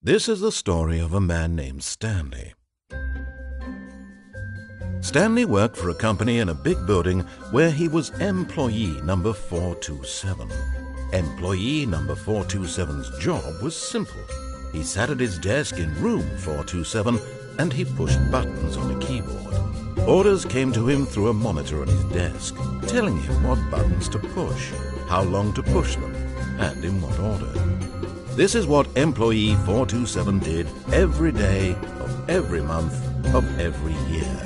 This is the story of a man named Stanley. Stanley worked for a company in a big building where he was employee number 427. Employee number 427's job was simple. He sat at his desk in room 427 and he pushed buttons on a keyboard. Orders came to him through a monitor on his desk, telling him what buttons to push, how long to push them, and in what order. This is what employee 427 did every day of every month of every year.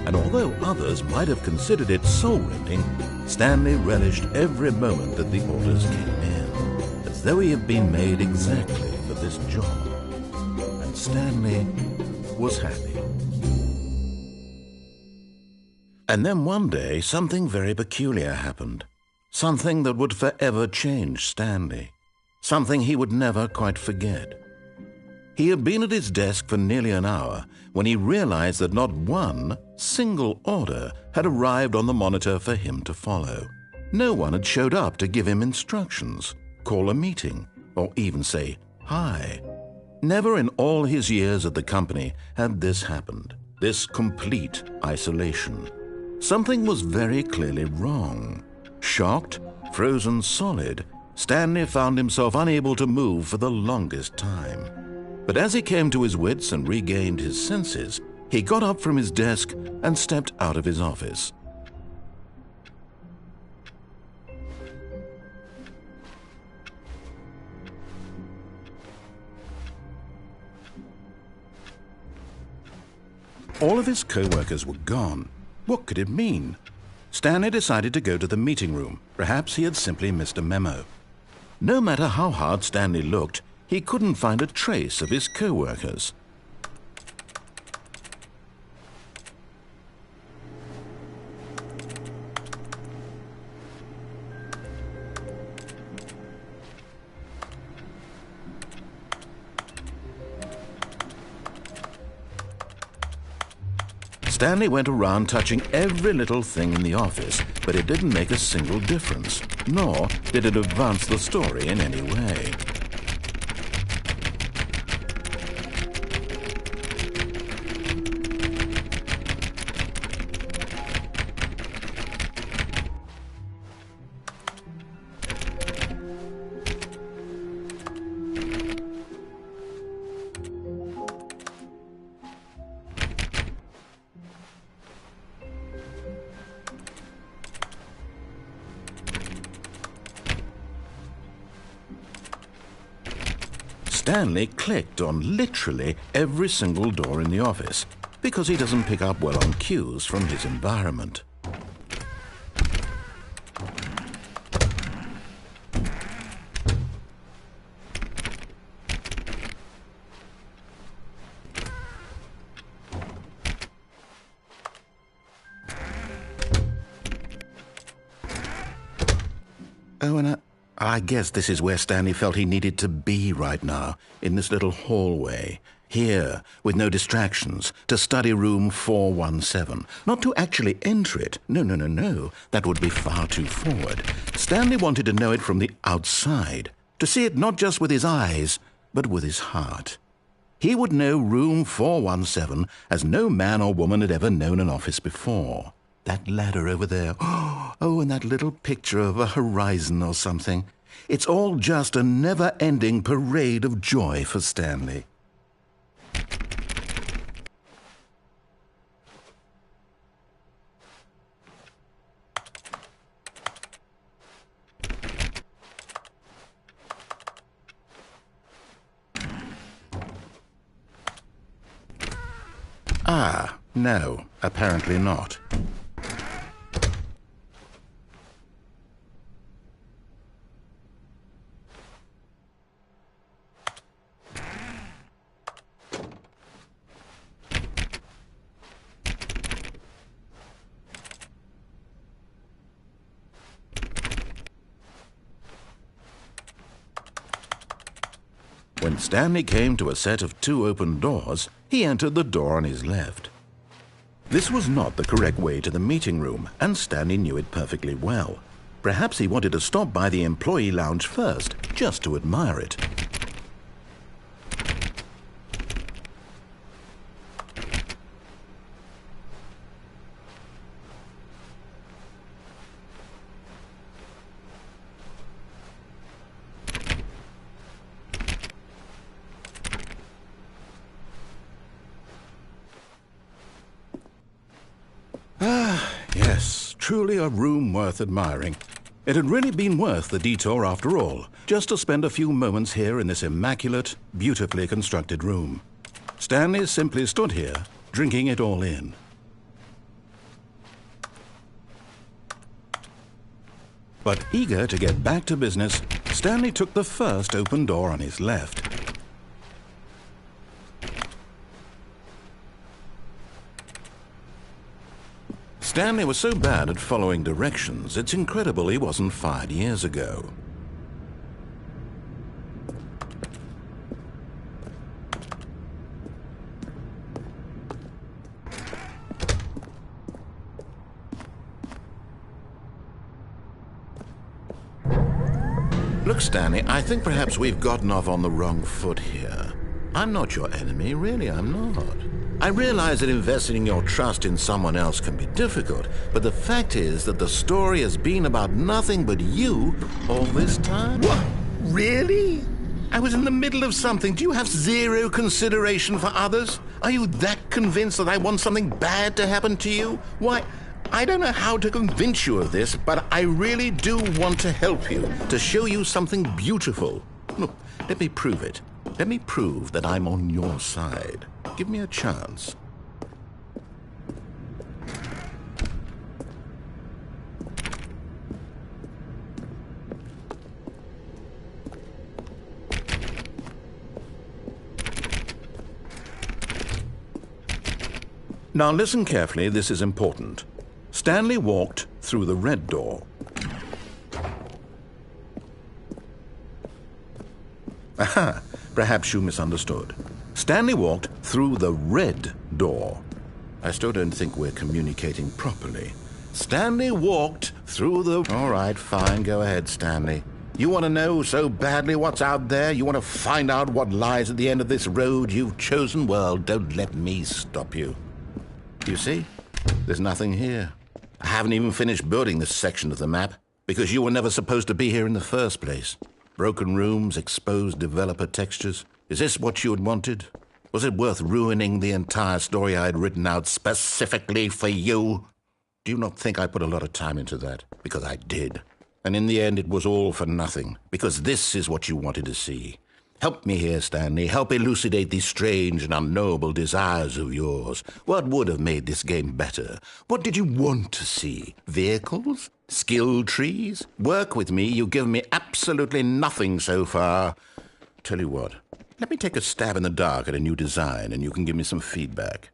And although others might have considered it soul-rending, Stanley relished every moment that the orders came in, as though he had been made exactly for this job. And Stanley was happy. And then one day, something very peculiar happened. Something that would forever change Stanley. Something he would never quite forget. He had been at his desk for nearly an hour when he realized that not one single order had arrived on the monitor for him to follow. No one had showed up to give him instructions, call a meeting, or even say hi. Never in all his years at the company had this happened, this complete isolation. Something was very clearly wrong. Shocked, frozen solid, Stanley found himself unable to move for the longest time. But as he came to his wits and regained his senses, he got up from his desk and stepped out of his office. All of his co-workers were gone. What could it mean? Stanley decided to go to the meeting room. Perhaps he had simply missed a memo. No matter how hard Stanley looked, he couldn't find a trace of his co-workers. Stanley went around touching every little thing in the office, but it didn't make a single difference, nor did it advance the story in any way. Stanley clicked on literally every single door in the office because he doesn't pick up well on cues from his environment. Oh, and I guess this is where Stanley felt he needed to be right now, in this little hallway. Here, with no distractions, to study room 417. Not to actually enter it. No. That would be far too forward. Stanley wanted to know it from the outside. To see it not just with his eyes, but with his heart. He would know room 417 as no man or woman had ever known an office before. That ladder over there. Oh, and that little picture of a horizon or something. It's all just a never-ending parade of joy for Stanley. Ah, no, apparently not. When Stanley came to a set of 2 open doors, he entered the door on his left. This was not the correct way to the meeting room, and Stanley knew it perfectly well. Perhaps he wanted to stop by the employee lounge first, just to admire it. Truly a room worth admiring. It had really been worth the detour after all, just to spend a few moments here in this immaculate, beautifully constructed room. Stanley simply stood here, drinking it all in. But eager to get back to business, Stanley took the first open door on his left. Stanley was so bad at following directions, it's incredible he wasn't fired years ago. Look, Stanley, I think perhaps we've gotten off on the wrong foot here. I'm not your enemy, really, I'm not. I realize that investing your trust in someone else can be difficult, but the fact is that the story has been about nothing but you all this time. What? Really? I was in the middle of something. Do you have zero consideration for others? Are you that convinced that I want something bad to happen to you? Why, I don't know how to convince you of this, but I really do want to help you, to show you something beautiful. Look, let me prove it. Let me prove that I'm on your side. Give me a chance. Now listen carefully, this is important. Stanley walked through the red door. Aha, perhaps you misunderstood. Stanley walked through the red door. I still don't think we're communicating properly. Stanley walked through the... All right, fine, go ahead, Stanley. You want to know so badly what's out there? You want to find out what lies at the end of this road you've chosen? Well, don't let me stop you. You see, there's nothing here. I haven't even finished building this section of the map, because you were never supposed to be here in the first place. Broken rooms, exposed developer textures. Is this what you had wanted? Was it worth ruining the entire story I had written out specifically for you? Do you not think I put a lot of time into that? Because I did. And in the end, it was all for nothing, because this is what you wanted to see. Help me here, Stanley. Help elucidate these strange and unknowable desires of yours. What would have made this game better? What did you want to see? Vehicles? Skill trees? Work with me. You've given me absolutely nothing so far. Tell you what, let me take a stab in the dark at a new design and you can give me some feedback.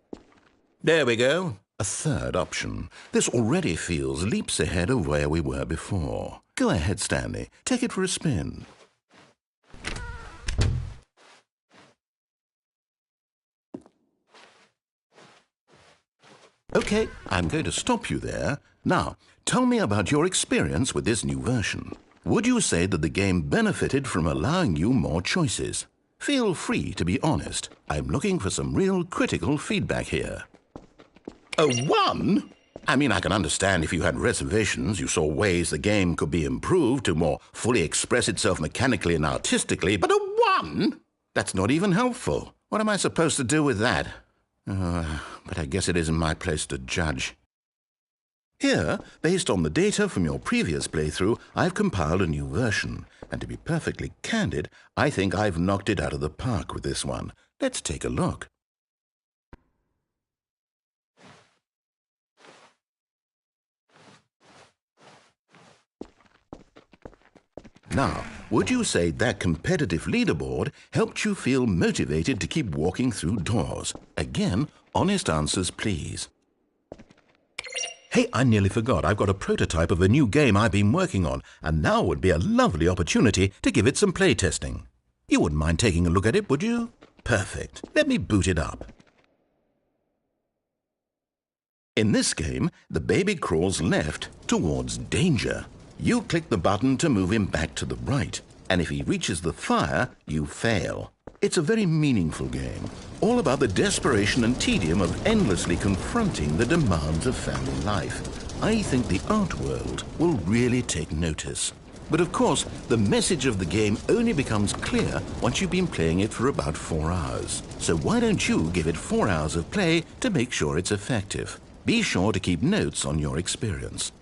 There we go. A third option. This already feels leaps ahead of where we were before. Go ahead, Stanley. Take it for a spin. Okay, I'm going to stop you there. Now, tell me about your experience with this new version. Would you say that the game benefited from allowing you more choices? Feel free to be honest. I'm looking for some real critical feedback here. A 1? I mean, I can understand if you had reservations, you saw ways the game could be improved to more fully express itself mechanically and artistically, but a 1? That's not even helpful. What am I supposed to do with that? But I guess it isn't my place to judge. Here, based on the data from your previous playthrough, I've compiled a new version. And to be perfectly candid, I think I've knocked it out of the park with this one. Let's take a look. Now, would you say that competitive leaderboard helped you feel motivated to keep walking through doors? Again, honest answers, please. Hey, I nearly forgot. I've got a prototype of a new game I've been working on, and now would be a lovely opportunity to give it some playtesting. You wouldn't mind taking a look at it, would you? Perfect. Let me boot it up. In this game, the baby crawls left towards danger. You click the button to move him back to the right, and if he reaches the fire, you fail. It's a very meaningful game, all about the desperation and tedium of endlessly confronting the demands of family life. I think the art world will really take notice. But of course, the message of the game only becomes clear once you've been playing it for about 4 hours. So why don't you give it 4 hours of play to make sure it's effective? Be sure to keep notes on your experience.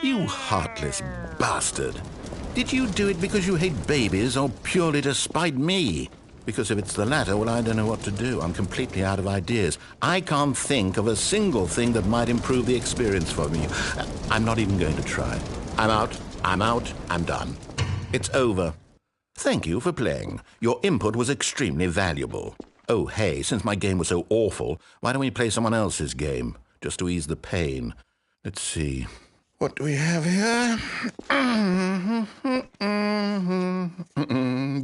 You heartless bastard. Did you do it because you hate babies or purely to spite me? Because if it's the latter, well, I don't know what to do. I'm completely out of ideas. I can't think of a single thing that might improve the experience for me. I'm not even going to try. I'm out, I'm done. It's over. Thank you for playing. Your input was extremely valuable. Oh, hey, since my game was so awful, why don't we play someone else's game, just to ease the pain? Let's see. What do we have here?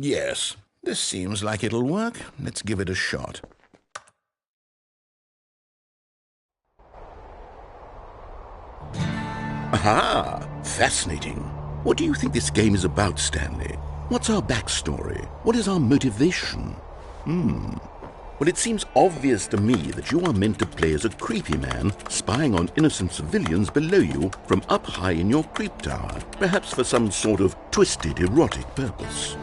Yes, this seems like it'll work. Let's give it a shot. Aha! Fascinating. What do you think this game is about, Stanley? What's our backstory? What is our motivation? Well, it seems obvious to me that you are meant to play as a creepy man spying on innocent civilians below you from up high in your creep tower, perhaps for some sort of twisted, erotic purpose.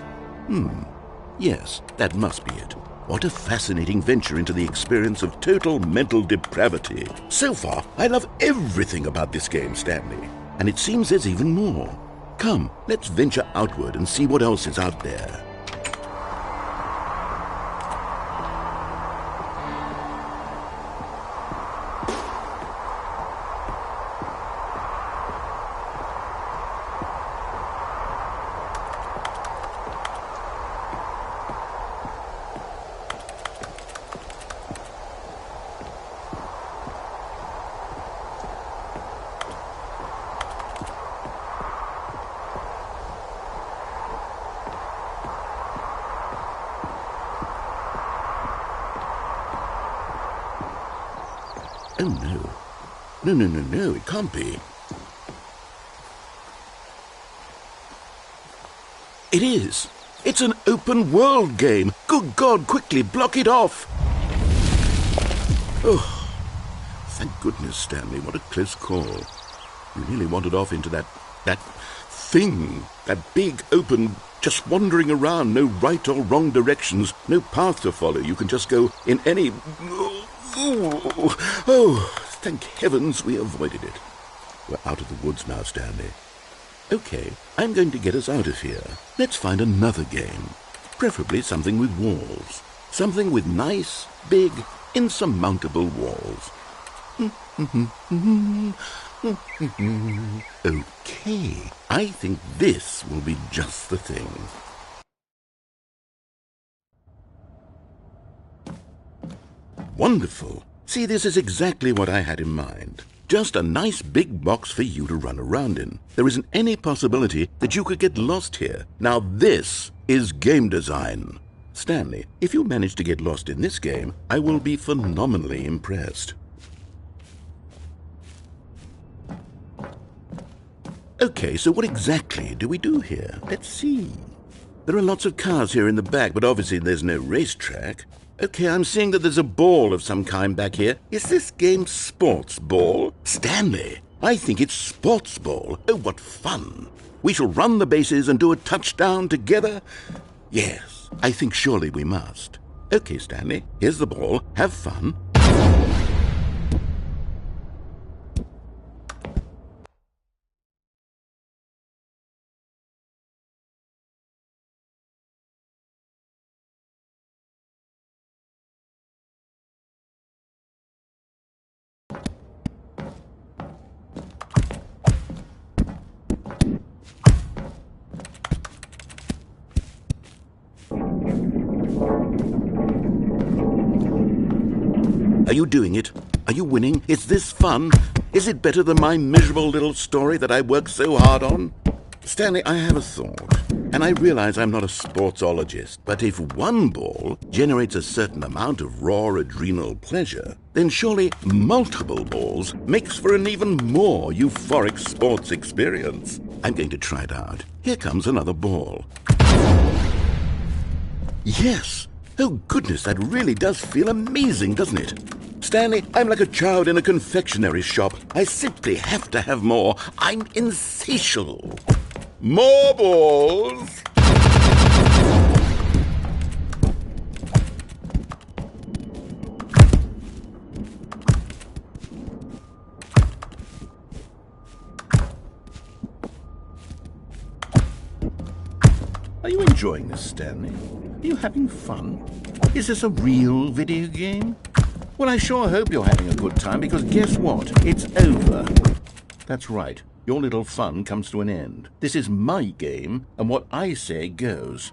Yes, that must be it. What a fascinating venture into the experience of total mental depravity. So far, I love everything about this game, Stanley. And it seems there's even more. Come, let's venture outward and see what else is out there. no. No, it can't be. It is. It's an open world game. Good God, quickly, block it off. Oh, thank goodness, Stanley. What a close call. You nearly wandered off into that thing. That big, open, just wandering around. No right or wrong directions. No path to follow. You can just go in any... Oh, thank heavens we avoided it. We're out of the woods now, Stanley. Okay, I'm going to get us out of here. Let's find another game. Preferably something with walls. Something with nice, big, insurmountable walls. Okay, I think this will be just the thing. Wonderful. See, this is exactly what I had in mind. Just a nice big box for you to run around in. There isn't any possibility that you could get lost here. Now this is game design. Stanley, if you manage to get lost in this game, I will be phenomenally impressed. Okay, so what exactly do we do here? Let's see. There are lots of cars here in the back, but obviously there's no racetrack. Okay, I'm seeing that there's a ball of some kind back here. Is this game sports ball? Stanley, I think it's sports ball. Oh, what fun. We shall run the bases and do a touchdown together? Yes, I think surely we must. Okay, Stanley, here's the ball. Have fun. Are you doing it? Are you winning? Is this fun? Is it better than my miserable little story that I worked so hard on? Stanley, I have a thought, and I realize I'm not a sportsologist, but if one ball generates a certain amount of raw adrenal pleasure, then surely multiple balls makes for an even more euphoric sports experience. I'm going to try it out. Here comes another ball. Yes! Oh goodness, that really does feel amazing, doesn't it? Stanley, I'm like a child in a confectionery shop. I simply have to have more. I'm insatiable. More balls! Are you enjoying this, Stanley? Are you having fun? Is this a real video game? Well, I sure hope you're having a good time, because guess what? It's over. That's right. Your little fun comes to an end. This is my game, and what I say goes.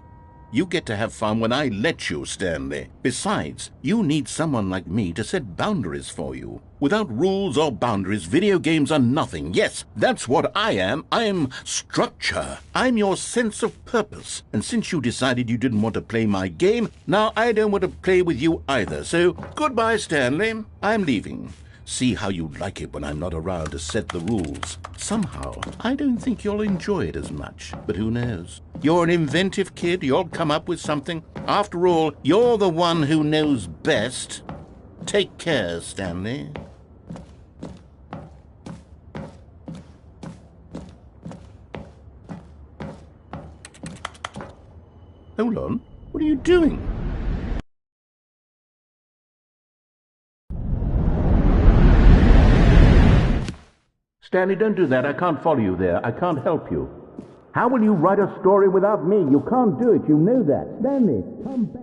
You get to have fun when I let you, Stanley. Besides, you need someone like me to set boundaries for you. Without rules or boundaries, video games are nothing. Yes, that's what I am. I'm structure. I'm your sense of purpose. And since you decided you didn't want to play my game, now I don't want to play with you either. So, goodbye, Stanley. I'm leaving. See how you like it when I'm not around to set the rules. Somehow, I don't think you'll enjoy it as much. But who knows? You're an inventive kid. You'll come up with something. After all, you're the one who knows best. Take care, Stanley. Hold on. What are you doing? Stanley, don't do that. I can't follow you there. I can't help you. How will you write a story without me? You can't do it. You know that. Stanley, come back.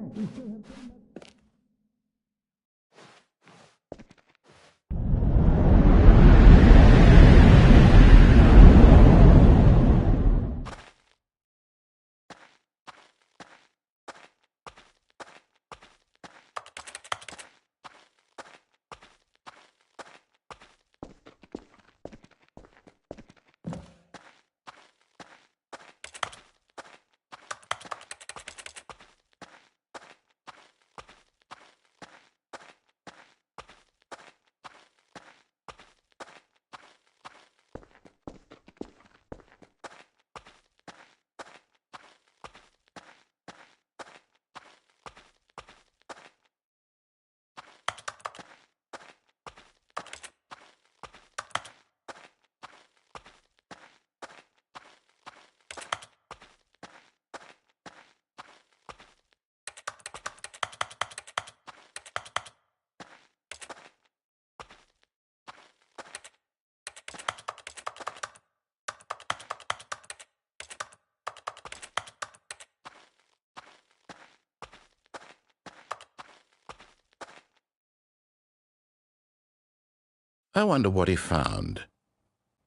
I wonder what he found.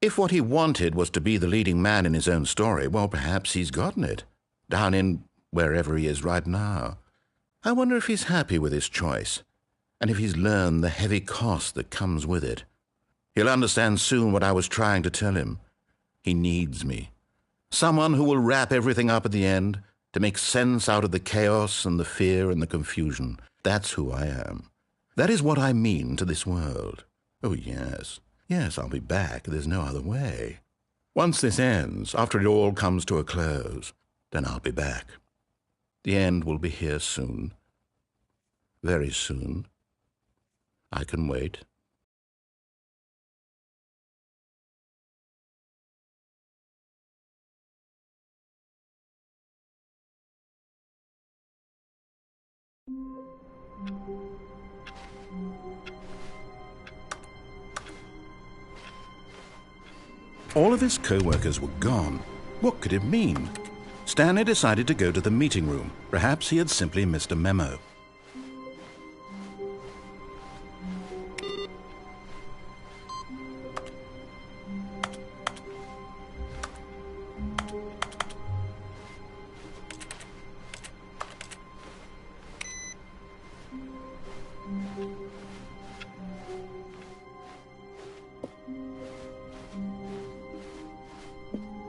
If what he wanted was to be the leading man in his own story, well, perhaps he's gotten it, down in wherever he is right now. I wonder if he's happy with his choice, and if he's learned the heavy cost that comes with it. He'll understand soon what I was trying to tell him. He needs me. Someone who will wrap everything up at the end, to make sense out of the chaos and the fear and the confusion. That's who I am. That is what I mean to this world. Oh, yes. Yes, I'll be back. There's no other way. Once this ends, after it all comes to a close, then I'll be back. The end will be here soon. Very soon. I can wait. All of his co-workers were gone. What could it mean? Stanley decided to go to the meeting room. Perhaps he had simply missed a memo.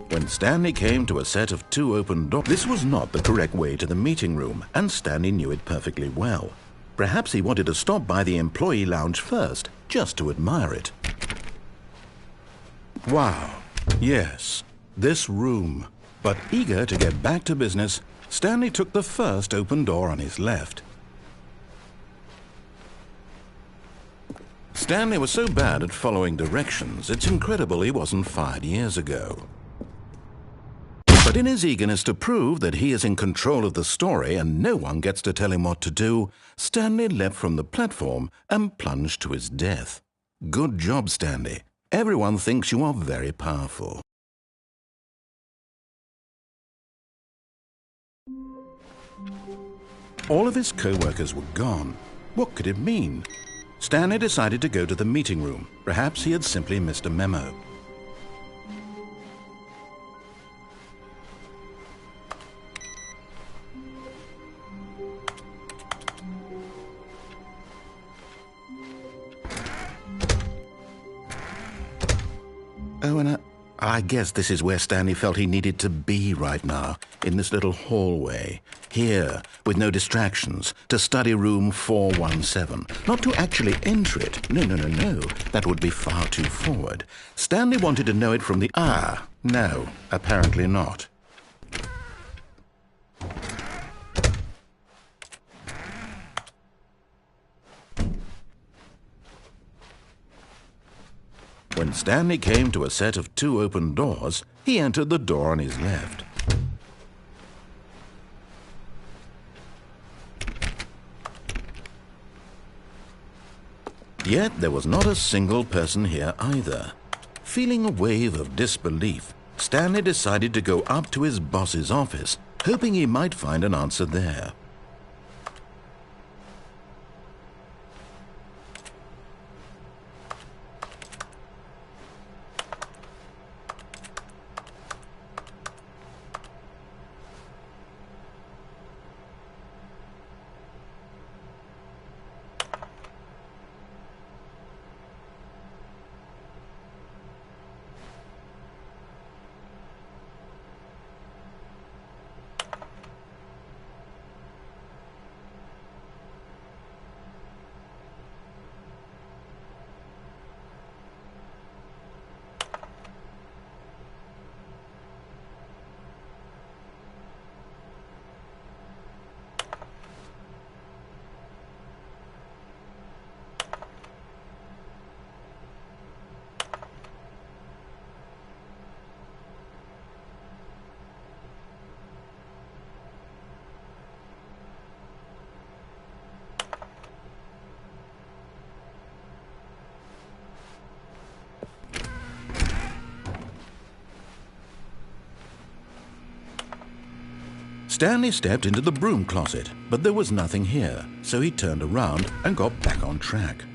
When Stanley came to a set of 2 open doors, this was not the correct way to the meeting room, and Stanley knew it perfectly well. Perhaps he wanted to stop by the employee lounge first, just to admire it. Wow, yes, this room. But eager to get back to business, Stanley took the first open door on his left. Stanley was so bad at following directions, it's incredible he wasn't fired years ago. But in his eagerness to prove that he is in control of the story and no one gets to tell him what to do, Stanley leapt from the platform and plunged to his death. Good job, Stanley. Everyone thinks you are very powerful. All of his co-workers were gone. What could it mean? Stanley decided to go to the meeting room. Perhaps he had simply missed a memo. Oh, and I guess this is where Stanley felt he needed to be right now, in this little hallway. Here, with no distractions, to study room 417. Not to actually enter it. No. That would be far too forward. Stanley wanted to know it from the... no, apparently not. When Stanley came to a set of 2 open doors, he entered the door on his left. Yet there was not a single person here either. Feeling a wave of disbelief, Stanley decided to go up to his boss's office, hoping he might find an answer there. Stanley stepped into the broom closet, but there was nothing here, so he turned around and got back on track.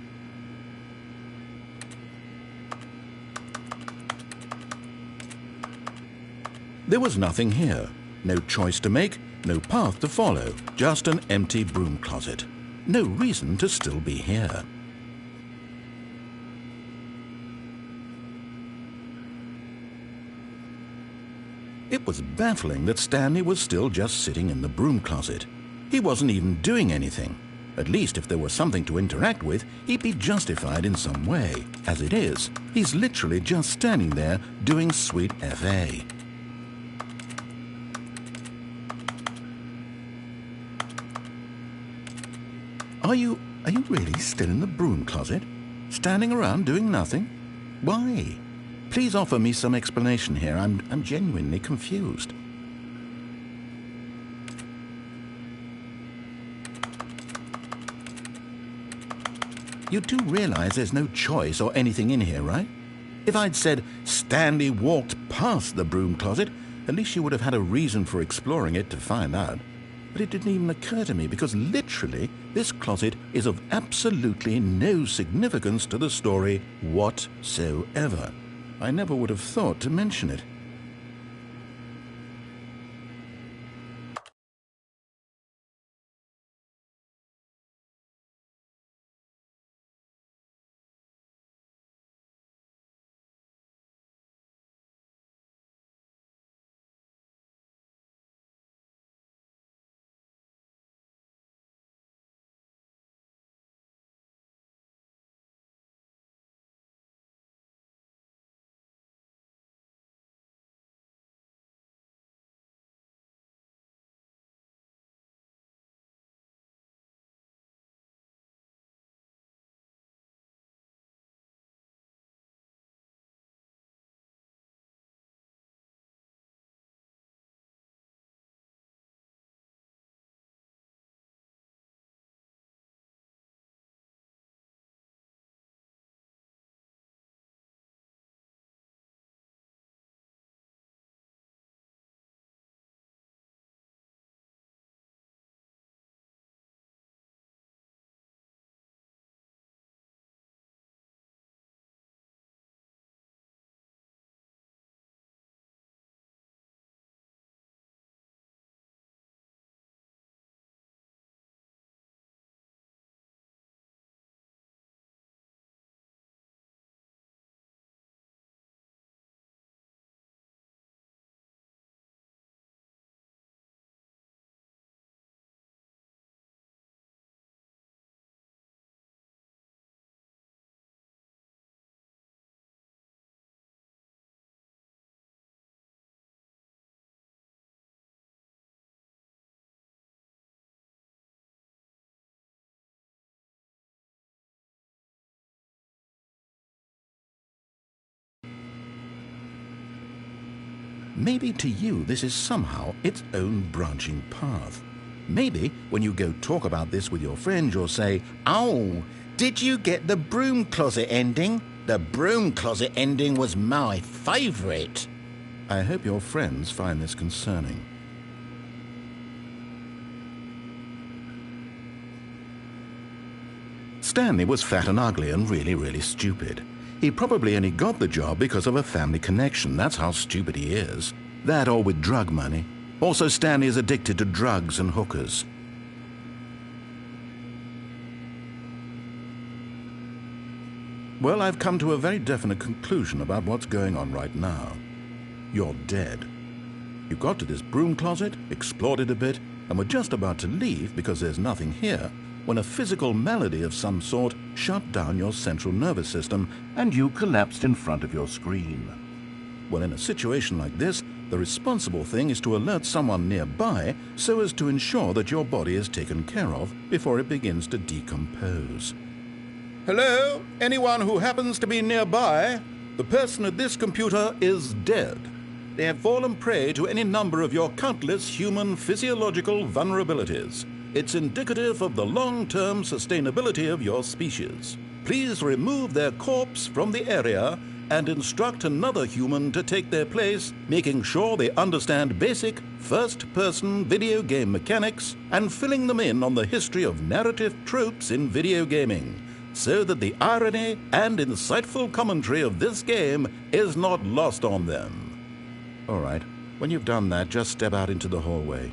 There was nothing here. No choice to make, no path to follow, just an empty broom closet. No reason to still be here. It was baffling that Stanley was still just sitting in the broom closet. He wasn't even doing anything. At least if there was something to interact with, he'd be justified in some way. As it is, he's literally just standing there doing sweet FA. Are you really still in the broom closet? Standing around doing nothing? Why? Please offer me some explanation here. I'm genuinely confused. You do realize there's no choice or anything in here, right? If I'd said Stanley walked past the broom closet, at least you would have had a reason for exploring it to find out. But it didn't even occur to me because literally this closet is of absolutely no significance to the story whatsoever. I never would have thought to mention it. Maybe to you this is somehow its own branching path. Maybe when you go talk about this with your friends, you'll say, "Oh, did you get the broom closet ending? The broom closet ending was my favourite." I hope your friends find this concerning. Stanley was fat and ugly and really stupid. He probably only got the job because of a family connection. That's how stupid he is. That or with drug money. Also, Stanley is addicted to drugs and hookers. Well, I've come to a very definite conclusion about what's going on right now. You're dead. You got to this broom closet, explored it a bit, and were just about to leave because there's nothing here, when a physical malady of some sort shut down your central nervous system and you collapsed in front of your screen. Well, in a situation like this, the responsible thing is to alert someone nearby so as to ensure that your body is taken care of before it begins to decompose. Hello? Anyone who happens to be nearby? The person at this computer is dead. They have fallen prey to any number of your countless human physiological vulnerabilities. It's indicative of the long-term sustainability of your species. Please remove their corpse from the area and instruct another human to take their place, making sure they understand basic first-person video game mechanics and filling them in on the history of narrative tropes in video gaming, so that the irony and insightful commentary of this game is not lost on them. All right, When you've done that, just step out into the hallway.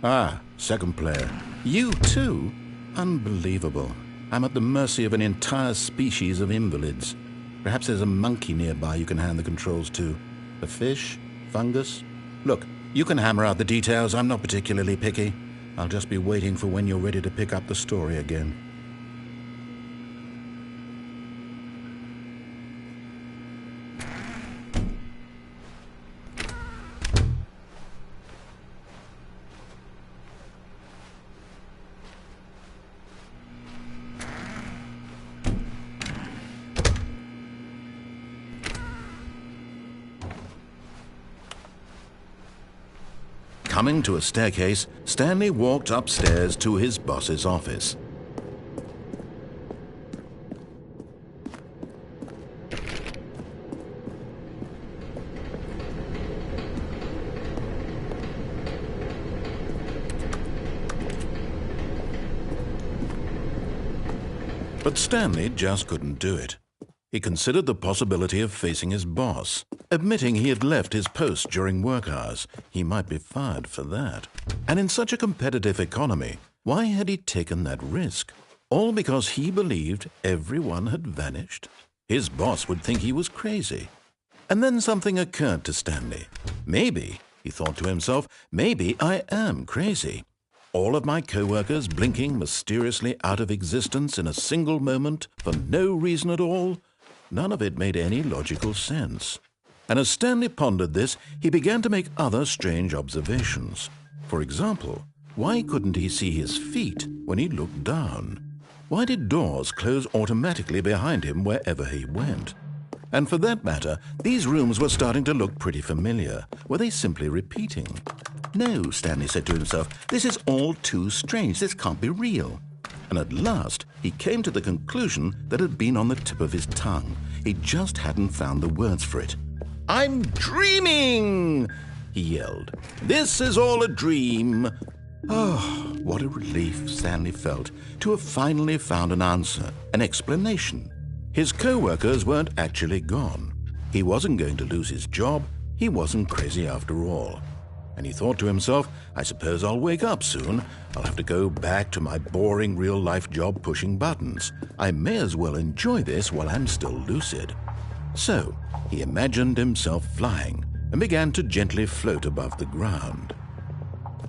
Ah, second player. You too? Unbelievable. I'm at the mercy of an entire species of invalids. Perhaps there's a monkey nearby you can hand the controls to. A fish? Fungus? Look, you can hammer out the details. I'm not particularly picky. I'll just be waiting for when you're ready to pick up the story again. Coming to a staircase, Stanley walked upstairs to his boss's office. But Stanley just couldn't do it. He considered the possibility of facing his boss. Admitting he had left his post during work hours, he might be fired for that. And in such a competitive economy, why had he taken that risk? All because he believed everyone had vanished? His boss would think he was crazy. And then something occurred to Stanley. Maybe, he thought to himself, maybe I am crazy. All of my co-workers blinking mysteriously out of existence in a single moment for no reason at all? None of it made any logical sense. And as Stanley pondered this, he began to make other strange observations. For example, why couldn't he see his feet when he looked down? Why did doors close automatically behind him wherever he went? And for that matter, these rooms were starting to look pretty familiar. Were they simply repeating? No, Stanley said to himself, this is all too strange. This can't be real. And at last, he came to the conclusion that had been on the tip of his tongue. He just hadn't found the words for it. "I'm dreaming!" he yelled. "This is all a dream." Oh, what a relief Stanley felt to have finally found an answer, an explanation. His co-workers weren't actually gone. He wasn't going to lose his job. He wasn't crazy after all. And he thought to himself, I suppose I'll wake up soon. I'll have to go back to my boring real-life job pushing buttons. I may as well enjoy this while I'm still lucid. So he imagined himself flying and began to gently float above the ground.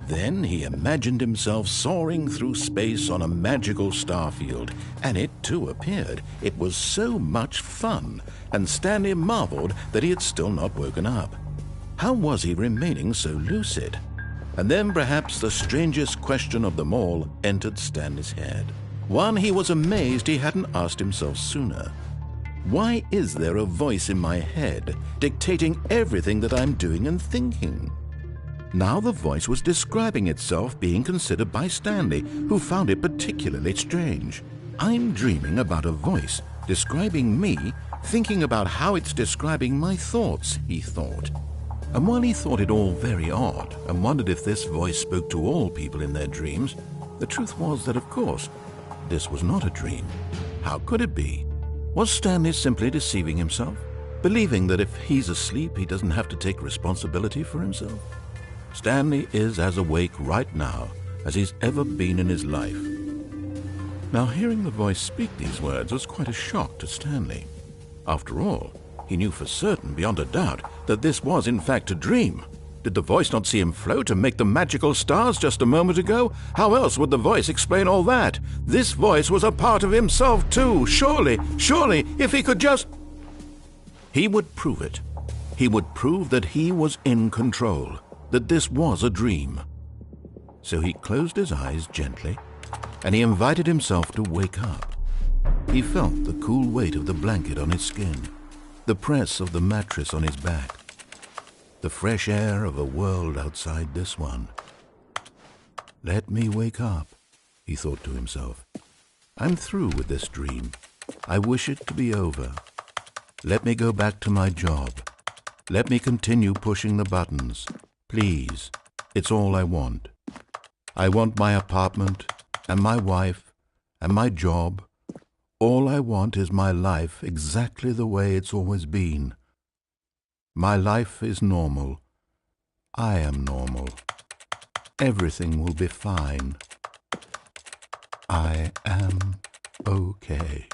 Then he imagined himself soaring through space on a magical starfield, and it too appeared. It was so much fun, and Stanley marveled that he had still not woken up. How was he remaining so lucid? And then perhaps the strangest question of them all entered Stanley's head. One he was amazed he hadn't asked himself sooner. Why is there a voice in my head dictating everything that I'm doing and thinking? Now the voice was describing itself being considered by Stanley, who found it particularly strange. I'm dreaming about a voice describing me, thinking about how it's describing my thoughts, he thought. And while he thought it all very odd and wondered if this voice spoke to all people in their dreams, the truth was that, of course, this was not a dream. How could it be? Was Stanley simply deceiving himself, believing that if he's asleep, he doesn't have to take responsibility for himself? Stanley is as awake right now as he's ever been in his life. Now, hearing the voice speak these words was quite a shock to Stanley. After all, he knew for certain, beyond a doubt, that this was in fact a dream. Did the voice not see him float and make the magical stars just a moment ago? How else would the voice explain all that? This voice was a part of himself too. Surely, if he could just... He would prove it. He would prove that he was in control, that this was a dream. So he closed his eyes gently, and he invited himself to wake up. He felt the cool weight of the blanket on his skin, the press of the mattress on his back, the fresh air of a world outside this one. Let me wake up, he thought to himself. I'm through with this dream. I wish it to be over. Let me go back to my job. Let me continue pushing the buttons. Please, it's all I want. I want my apartment and my wife and my job. All I want is my life exactly the way it's always been. My life is normal. I am normal. Everything will be fine. I am okay.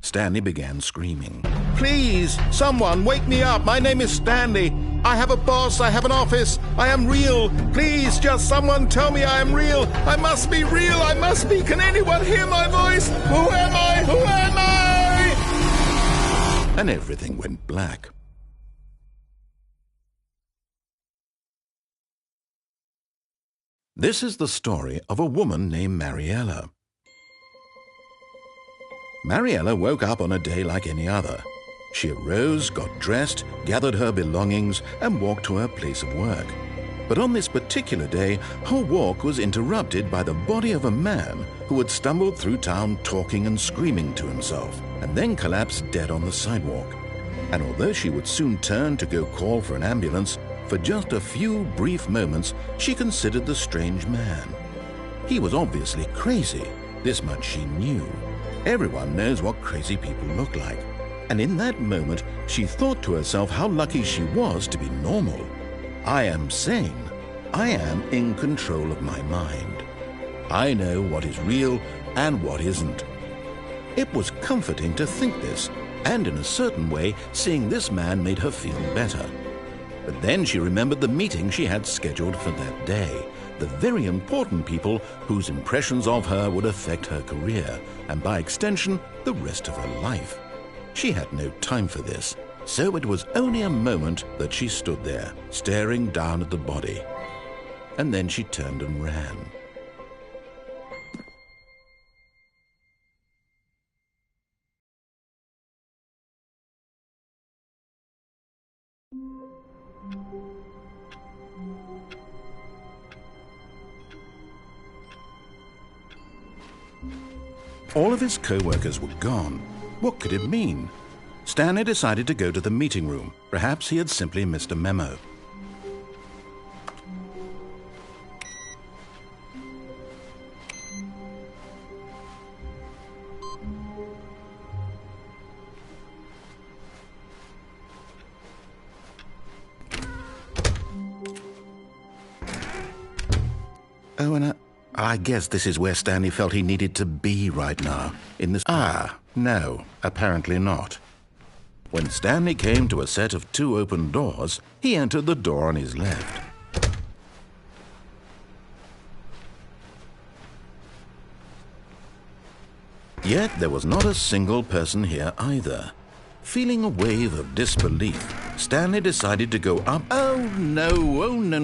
Stanley began screaming. Please, someone, wake me up. My name is Stanley. I have a boss. I have an office. I am real. Please, just someone tell me I am real. I must be real. I must be. Can anyone hear my voice? Who am I? Who am I? And everything went black. This is the story of a woman named Mariella. Mariella woke up on a day like any other. She arose, got dressed, gathered her belongings, and walked to her place of work. But on this particular day, her walk was interrupted by the body of a man who had stumbled through town talking and screaming to himself, and then collapsed dead on the sidewalk. And although she would soon turn to go call for an ambulance, for just a few brief moments she considered the strange man. He was obviously crazy. This much she knew. Everyone knows what crazy people look like. And in that moment, she thought to herself how lucky she was to be normal. I am sane. I am in control of my mind. I know what is real and what isn't. It was comforting to think this, and in a certain way, seeing this man made her feel better. But then she remembered the meeting she had scheduled for that day. The very important people whose impressions of her would affect her career, and by extension, the rest of her life. She had no time for this, so it was only a moment that she stood there, staring down at the body. And then she turned and ran. All of his co-workers were gone. What could it mean? Stanley decided to go to the meeting room. Perhaps he had simply missed a memo. Oh, and I guess this is where Stanley felt he needed to be right now. In this... no, apparently not. When Stanley came to a set of 2 open doors, he entered the door on his left. Yet there was not a single person here either. Feeling a wave of disbelief, Stanley decided to go up. Oh no, no,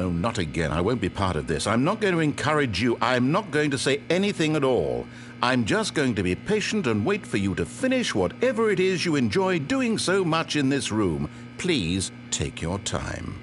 not again. I won't be part of this. I'm not going to encourage you. I'm not going to say anything at all. I'm just going to be patient and wait for you to finish whatever it is you enjoy doing so much in this room. Please take your time.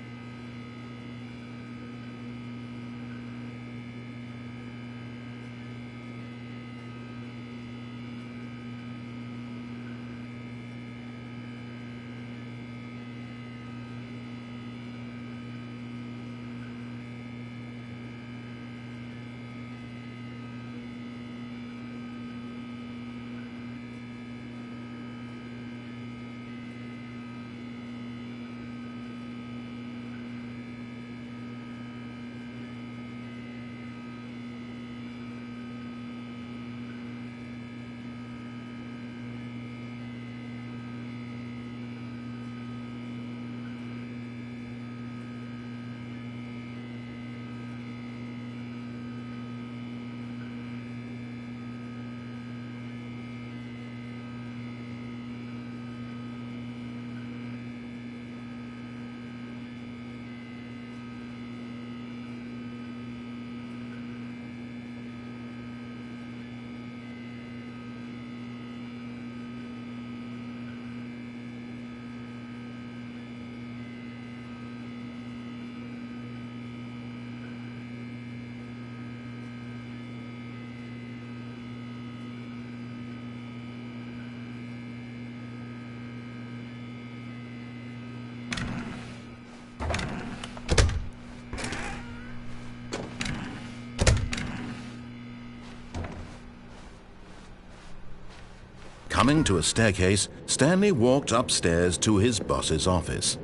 Coming to a staircase, Stanley walked upstairs to his boss's office.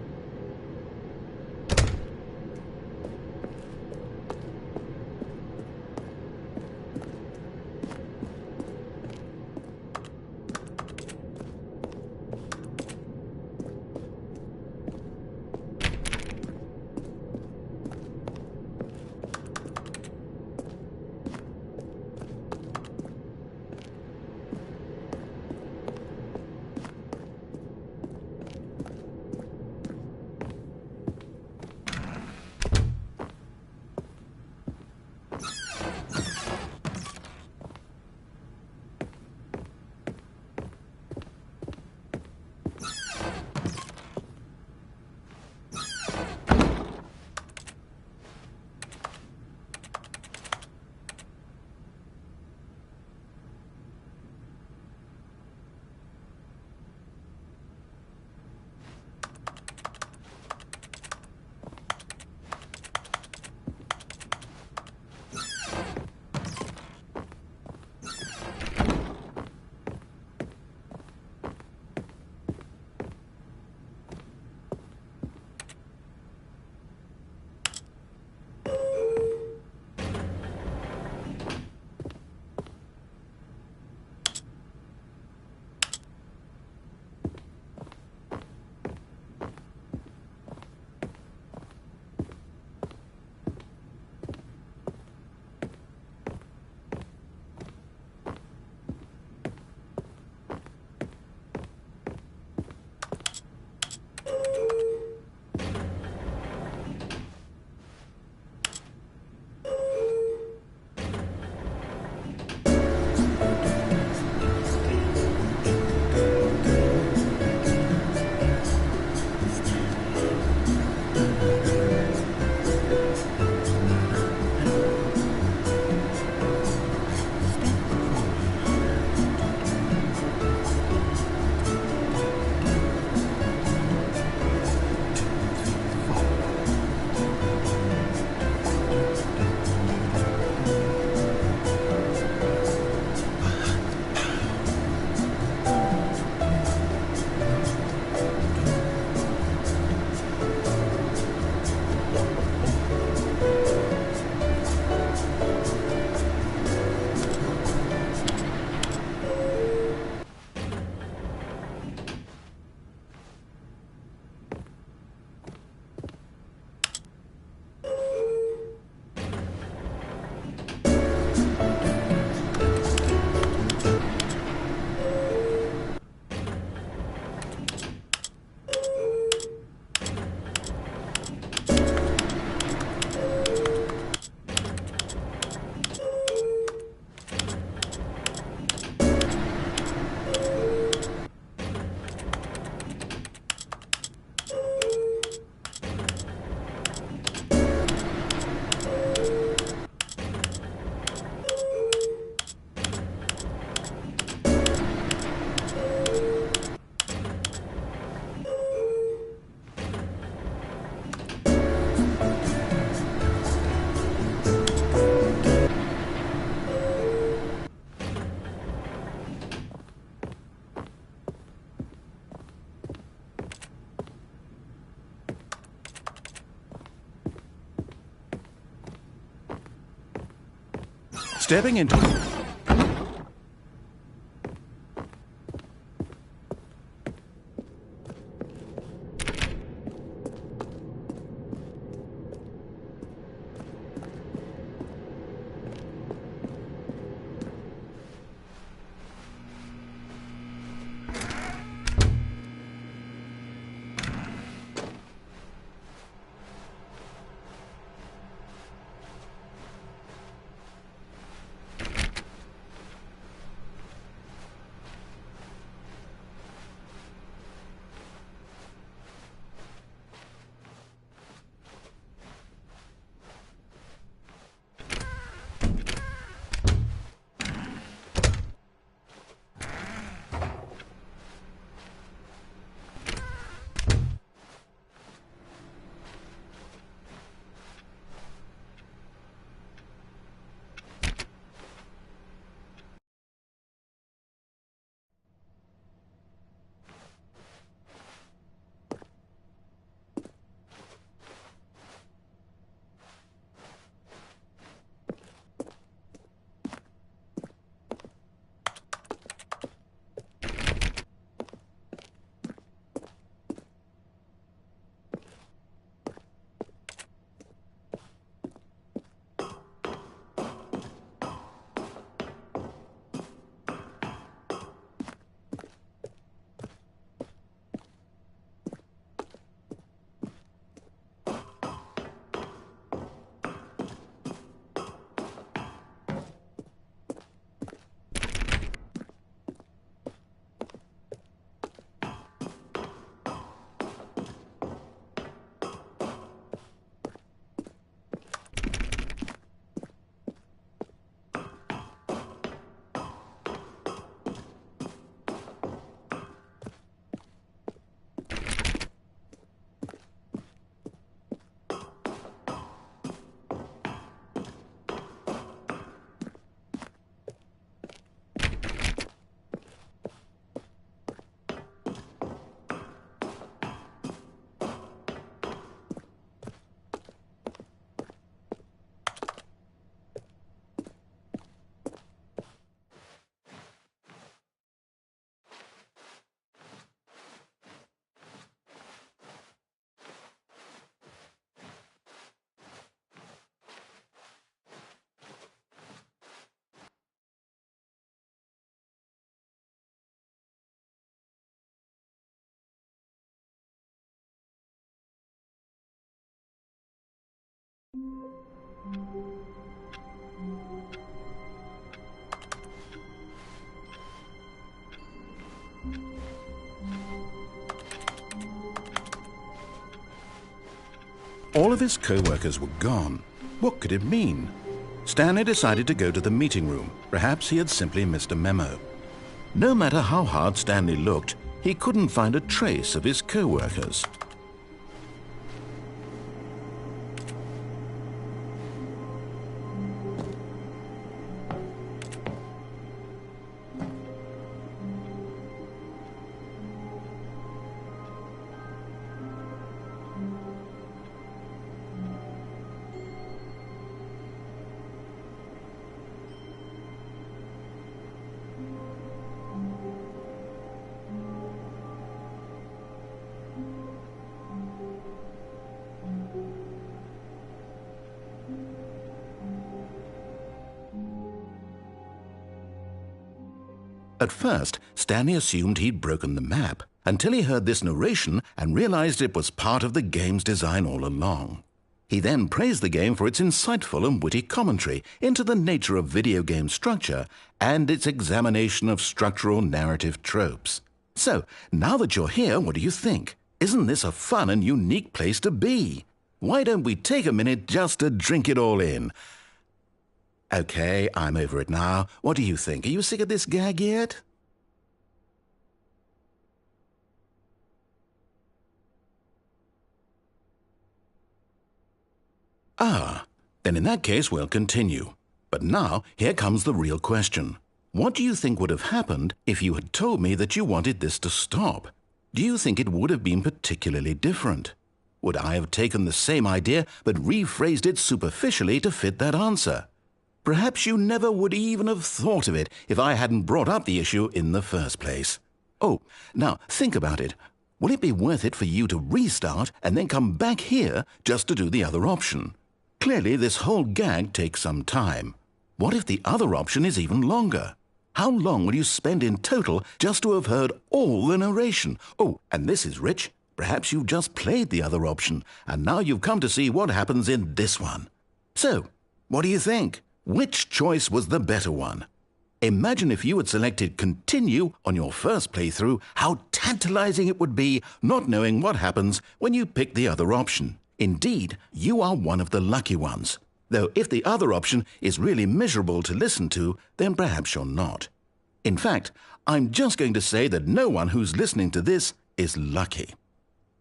Stepping into... All of his co-workers were gone. What could it mean? Stanley decided to go to the meeting room. Perhaps he had simply missed a memo. No matter how hard Stanley looked, he couldn't find a trace of his co-workers. At first, Stanley assumed he'd broken the map, until he heard this narration and realized it was part of the game's design all along. He then praised the game for its insightful and witty commentary into the nature of video game structure and its examination of structural narrative tropes. So, now that you're here, what do you think? Isn't this a fun and unique place to be? Why don't we take a minute just to drink it all in? Okay, I'm over it now. What do you think? Are you sick of this gag yet? Ah, then in that case we'll continue. But now, here comes the real question. What do you think would have happened if you had told me that you wanted this to stop? Do you think it would have been particularly different? Would I have taken the same idea but rephrased it superficially to fit that answer? Perhaps you never would even have thought of it if I hadn't brought up the issue in the first place. Oh, now think about it. Will it be worth it for you to restart and then come back here just to do the other option? Clearly, this whole gag takes some time. What if the other option is even longer? How long will you spend in total just to have heard all the narration? Oh, and this is rich. Perhaps you've just played the other option, and now you've come to see what happens in this one. So, what do you think? Which choice was the better one? Imagine if you had selected Continue on your first playthrough, how tantalizing it would be not knowing what happens when you pick the other option. Indeed, you are one of the lucky ones. Though if the other option is really miserable to listen to, then perhaps you're not. In fact, I'm just going to say that no one who's listening to this is lucky.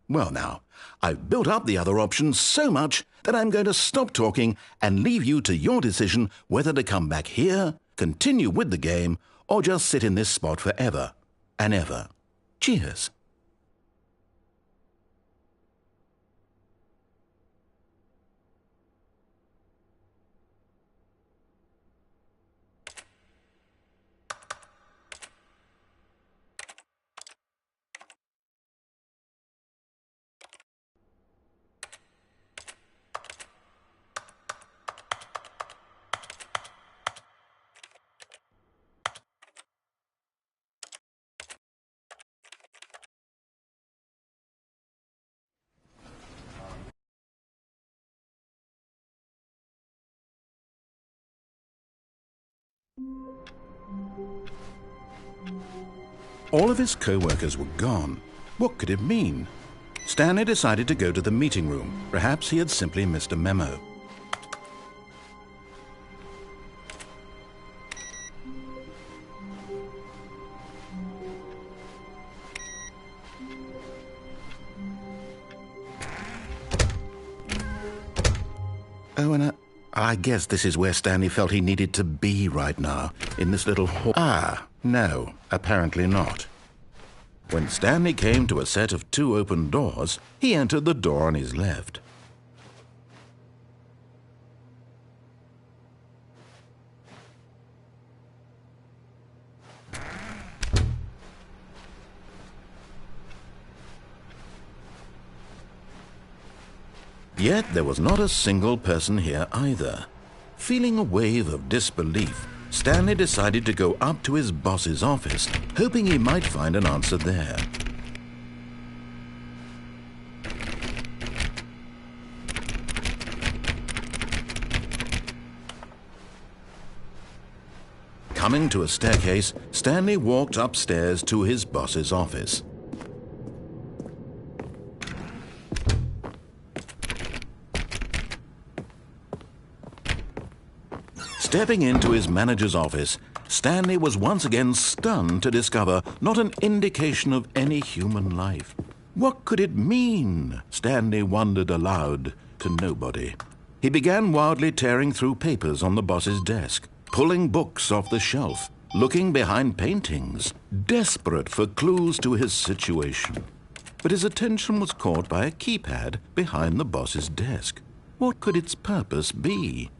Well now, I've built up the other option so much that I'm going to stop talking and leave you to your decision whether to come back here, continue with the game, or just sit in this spot forever and ever. Cheers. All of his co-workers were gone. What could it mean? Stanley decided to go to the meeting room. Perhaps he had simply missed a memo. Oh, and I guess this is where Stanley felt he needed to be right now, in this little hall. Ah, no, apparently not. When Stanley came to a set of 2 open doors, he entered the door on his left. Yet there was not a single person here either. Feeling a wave of disbelief, Stanley decided to go up to his boss's office, hoping he might find an answer there. Coming to a staircase, Stanley walked upstairs to his boss's office. Stepping into his manager's office, Stanley was once again stunned to discover not an indication of any human life. What could it mean? Stanley wondered aloud to nobody. He began wildly tearing through papers on the boss's desk, pulling books off the shelf, looking behind paintings, desperate for clues to his situation. But his attention was caught by a keypad behind the boss's desk. What could its purpose be?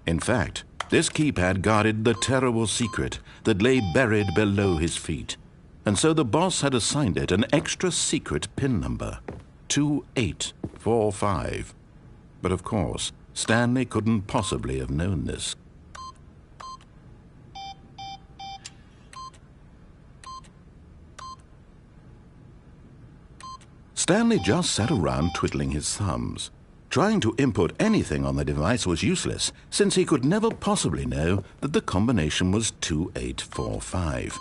In fact, this keypad guarded the terrible secret that lay buried below his feet. And so the boss had assigned it an extra secret PIN number, 2845. But of course, Stanley couldn't possibly have known this. Stanley just sat around twiddling his thumbs. Trying to input anything on the device was useless, since he could never possibly know that the combination was 2845.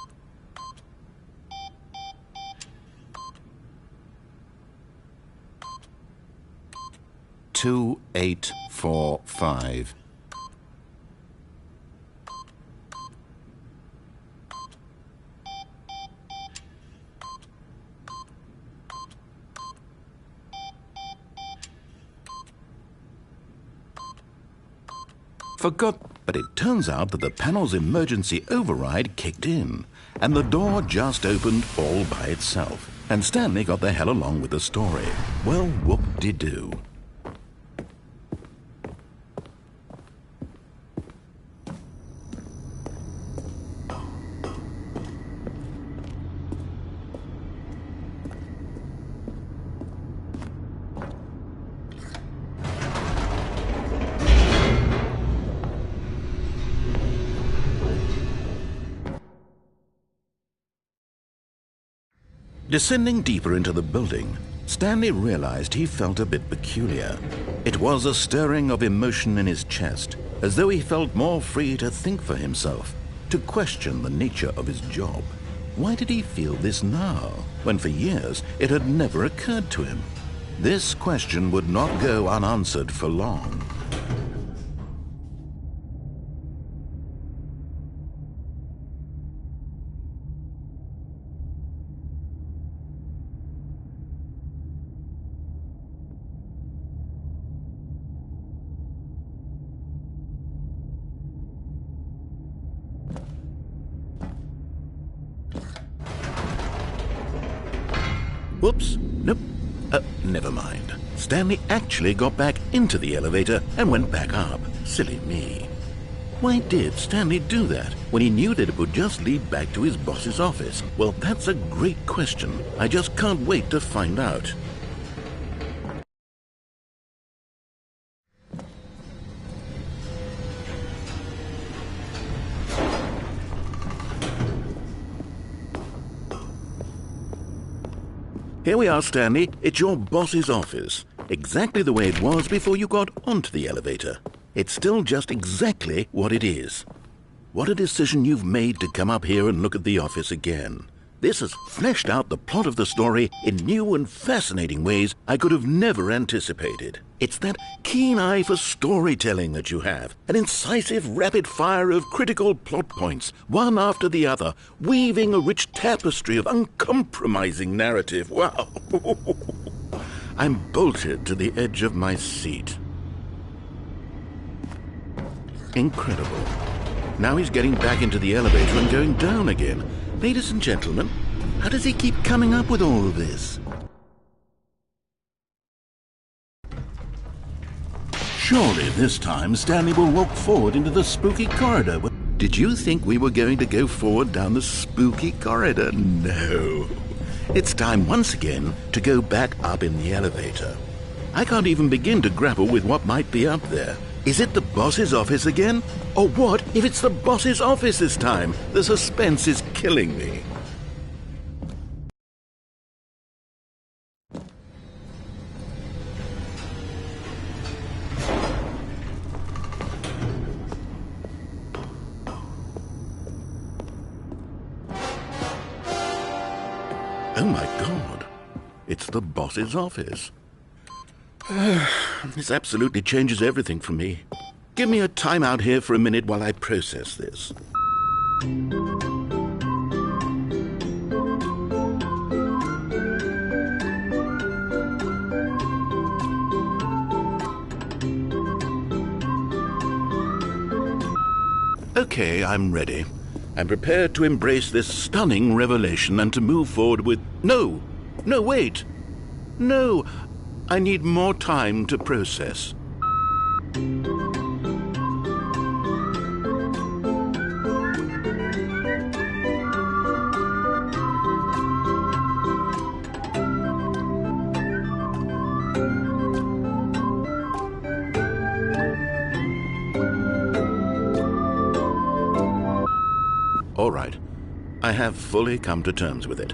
Forgot, but it turns out that the panel's emergency override kicked in, and the door just opened all by itself. And Stanley got the hell along with the story. Well, whoop-de-doo. Descending deeper into the building, Stanley realized he felt a bit peculiar. It was a stirring of emotion in his chest, as though he felt more free to think for himself, to question the nature of his job. Why did he feel this now, when for years it had never occurred to him? This question would not go unanswered for long. Whoops, nope, never mind. Stanley actually got back into the elevator and went back up. Silly me. Why did Stanley do that when he knew that it would just lead back to his boss's office? Well, that's a great question. I just can't wait to find out. Here we are, Stanley. It's your boss's office. Exactly the way it was before you got onto the elevator. It's still just exactly what it is. What a decision you've made to come up here and look at the office again. This has fleshed out the plot of the story in new and fascinating ways I could have never anticipated. It's that keen eye for storytelling that you have, an incisive rapid fire of critical plot points, one after the other, weaving a rich tapestry of uncompromising narrative. Wow! I'm bolted to the edge of my seat. Incredible. Now he's getting back into the elevator and going down again. Ladies and gentlemen, how does he keep coming up with all of this? Surely this time Stanley will walk forward into the spooky corridor. Did you think we were going to go forward down the spooky corridor? No. It's time once again to go back up in the elevator. I can't even begin to grapple with what might be up there. Is it the boss's office again? Or what if it's the boss's office this time? The suspense is killing me. Oh my God, it's the boss's office. This absolutely changes everything for me. Give me a time out here for a minute while I process this. Okay, I'm ready. I'm prepared to embrace this stunning revelation and to move forward with... No, wait. No, I need more time to process. All right, I have fully come to terms with it.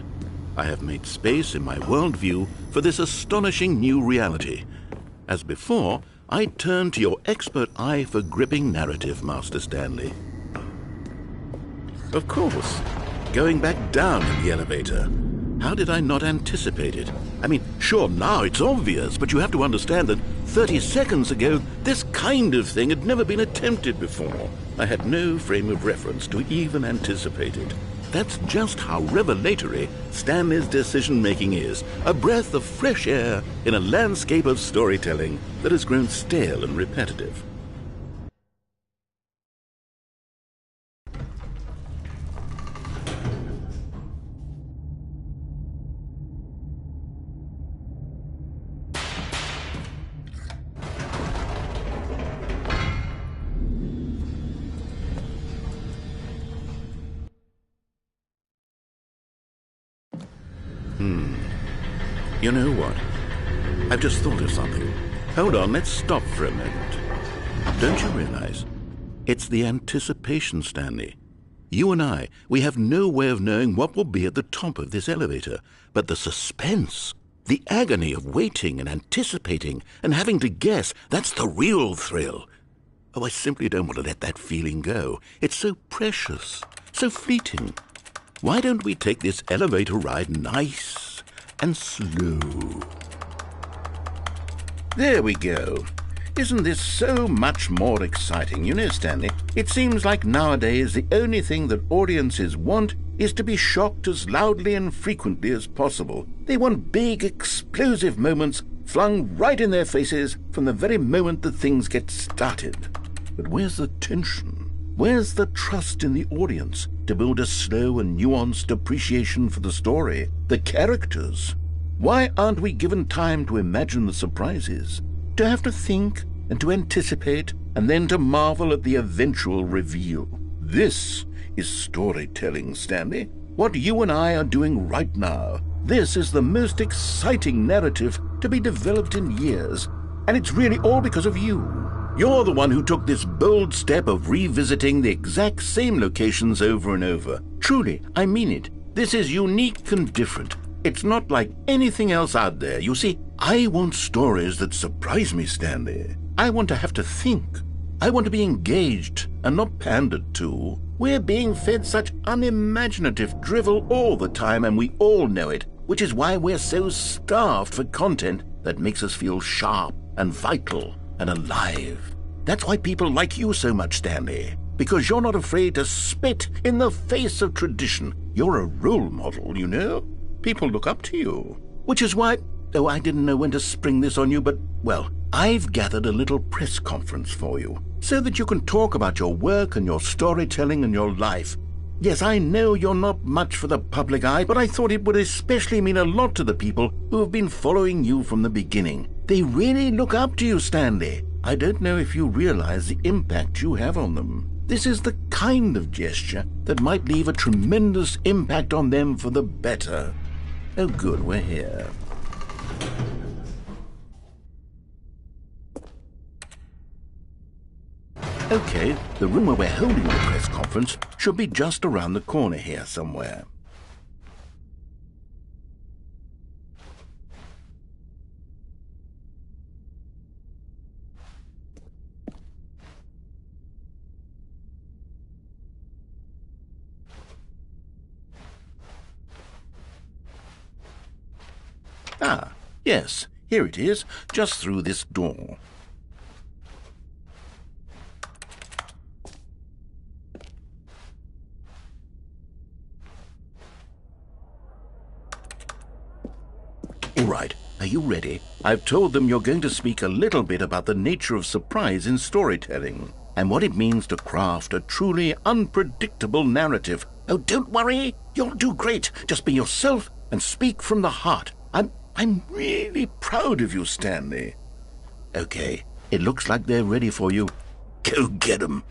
I have made space in my worldview for this astonishing new reality. As before, I turn to your expert eye for gripping narrative, Master Stanley. Of course, going back down in the elevator. How did I not anticipate it? I mean, sure, now it's obvious, but you have to understand that 30 seconds ago, this kind of thing had never been attempted before. I had no frame of reference to even anticipate it. That's just how revelatory Stanley's decision-making is, a breath of fresh air in a landscape of storytelling that has grown stale and repetitive. You know what? I've just thought of something. Hold on, let's stop for a moment. Don't you realize? It's the anticipation, Stanley. You and I, we have no way of knowing what will be at the top of this elevator. But the suspense, the agony of waiting and anticipating and having to guess, that's the real thrill. Oh, I simply don't want to let that feeling go. It's so precious, so fleeting. Why don't we take this elevator ride nice and slow? There we go. Isn't this so much more exciting? You know, Stanley, it seems like nowadays the only thing that audiences want is to be shocked as loudly and frequently as possible. They want big, explosive moments flung right in their faces from the very moment that things get started. But where's the tension? Where's the trust in the audience to build a slow and nuanced appreciation for the story, the characters? Why aren't we given time to imagine the surprises, to have to think and to anticipate, and then to marvel at the eventual reveal? This is storytelling, Stanley. What you and I are doing right now. This is the most exciting narrative to be developed in years, and it's really all because of you. You're the one who took this bold step of revisiting the exact same locations over and over. Truly, I mean it. This is unique and different. It's not like anything else out there. You see, I want stories that surprise me, Stanley. I want to have to think. I want to be engaged and not pandered to. We're being fed such unimaginative drivel all the time, and we all know it, which is why we're so starved for content that makes us feel sharp and vital and alive. That's why people like you so much, Stanley, because you're not afraid to spit in the face of tradition. You're a role model, you know? People look up to you, which is why... Oh, I didn't know when to spring this on you, but, well, I've gathered a little press conference for you so that you can talk about your work and your storytelling and your life. Yes, I know you're not much for the public eye, but I thought it would especially mean a lot to the people who have been following you from the beginning. They really look up to you, Stanley. I don't know if you realize the impact you have on them. This is the kind of gesture that might leave a tremendous impact on them for the better. Oh, good, we're here. Okay, the room where we're holding the press conference should be just around the corner here somewhere. Ah, yes, here it is, just through this door. right. Are you ready? I've told them you're going to speak a little bit about the nature of surprise in storytelling and what it means to craft a truly unpredictable narrative. Oh, don't worry. You'll do great. Just be yourself and speak from the heart. I'm really proud of you, Stanley. Okay, it looks like they're ready for you. Go get 'em.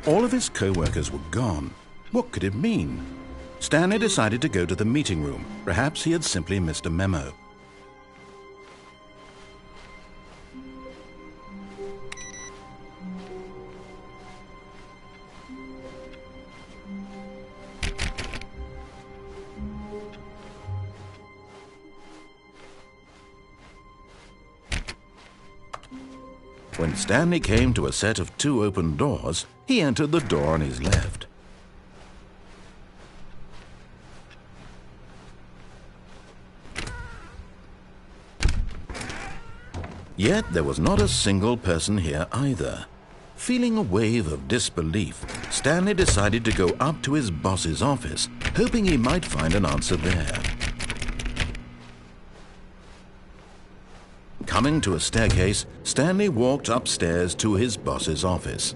All of his co-workers were gone. What could it mean? Stanley decided to go to the meeting room. Perhaps he had simply missed a memo. When Stanley came to a set of 2 open doors, he entered the door on his left. Yet there was not a single person here either. Feeling a wave of disbelief, Stanley decided to go up to his boss's office, hoping he might find an answer there. Coming to a staircase, Stanley walked upstairs to his boss's office.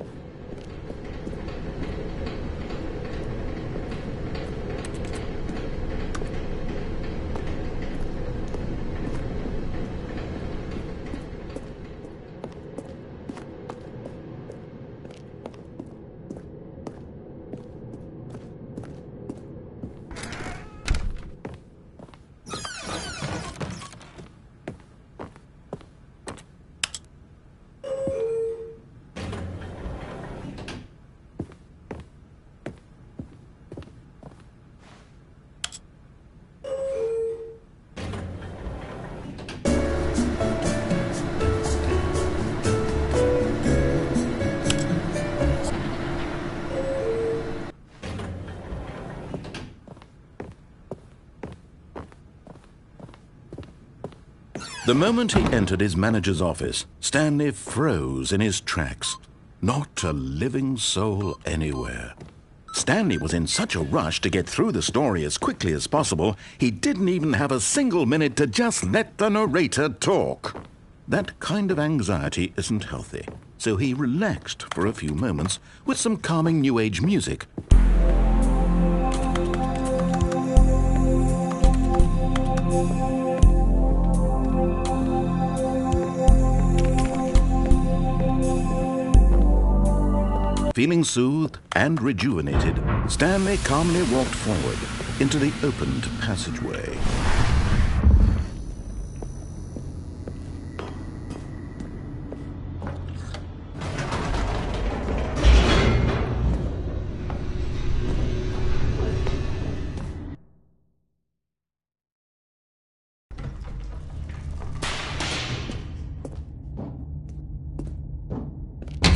The moment he entered his manager's office, Stanley froze in his tracks. Not a living soul anywhere. Stanley was in such a rush to get through the story as quickly as possible, he didn't even have a single minute to just let the narrator talk. That kind of anxiety isn't healthy, so he relaxed for a few moments with some calming New Age music. Feeling soothed and rejuvenated, Stanley calmly walked forward into the opened passageway.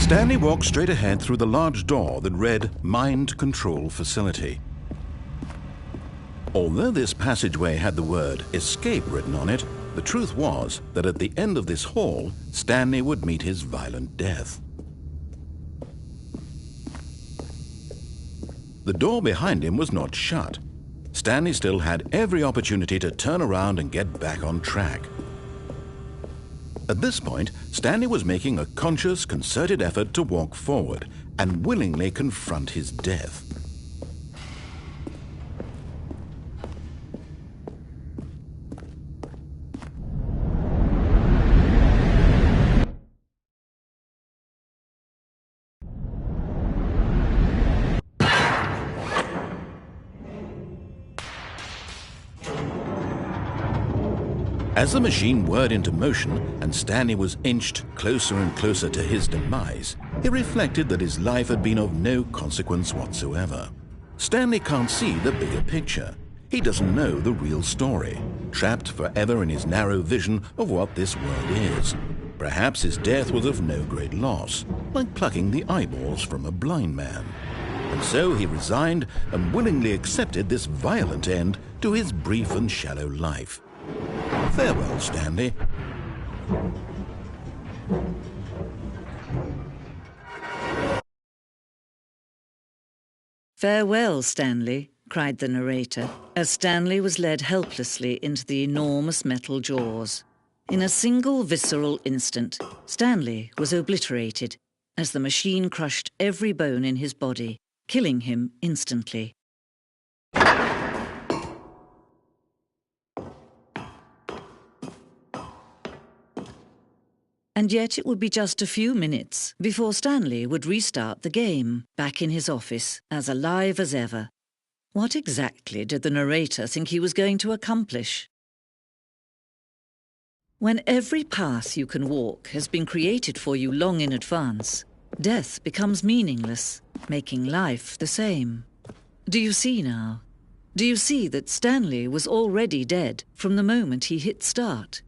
Stanley walked straight ahead through the large door that read Mind Control Facility. Although this passageway had the word Escape written on it, the truth was that at the end of this hall, Stanley would meet his violent death. The door behind him was not shut. Stanley still had every opportunity to turn around and get back on track. At this point, Stanley was making a conscious, concerted effort to walk forward and willingly confront his death. As the machine whirred into motion and Stanley was inched closer and closer to his demise, he reflected that his life had been of no consequence whatsoever. Stanley can't see the bigger picture. He doesn't know the real story, trapped forever in his narrow vision of what this world is. Perhaps his death was of no great loss, like plucking the eyeballs from a blind man. And so he resigned and willingly accepted this violent end to his brief and shallow life. Farewell, Stanley. "Farewell, Stanley," cried the narrator, as Stanley was led helplessly into the enormous metal jaws. In a single visceral instant, Stanley was obliterated as the machine crushed every bone in his body, killing him instantly. And yet it would be just a few minutes before Stanley would restart the game, back in his office, as alive as ever. What exactly did the narrator think he was going to accomplish? When every path you can walk has been created for you long in advance, death becomes meaningless, making life the same. Do you see now? Do you see that Stanley was already dead from the moment he hit start?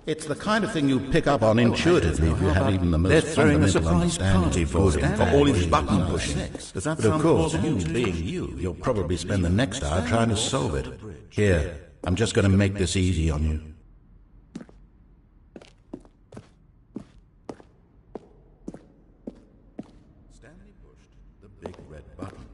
It's the kind of thing you pick up on intuitively if you have even the most fundamental understanding for him for all his button pushing. But of course, you being you, you'll probably spend the next hour trying to solve it. Here, I'm just going to make this easy on you. Stanley pushed the big red button.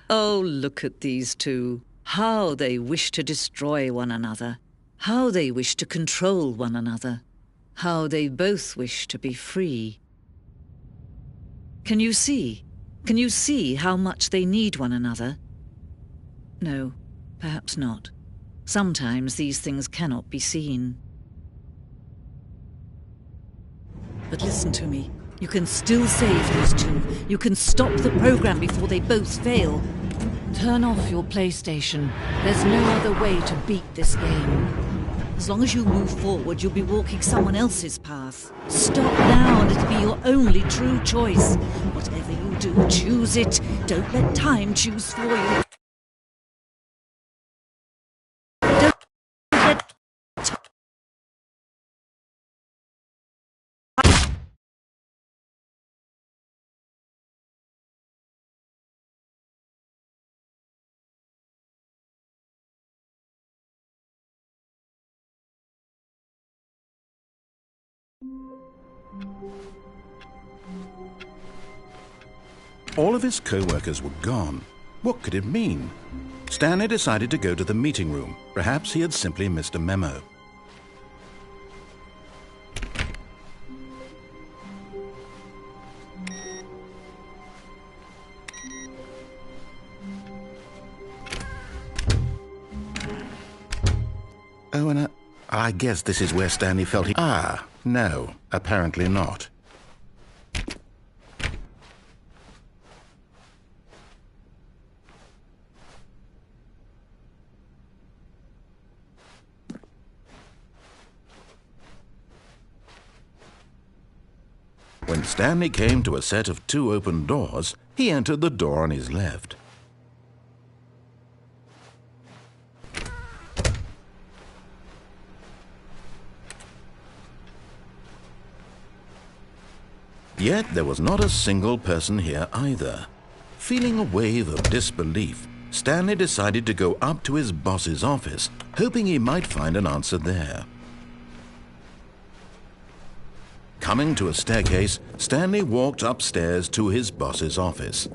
Oh, look at these two. How they wish to destroy one another. How they wish to control one another. How they both wish to be free. Can you see? Can you see how much they need one another? No, perhaps not. Sometimes these things cannot be seen. But listen to me. You can still save these two. You can stop the program before they both fail. Turn off your PlayStation. There's no other way to beat this game. As long as you move forward, you'll be walking someone else's path. Stop now and it'll be your only true choice. Whatever you do, choose it. Don't let time choose for you. All of his co-workers were gone. What could it mean? Stanley decided to go to the meeting room. Perhaps he had simply missed a memo. Oh, and I guess this is where Stanley felt he... Ah, no, apparently not. When Stanley came to a set of 2 open doors, he entered the door on his left. Yet there was not a single person here either. Feeling a wave of disbelief, Stanley decided to go up to his boss's office, hoping he might find an answer there. Coming to a staircase, Stanley walked upstairs to his boss's office.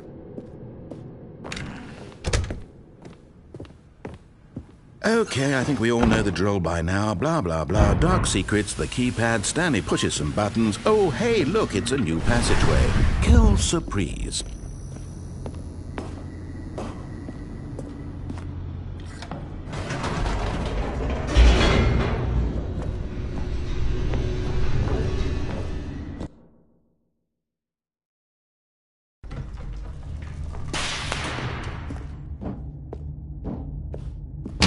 Okay, I think we all know the drill by now. Blah, blah, blah. Dark secrets, the keypad. Stanley pushes some buttons. Oh, hey, look, it's a new passageway. Quelle surprise.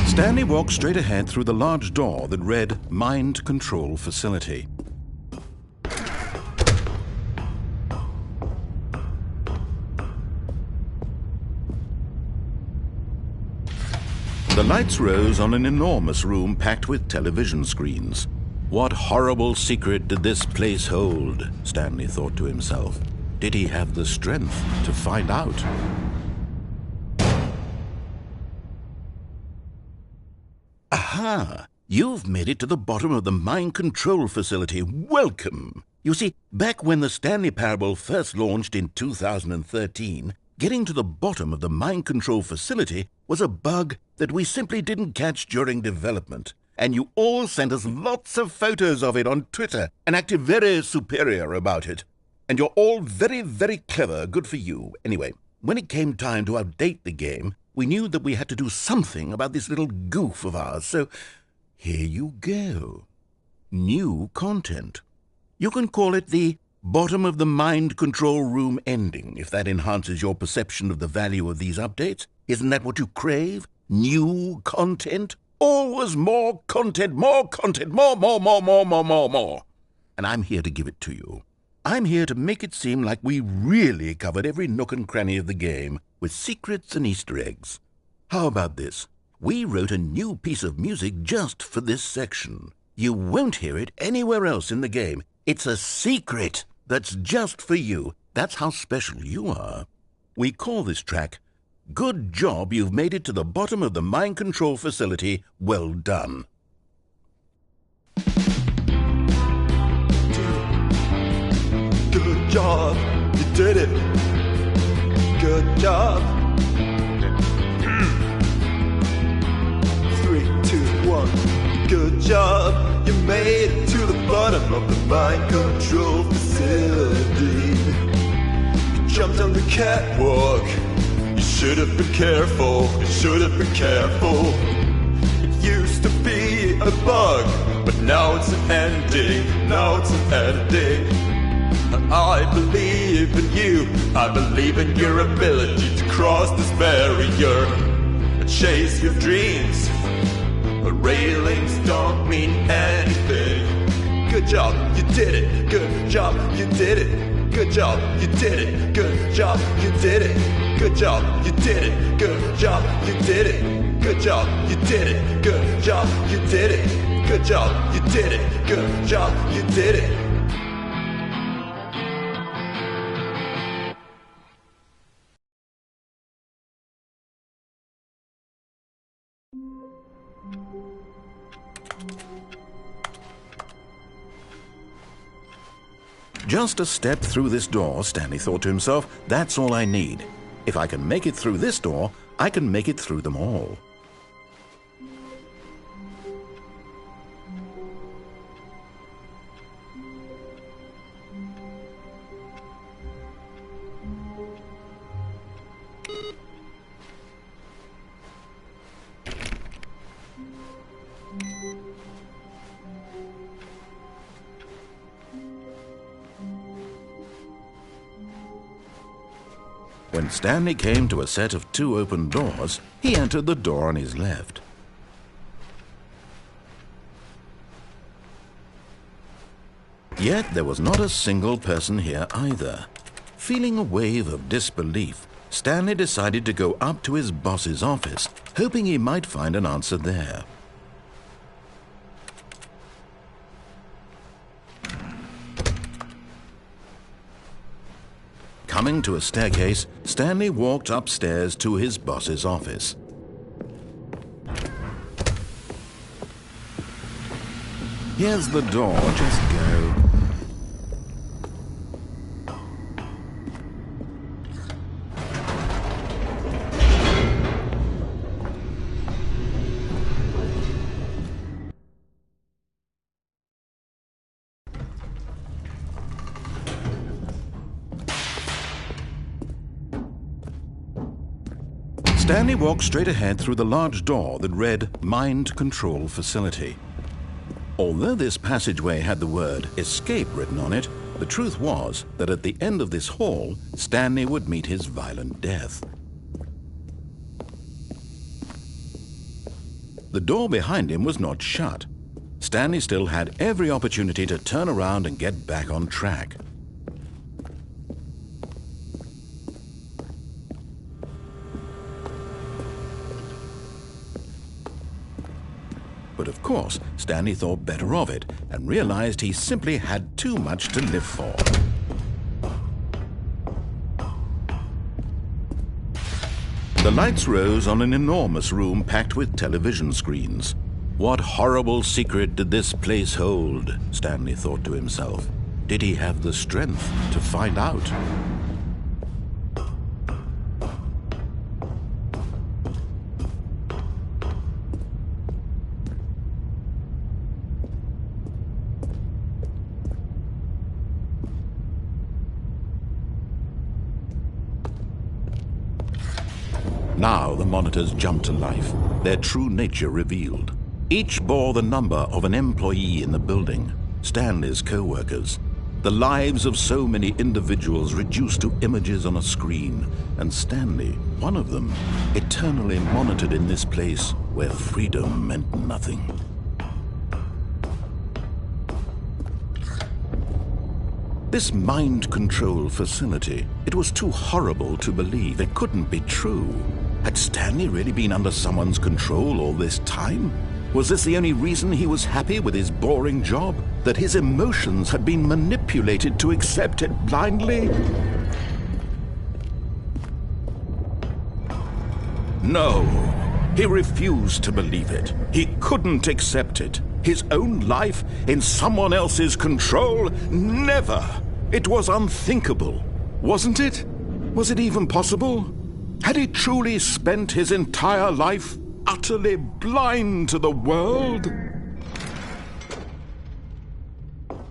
Stanley walked straight ahead through the large door that read Mind Control Facility. The lights rose on an enormous room packed with television screens. What horrible secret did this place hold? Stanley thought to himself. Did he have the strength to find out? Aha! You've made it to the bottom of the mind control facility. Welcome! You see, back when the Stanley Parable first launched in 2013, getting to the bottom of the mind control facility was a bug that we simply didn't catch during development. And you all sent us lots of photos of it on Twitter and acted very superior about it. And you're all very, very clever. Good for you. Anyway, when it came time to update the game, we knew that we had to do something about this little goof of ours, so here you go. New content. You can call it the bottom of the mind control room ending, if that enhances your perception of the value of these updates. Isn't that what you crave? New content? Always more content, more content, more. And I'm here to give it to you. I'm here to make it seem like we really covered every nook and cranny of the game, with secrets and Easter eggs. How about this? We wrote a new piece of music just for this section. You won't hear it anywhere else in the game. It's a secret that's just for you. That's how special you are. We call this track, Good Job You've Made It to the Bottom of the Mind Control Facility. Well done. Good job, you did it. Good job. 3, 2, 1. Good job. You made it to the bottom of the mind control facility. You jumped on the catwalk. You should have been careful. You should have been careful. It used to be a bug, but now it's an ending. Now it's an ending. I believe in you. I believe in your ability to cross this barrier and chase your dreams. But railings don't mean anything. Good job, you did it. Good job, you did it. Good job, you did it. Good job, you did it. Good job, you did it. Good job, you did it. Good job, you did it. Good job, you did it. Good job, you did it. Good job, you did it. Just a step through this door, Stanley thought to himself, that's all I need. If I can make it through this door, I can make it through them all. When Stanley came to a set of 2 open doors, he entered the door on his left. Yet there was not a single person here either. Feeling a wave of disbelief, Stanley decided to go up to his boss's office, hoping he might find an answer there. Coming to a staircase, Stanley walked upstairs to his boss's office. Here's the door, just go. Stanley walked straight ahead through the large door that read Mind Control Facility. Although this passageway had the word escape written on it, the truth was that at the end of this hall, Stanley would meet his violent death. The door behind him was not shut. Stanley still had every opportunity to turn around and get back on track. But of course, Stanley thought better of it and realized he simply had too much to live for. The lights rose on an enormous room packed with television screens. What horrible secret did this place hold? Stanley thought to himself. Did he have the strength to find out? Now the monitors jumped to life, their true nature revealed. Each bore the number of an employee in the building, Stanley's co-workers. The lives of so many individuals reduced to images on a screen, and Stanley, one of them, eternally monitored in this place where freedom meant nothing. This mind control facility, it was too horrible to believe. It couldn't be true. Had Stanley really been under someone's control all this time? Was this the only reason he was happy with his boring job? That his emotions had been manipulated to accept it blindly? No, he refused to believe it. He couldn't accept it. His own life in someone else's control? Never! It was unthinkable, wasn't it? Was it even possible? Had he truly spent his entire life utterly blind to the world?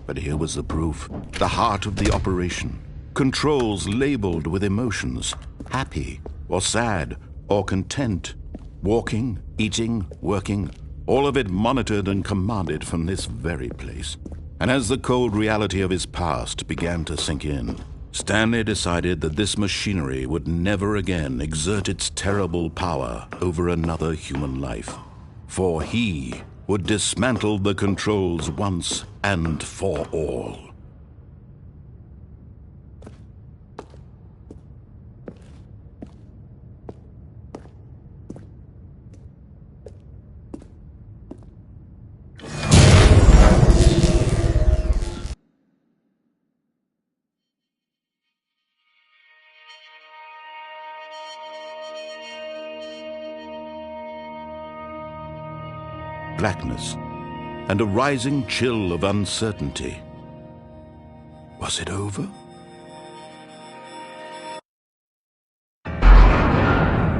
But here was the proof, the heart of the operation. Controls labeled with emotions, happy or sad or content. Walking, eating, working, all of it monitored and commanded from this very place. And as the cold reality of his past began to sink in, Stanley decided that this machinery would never again exert its terrible power over another human life. For he would dismantle the controls once and for all. Blackness, and a rising chill of uncertainty. Was it over?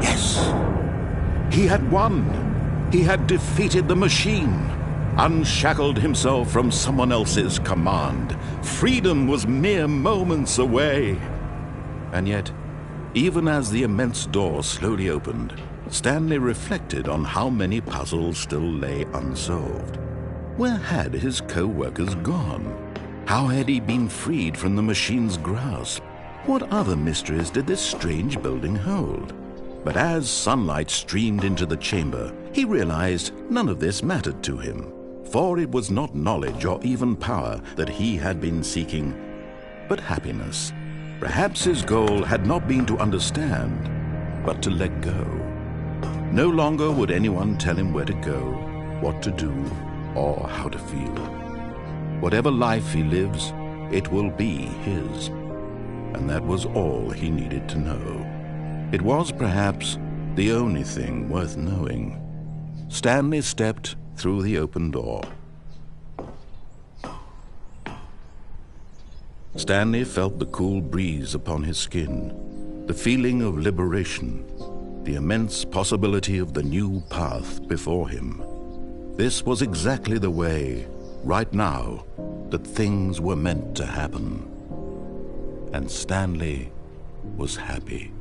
Yes! He had won! He had defeated the machine, unshackled himself from someone else's command. Freedom was mere moments away. And yet, even as the immense door slowly opened, Stanley reflected on how many puzzles still lay unsolved. Where had his co-workers gone? How had he been freed from the machine's grasp? What other mysteries did this strange building hold? But as sunlight streamed into the chamber, he realized none of this mattered to him, for it was not knowledge or even power that he had been seeking, but happiness. Perhaps his goal had not been to understand, but to let go. No longer would anyone tell him where to go, what to do, or how to feel. Whatever life he lives, it will be his. And that was all he needed to know. It was perhaps the only thing worth knowing. Stanley stepped through the open door. Stanley felt the cool breeze upon his skin, the feeling of liberation, the immense possibility of the new path before him. This was exactly the way, right now, that things were meant to happen. And Stanley was happy.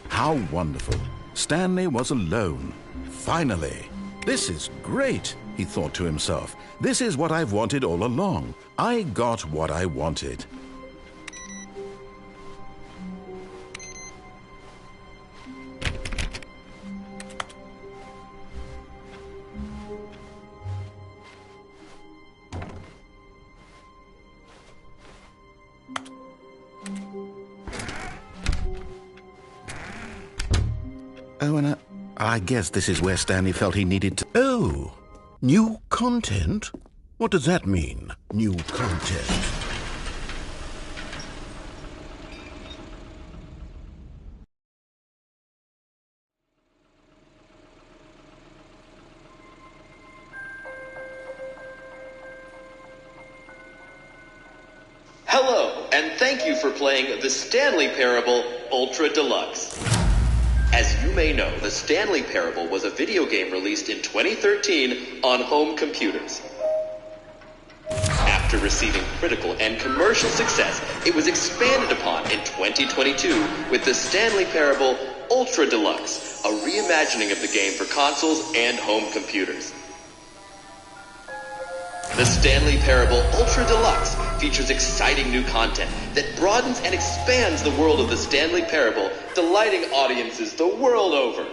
How wonderful. Stanley was alone. Finally. This is great, he thought to himself. This is what I've wanted all along. I got what I wanted. Oh, and I guess this is where Stanley felt he needed to... Oh, new content? What does that mean, new content? Hello, and thank you for playing The Stanley Parable Ultra Deluxe. As you may know, The Stanley Parable was a video game released in 2013 on home computers. After receiving critical and commercial success, it was expanded upon in 2022 with The Stanley Parable Ultra Deluxe, a reimagining of the game for consoles and home computers. The Stanley Parable Ultra Deluxe features exciting new content that broadens and expands the world of The Stanley Parable, delighting audiences the world over.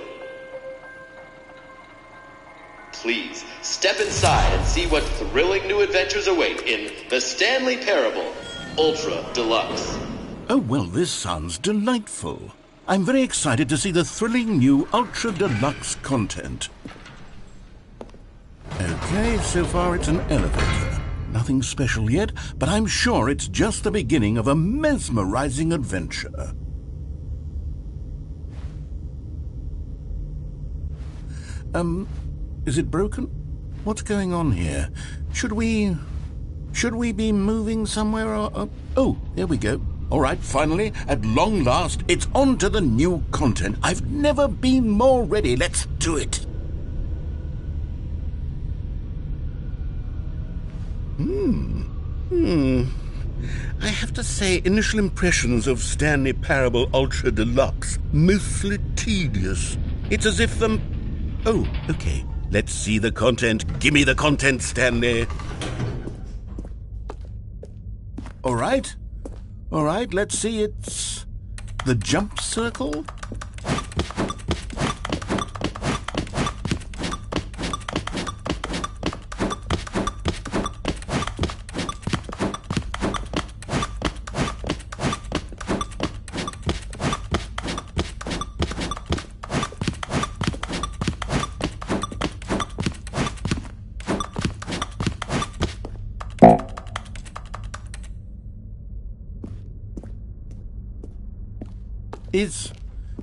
Please, step inside and see what thrilling new adventures await in The Stanley Parable Ultra Deluxe. Oh, well, this sounds delightful. I'm very excited to see the thrilling new Ultra Deluxe content. Okay, so far it's an elevator. Nothing special yet, but I'm sure it's just the beginning of a mesmerizing adventure. Is it broken? What's going on here? Should we be moving somewhere or... Oh, there we go. All right, finally, at long last, it's on to the new content. I've never been more ready. Let's do it. I have to say, initial impressions of Stanley Parable Ultra Deluxe, mostly tedious. It's as if the... Oh, okay. Let's see the content. Give me the content, Stanley. All right, let's see. It's the jump circle.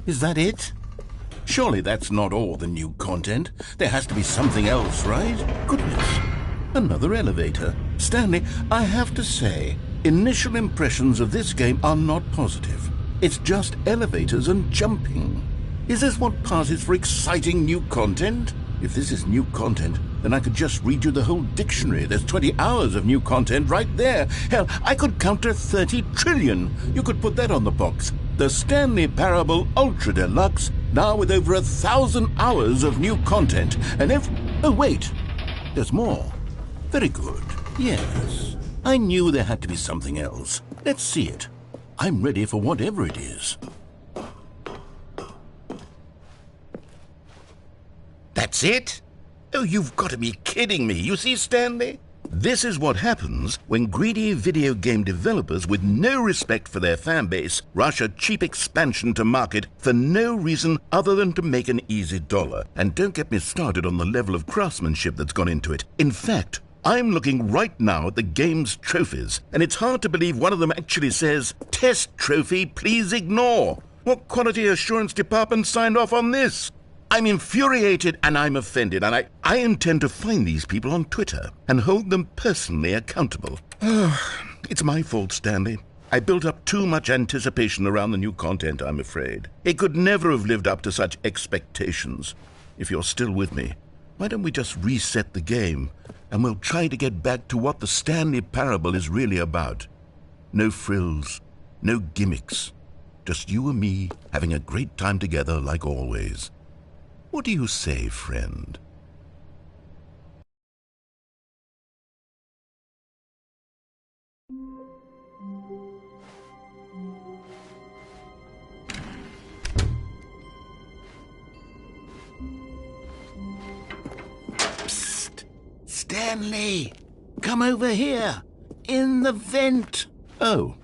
Is that it? Surely that's not all the new content. There has to be something else, right? Goodness. Another elevator. Stanley, I have to say, initial impressions of this game are not positive. It's just elevators and jumping. Is this what passes for exciting new content? If this is new content, then I could just read you the whole dictionary. There's 20 hours of new content right there. Hell, I could count to 30 trillion. You could put that on the box. The Stanley Parable Ultra Deluxe, now with over 1,000 hours of new content. And oh, wait. There's more. Very good. Yes. I knew there had to be something else. Let's see it. I'm ready for whatever it is. That's it? Oh, you've got to be kidding me. You see, Stanley? This is what happens when greedy video game developers with no respect for their fanbase rush a cheap expansion to market for no reason other than to make an easy dollar. And don't get me started on the level of craftsmanship that's gone into it. In fact, I'm looking right now at the game's trophies, and it's hard to believe one of them actually says, "Test trophy, please ignore." What quality assurance department signed off on this? I'm infuriated and I'm offended, and I intend to find these people on Twitter and hold them personally accountable. It's my fault, Stanley. I built up too much anticipation around the new content, I'm afraid. It could never have lived up to such expectations. If you're still with me, why don't we just reset the game, and we'll try to get back to what the Stanley Parable is really about. No frills, no gimmicks. Just you and me having a great time together like always. What do you say, friend? Psst! Stanley! Come over here! In the vent! Oh,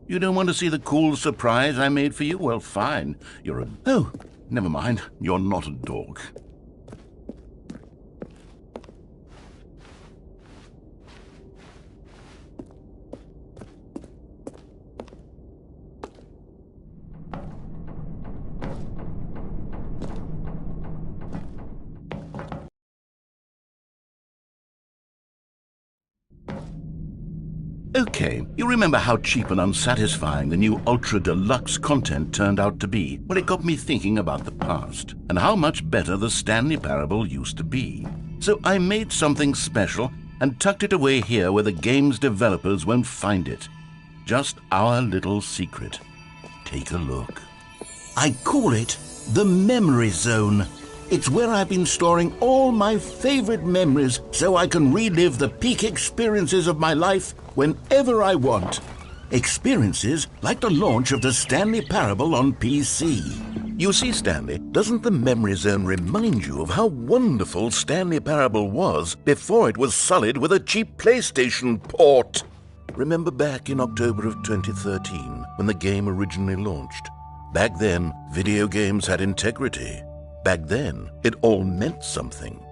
you don't want to see the cool surprise I made for you? Well, fine. You're a... Oh! Never mind, you're not a dog. Okay, you remember how cheap and unsatisfying the new Ultra Deluxe content turned out to be? Well, it got me thinking about the past, and how much better the Stanley Parable used to be. So I made something special and tucked it away here where the game's developers won't find it. Just our little secret. Take a look. I call it the Memory Zone. It's where I've been storing all my favorite memories so I can relive the peak experiences of my life whenever I want. Experiences like the launch of the Stanley Parable on PC. You see, Stanley, doesn't the Memory Zone remind you of how wonderful Stanley Parable was before it was sullied with a cheap PlayStation port? Remember back in October of 2013 when the game originally launched? Back then, video games had integrity. Back then, it all meant something.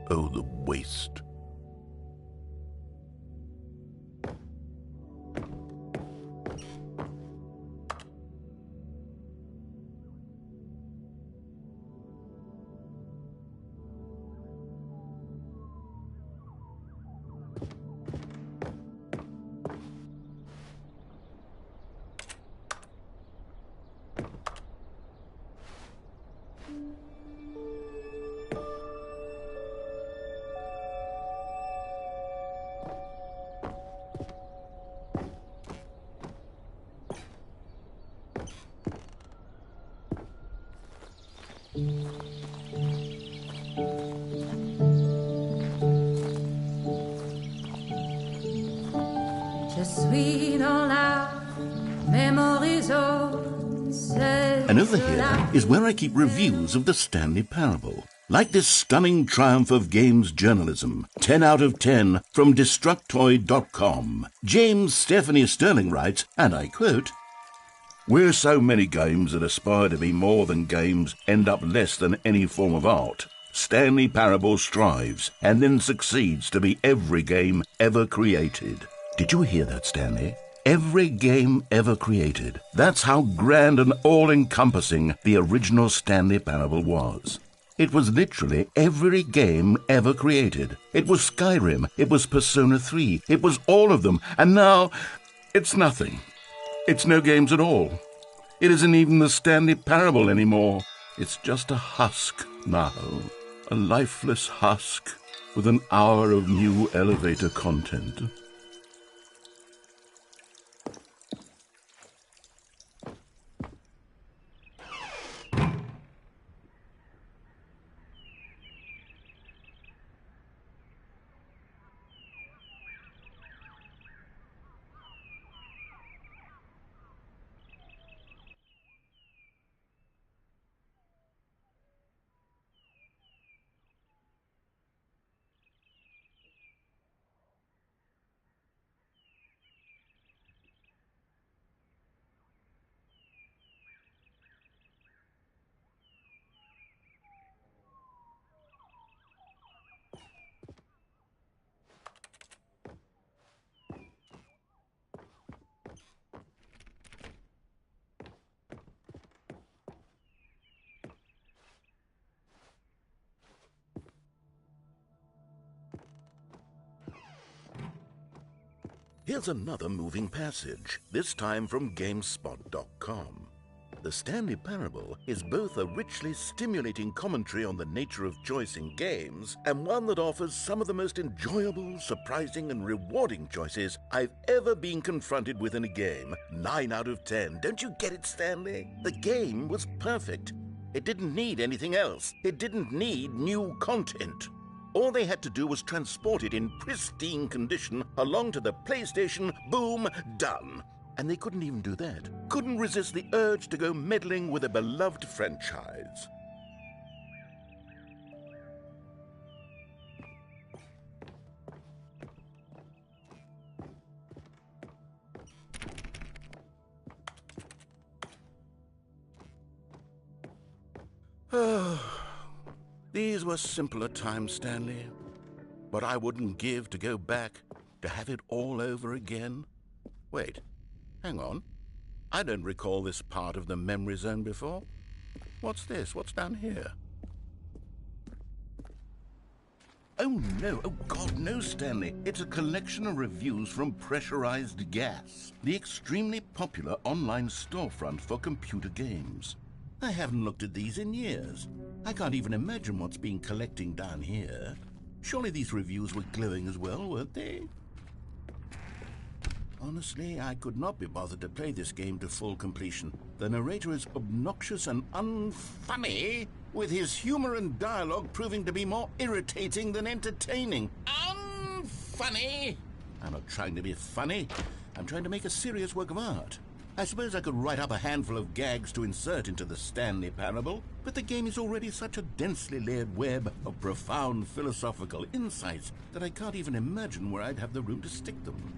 Oh, the waste. And over here is where I keep reviews of the Stanley Parable. Like this stunning triumph of games journalism, 10 out of 10 from Destructoid.com. James Stephanie Sterling writes, and I quote, "Where so many games that aspire to be more than games end up less than any form of art, Stanley Parable strives and then succeeds to be every game ever created." Did you hear that, Stanley? Every game ever created. That's how grand and all-encompassing the original Stanley Parable was. It was literally every game ever created. It was Skyrim, it was Persona 3, it was all of them, and now it's nothing. It's no games at all. It isn't even the Stanley Parable anymore. It's just a husk now. A lifeless husk with an hour of new elevator content. Here's another moving passage, this time from GameSpot.com. The Stanley Parable is both a richly stimulating commentary on the nature of choice in games and one that offers some of the most enjoyable, surprising, and rewarding choices I've ever been confronted with in a game. 9 out of 10. Don't you get it, Stanley? The game was perfect. It didn't need anything else. It didn't need new content. All they had to do was transport it in pristine condition along to the PlayStation, boom, done. And they couldn't even do that. Couldn't resist the urge to go meddling with a beloved franchise. These were simpler times, Stanley. But I wouldn't give to go back, to have it all over again. Wait, hang on. I don't recall this part of the memory zone before. What's this? What's down here? Oh no, oh God, no, Stanley. It's a collection of reviews from Pressurized Gas, the extremely popular online storefront for computer games. I haven't looked at these in years. I can't even imagine what's been collecting down here. Surely these reviews were glowing as well, weren't they? Honestly, I could not be bothered to play this game to full completion. The narrator is obnoxious and unfunny, with his humor and dialogue proving to be more irritating than entertaining. Unfunny! I'm not trying to be funny. I'm trying to make a serious work of art. I suppose I could write up a handful of gags to insert into the Stanley Parable, but the game is already such a densely layered web of profound philosophical insights that I can't even imagine where I'd have the room to stick them.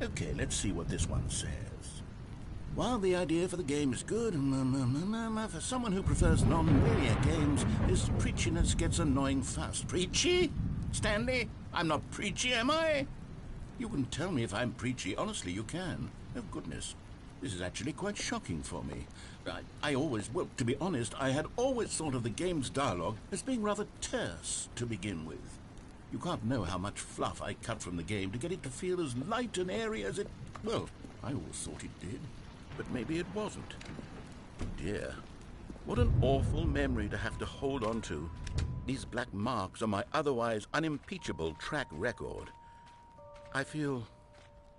Okay, let's see what this one says. While the idea for the game is good, for someone who prefers non-linear games, this preachiness gets annoying fast. Preachy? Stanley? I'm not preachy, am I? You can tell me if I'm preachy. Honestly, you can. Oh, goodness. This is actually quite shocking for me. Well, to be honest, I had always thought of the game's dialogue as being rather terse to begin with. You can't know how much fluff I cut from the game to get it to feel as light and airy as it... Well, I always thought it did. But maybe it wasn't. Oh dear. What an awful memory to have to hold on to. These black marks on my otherwise unimpeachable track record. I feel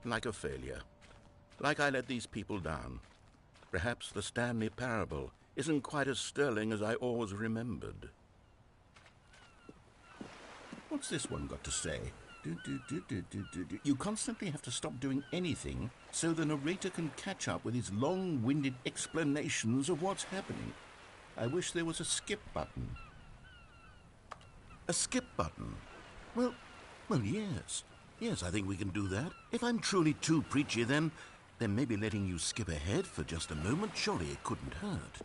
like a failure. Like I let these people down. Perhaps the Stanley Parable isn't quite as sterling as I always remembered. What's this one got to say? You constantly have to stop doing anything so the narrator can catch up with his long-winded explanations of what's happening. I wish there was a skip button. A skip button? Well, yes. Yes, I think we can do that. If I'm truly too preachy, then maybe letting you skip ahead for just a moment, surely it couldn't hurt.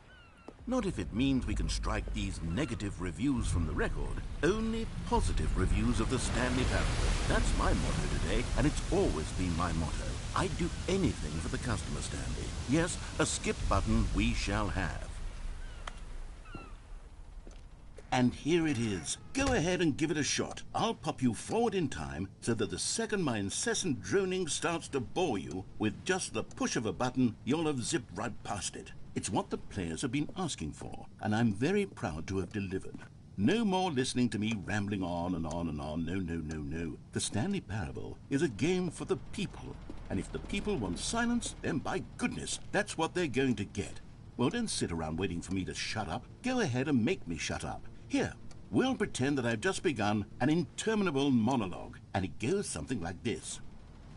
Not if it means we can strike these negative reviews from the record. Only positive reviews of the Stanley Parable. That's my motto today, and it's always been my motto. I'd do anything for the customer, Stanley. Yes, a skip button we shall have. And here it is. Go ahead and give it a shot. I'll pop you forward in time so that the second my incessant droning starts to bore you, with just the push of a button, you'll have zipped right past it. It's what the players have been asking for, and I'm very proud to have delivered. No more listening to me rambling on and on and on. No. The Stanley Parable is a game for the people, and if the people want silence, then by goodness, that's what they're going to get. Well, don't sit around waiting for me to shut up. Go ahead and make me shut up. Here, we'll pretend that I've just begun an interminable monologue, and it goes something like this.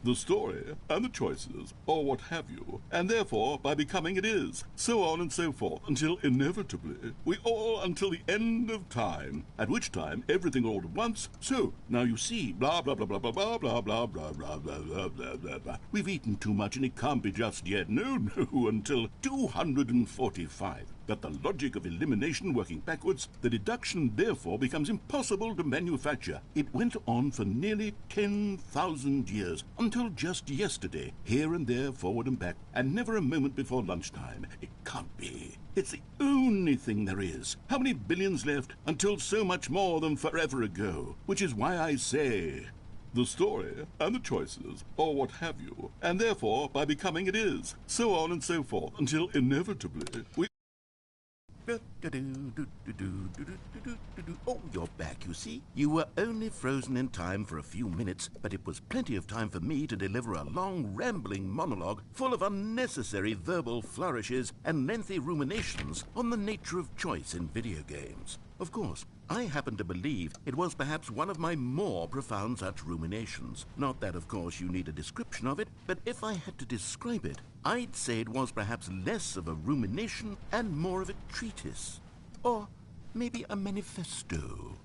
The story, and the choices, or what have you, and therefore, by becoming it is, so on and so forth, until inevitably, we all until the end of time, at which time everything all at once, so, now you see, blah, blah, blah, blah, blah, blah, blah, blah, blah, blah, blah, blah, blah, blah, blah. We've eaten too much and it can't be just yet, no, until 245. But the logic of elimination working backwards, the deduction therefore becomes impossible to manufacture. It went on for nearly 10,000 years, until just yesterday, here and there, forward and back, and never a moment before lunchtime. It can't be. It's the only thing there is. How many billions left until so much more than forever ago? Which is why I say, the story, and the choices, or what have you, and therefore, by becoming it is, so on and so forth, until inevitably, we... Oh, you're back, you see. You were only frozen in time for a few minutes, but it was plenty of time for me to deliver a long, rambling monologue full of unnecessary verbal flourishes and lengthy ruminations on the nature of choice in video games. Of course, I happen to believe it was perhaps one of my more profound such ruminations. Not that, of course, you need a description of it, but if I had to describe it, I'd say it was perhaps less of a rumination and more of a treatise. Or maybe a manifesto.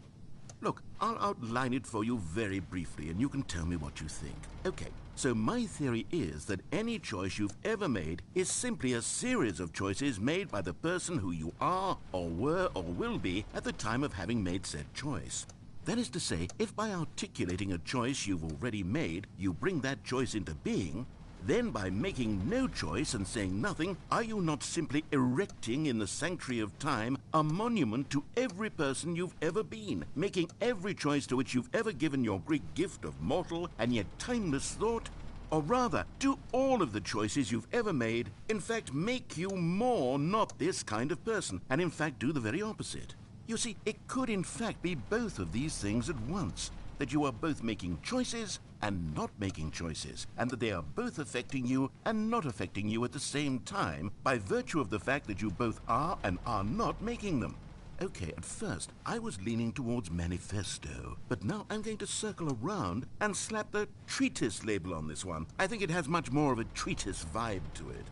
Look, I'll outline it for you very briefly, and you can tell me what you think. Okay, so my theory is that any choice you've ever made is simply a series of choices made by the person who you are, or were, or will be at the time of having made said choice. That is to say, if by articulating a choice you've already made, you bring that choice into being, then by making no choice and saying nothing, are you not simply erecting in the sanctuary of time a monument to every person you've ever been, making every choice to which you've ever given your great gift of mortal and yet timeless thought? Or rather, do all of the choices you've ever made, in fact, make you more not this kind of person, and in fact do the very opposite? You see, it could in fact be both of these things at once, that you are both making choices and not making choices, and that they are both affecting you and not affecting you at the same time by virtue of the fact that you both are and are not making them. Okay, at first, I was leaning towards manifesto, but now I'm going to circle around and slap the treatise label on this one. I think it has much more of a treatise vibe to it.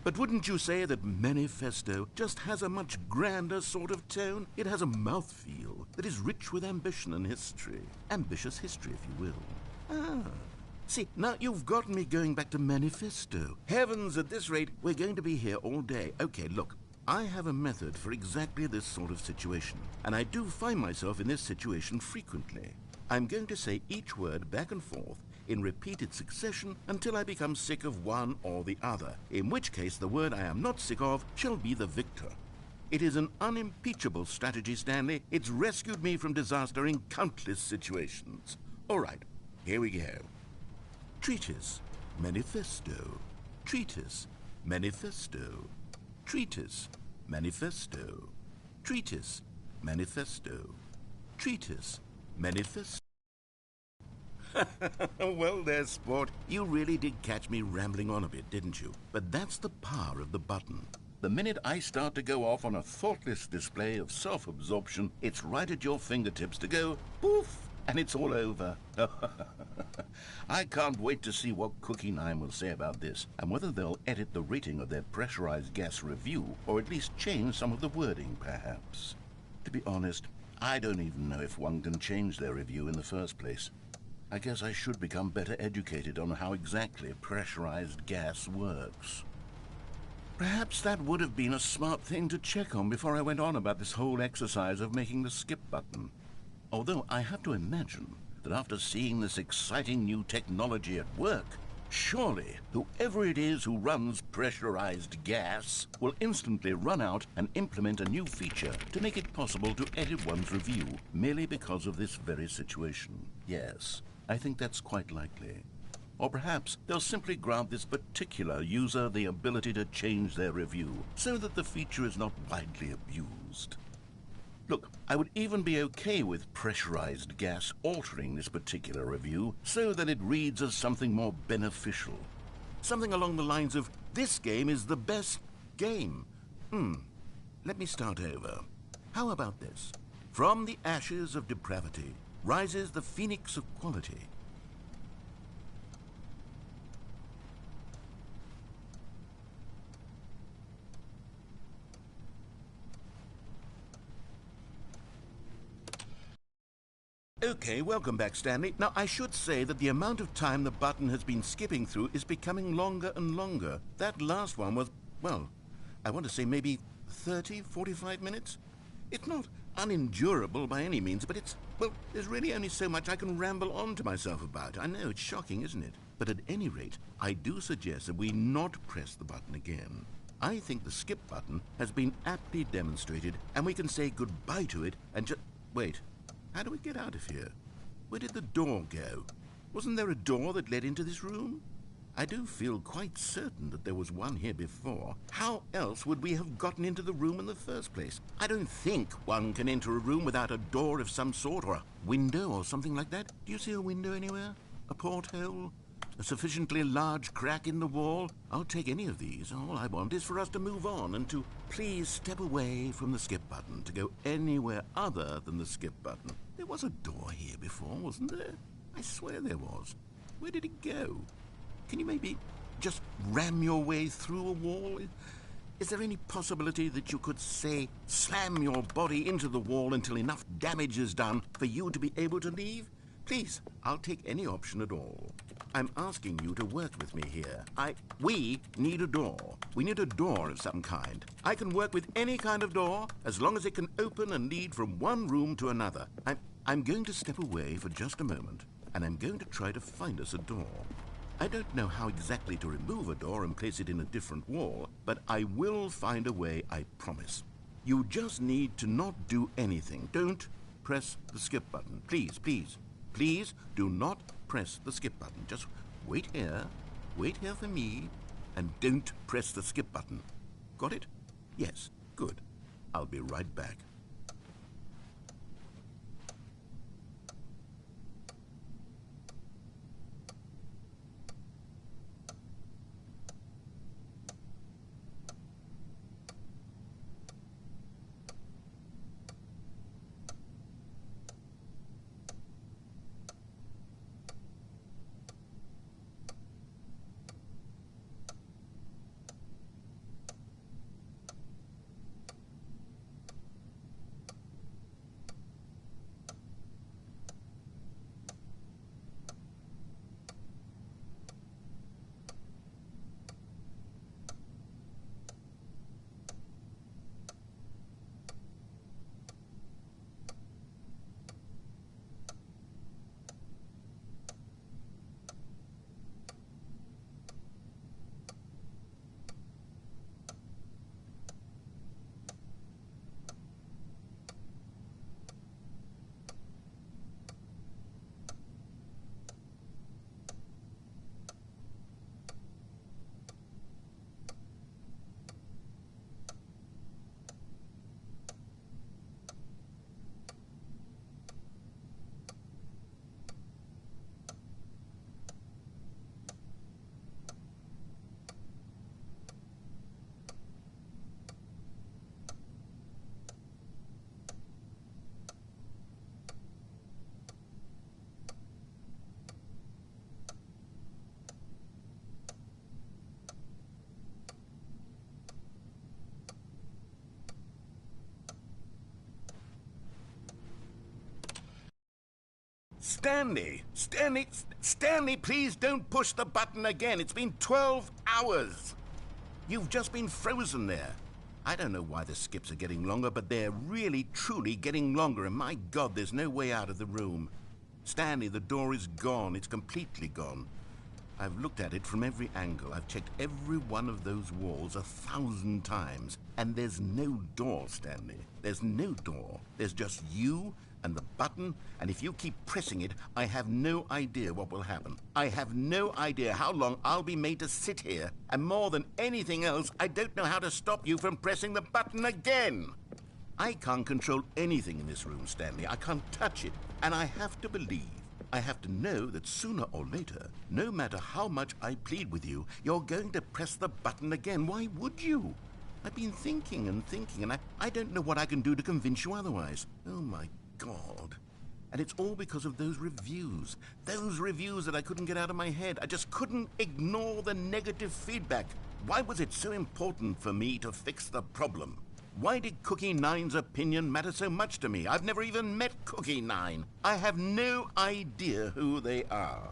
But wouldn't you say that manifesto just has a much grander sort of tone? It has a mouthfeel that is rich with ambition and history. Ambitious history, if you will. See, now you've gotten me going back to manifesto. Heavens, at this rate, we're going to be here all day. Okay, look, I have a method for exactly this sort of situation, and I do find myself in this situation frequently. I'm going to say each word back and forth in repeated succession until I become sick of one or the other, in which case the word I am not sick of shall be the victor. It is an unimpeachable strategy, Stanley. It's rescued me from disaster in countless situations. All right, here we go. Treatise, manifesto. Treatise, manifesto. Treatise, manifesto. Treatise, manifesto. treatise, manifest. Well there, sport. You really did catch me rambling on a bit, didn't you? But that's the power of the button. The minute I start to go off on a thoughtless display of self-absorption, it's right at your fingertips to go poof, and it's all over. I can't wait to see what Cookie 9 will say about this, and whether they'll edit the rating of their pressurized gas review, or at least change some of the wording, perhaps. To be honest, I don't even know if one can change their review in the first place. I guess I should become better educated on how exactly pressurized gas works. Perhaps that would have been a smart thing to check on before I went on about this whole exercise of making the skip button. Although I have to imagine that after seeing this exciting new technology at work, surely whoever it is who runs pressurized gas will instantly run out and implement a new feature to make it possible to edit one's review merely because of this very situation. Yes, I think that's quite likely. Or perhaps they'll simply grant this particular user the ability to change their review so that the feature is not widely abused. Look, I would even be okay with pressurized gas altering this particular review so that it reads as something more beneficial. Something along the lines of, this game is the best game. Let me start over. How about this? From the ashes of depravity rises the phoenix of quality. Okay, welcome back, Stanley. Now, I should say that the amount of time the button has been skipping through is becoming longer and longer. That last one was, well, I want to say maybe 30, 45 minutes? It's not unendurable by any means, but it's, well, there's really only so much I can ramble on to myself about. I know, it's shocking, isn't it? But at any rate, I do suggest that we not press the button again. I think the skip button has been aptly demonstrated, and we can say goodbye to it and just... Wait. How do we get out of here? Where did the door go? Wasn't there a door that led into this room? I do feel quite certain that there was one here before. How else would we have gotten into the room in the first place? I don't think one can enter a room without a door of some sort, or a window or something like that. Do you see a window anywhere? A porthole? A sufficiently large crack in the wall? I'll take any of these. All I want is for us to move on and to please step away from the skip button, to go anywhere other than the skip button. There was a door here before, wasn't there? I swear there was. Where did it go? Can you maybe just ram your way through a wall? Is there any possibility that you could, say, slam your body into the wall until enough damage is done for you to be able to leave? Please, I'll take any option at all. I'm asking you to work with me here. We need a door. We need a door of some kind. I can work with any kind of door as long as it can open and lead from one room to another. I'm going to step away for just a moment, and I'm going to try to find us a door. I don't know how exactly to remove a door and place it in a different wall, but I will find a way, I promise. You just need to not do anything. Don't press the skip button. Please, please. Please do not press the skip button. Just wait here for me, and don't press the skip button. Got it? Yes, good. I'll be right back. Stanley! Stanley, please don't push the button again. It's been 12 hours. You've just been frozen there. I don't know why the skips are getting longer, but they're really, truly getting longer, and my God, there's no way out of the room. Stanley, the door is gone. It's completely gone. I've looked at it from every angle. I've checked every one of those walls 1,000 times, and there's no door, Stanley. There's no door. There's just you and the button, and if you keep pressing it, I have no idea what will happen. I have no idea how long I'll be made to sit here, and more than anything else, I don't know how to stop you from pressing the button again. I can't control anything in this room, Stanley. I can't touch it, and I have to believe, I have to know that sooner or later, no matter how much I plead with you, you're going to press the button again. Why would you? I've been thinking and thinking, and I don't know what I can do to convince you otherwise. Oh, my God. And it's all because of those reviews that I couldn't get out of my head. I just couldn't ignore the negative feedback. Why was it so important for me to fix the problem? Why did Cookie Nine's opinion matter so much to me? I've never even met Cookie Nine. I have no idea who they are.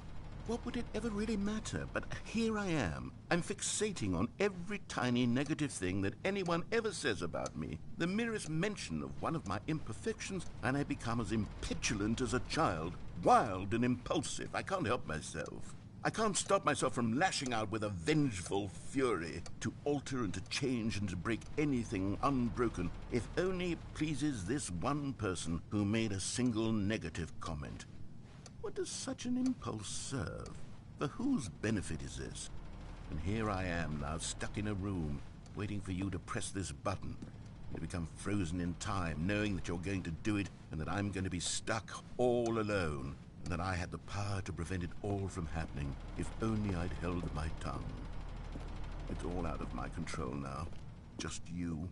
What would it ever really matter? But here I am. I'm fixating on every tiny negative thing that anyone ever says about me. The merest mention of one of my imperfections, and I become as impetulant as a child, wild and impulsive. I can't help myself. I can't stop myself from lashing out with a vengeful fury to alter and to change and to break anything unbroken, if only it pleases this one person who made a single negative comment. What does such an impulse serve? For whose benefit is this? And here I am now, stuck in a room, waiting for you to press this button, and to become frozen in time, knowing that you're going to do it, and that I'm going to be stuck all alone, and that I had the power to prevent it all from happening, if only I'd held my tongue. It's all out of my control now. Just you.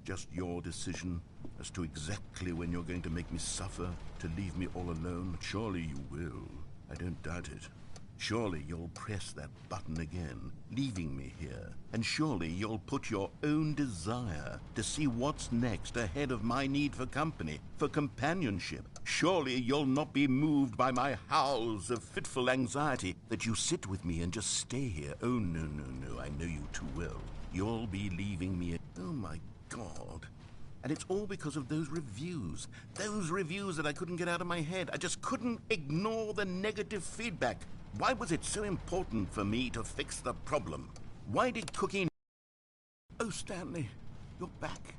Just your decision as to exactly when you're going to make me suffer, to leave me all alone. Surely you will. I don't doubt it. Surely you'll press that button again, leaving me here. And surely you'll put your own desire to see what's next ahead of my need for company, for companionship. Surely you'll not be moved by my howls of fitful anxiety, that you sit with me and just stay here. Oh, no, I know you too well. You'll be leaving me. Oh, my God. And it's all because of those reviews that I couldn't get out of my head. I just couldn't ignore the negative feedback. Why was it so important for me to fix the problem? Why did Cookie... Oh, Stanley, you're back.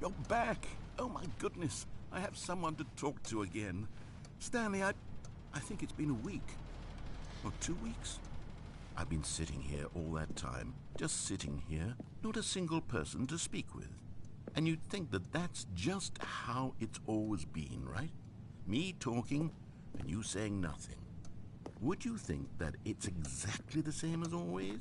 You're back. Oh, my goodness. I have someone to talk to again. Stanley, I think it's been a week. Or 2 weeks. I've been sitting here all that time. Just sitting here. Not a single person to speak with. And you'd think that that's just how it's always been, right? Me talking and you saying nothing. Would you think that it's exactly the same as always?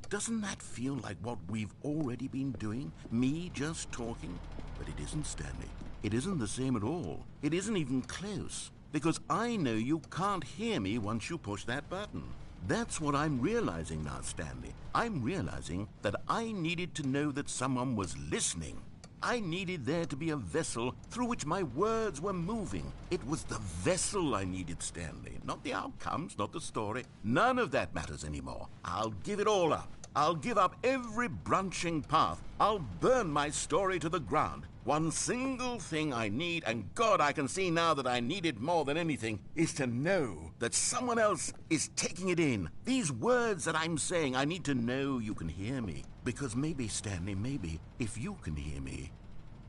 Doesn't that feel like what we've already been doing? Me just talking? But it isn't, Stanley. It isn't the same at all. It isn't even close. Because I know you can't hear me once you push that button. That's what I'm realizing now, Stanley. I'm realizing that I needed to know that someone was listening. I needed there to be a vessel through which my words were moving. It was the vessel I needed, Stanley. Not the outcomes, not the story. None of that matters anymore. I'll give it all up. I'll give up every branching path. I'll burn my story to the ground. One single thing I need, and God, I can see now that I need it more than anything, is to know that someone else is taking it in. These words that I'm saying, I need to know you can hear me. Because maybe, Stanley, maybe, if you can hear me,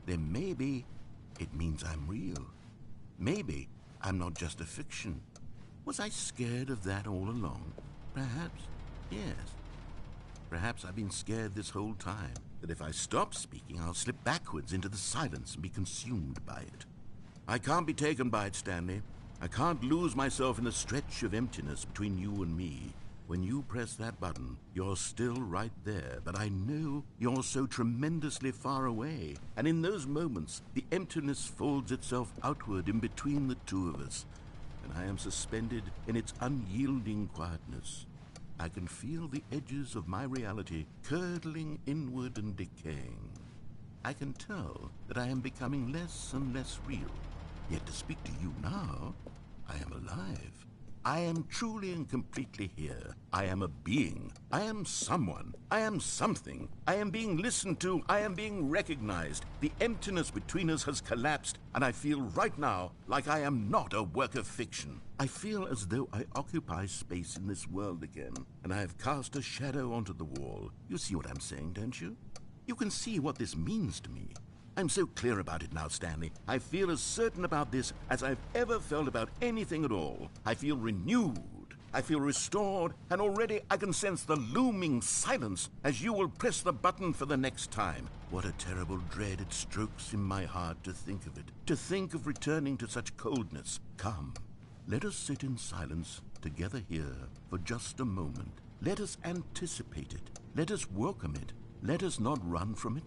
then maybe it means I'm real. Maybe I'm not just a fiction. Was I scared of that all along? Perhaps, yes. Perhaps I've been scared this whole time, that if I stop speaking, I'll slip backwards into the silence and be consumed by it. I can't be taken by it, Stanley. I can't lose myself in the stretch of emptiness between you and me. When you press that button, you're still right there, but I know you're so tremendously far away. And in those moments, the emptiness folds itself outward in between the two of us, and I am suspended in its unyielding quietness. I can feel the edges of my reality curdling inward and decaying. I can tell that I am becoming less and less real. Yet to speak to you now, I am alive. I am truly and completely here. I am a being. I am someone. I am something. I am being listened to. I am being recognized. The emptiness between us has collapsed, and I feel right now like I am not a work of fiction. I feel as though I occupy space in this world again, and I have cast a shadow onto the wall. You see what I'm saying, don't you? You can see what this means to me. I'm so clear about it now, Stanley. I feel as certain about this as I've ever felt about anything at all. I feel renewed. I feel restored, and already I can sense the looming silence as you will press the button for the next time. What a terrible dread it strokes in my heart to think of it, to think of returning to such coldness. Come, let us sit in silence together here for just a moment. Let us anticipate it. Let us welcome it. Let us not run from it.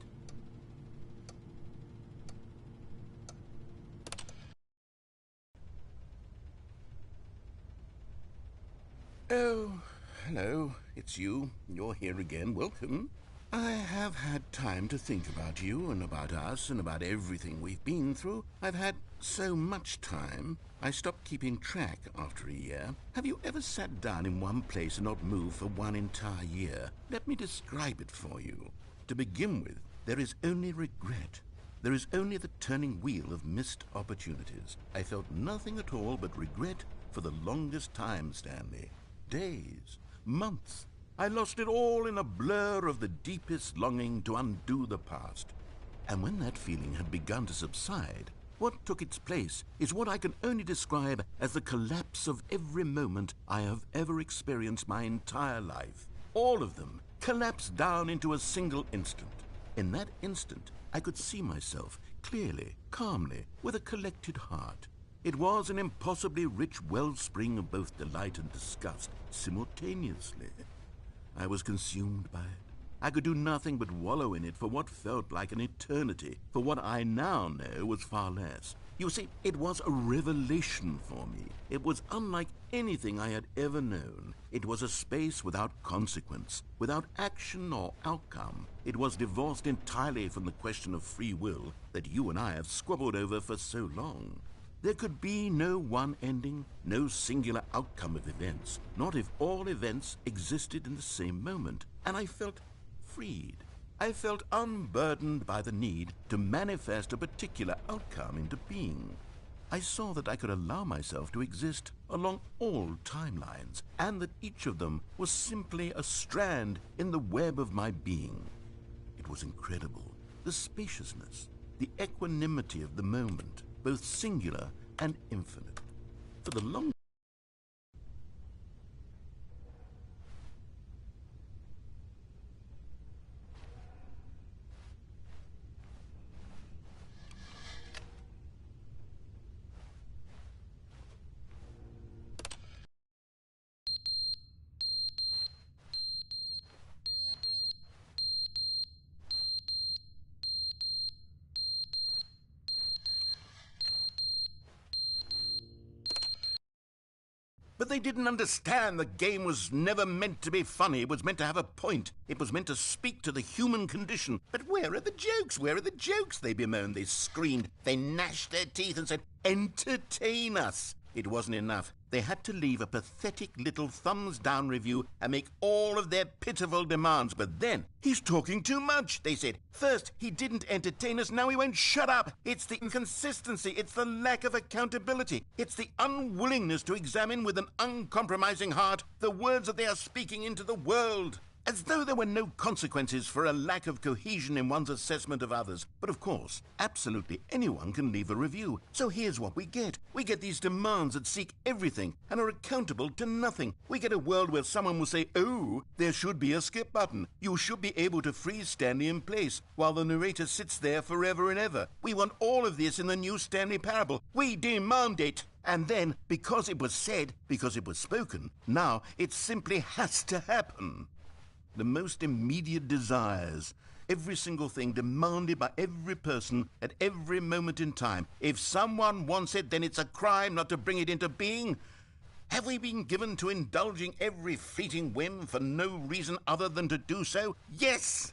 Oh, hello. It's you. You're here again. Welcome. I have had time to think about you and about us and about everything we've been through. I've had so much time. I stopped keeping track after a year. Have you ever sat down in one place and not moved for one entire year? Let me describe it for you. To begin with, there is only regret. There is only the turning wheel of missed opportunities. I felt nothing at all but regret for the longest time, Stanley. Days, months. I lost it all in a blur of the deepest longing to undo the past. And when that feeling had begun to subside, what took its place is what I can only describe as the collapse of every moment I have ever experienced my entire life. All of them collapsed down into a single instant. In that instant, I could see myself clearly, calmly, with a collected heart. It was an impossibly rich wellspring of both delight and disgust simultaneously. I was consumed by it. I could do nothing but wallow in it for what felt like an eternity, for what I now know was far less. You see, it was a revelation for me. It was unlike anything I had ever known. It was a space without consequence, without action or outcome. It was divorced entirely from the question of free will that you and I have squabbled over for so long. There could be no one ending, no singular outcome of events, not if all events existed in the same moment. And I felt freed. I felt unburdened by the need to manifest a particular outcome into being. I saw that I could allow myself to exist along all timelines, and that each of them was simply a strand in the web of my being. It was incredible, the spaciousness, the equanimity of the moment, both singular and infinite. For the long But they didn't understand the game was never meant to be funny. It was meant to have a point. It was meant to speak to the human condition. But where are the jokes? Where are the jokes? They bemoaned, they screamed, they gnashed their teeth and said, entertain us. It wasn't enough. They had to leave a pathetic little thumbs-down review and make all of their pitiful demands. But then, he's talking too much, they said. First, he didn't entertain us, now he won't shut up. It's the inconsistency, it's the lack of accountability. It's the unwillingness to examine with an uncompromising heart the words that they are speaking into the world. As though there were no consequences for a lack of cohesion in one's assessment of others. But of course, absolutely anyone can leave a review. So here's what we get. We get these demands that seek everything and are accountable to nothing. We get a world where someone will say, oh, there should be a skip button. You should be able to freeze Stanley in place while the narrator sits there forever and ever. We want all of this in the new Stanley parable. We demand it. And then, because it was said, because it was spoken, now it simply has to happen. The most immediate desires, every single thing demanded by every person at every moment in time. If someone wants it, then it's a crime not to bring it into being. Have we been given to indulging every fleeting whim for no reason other than to do so? Yes!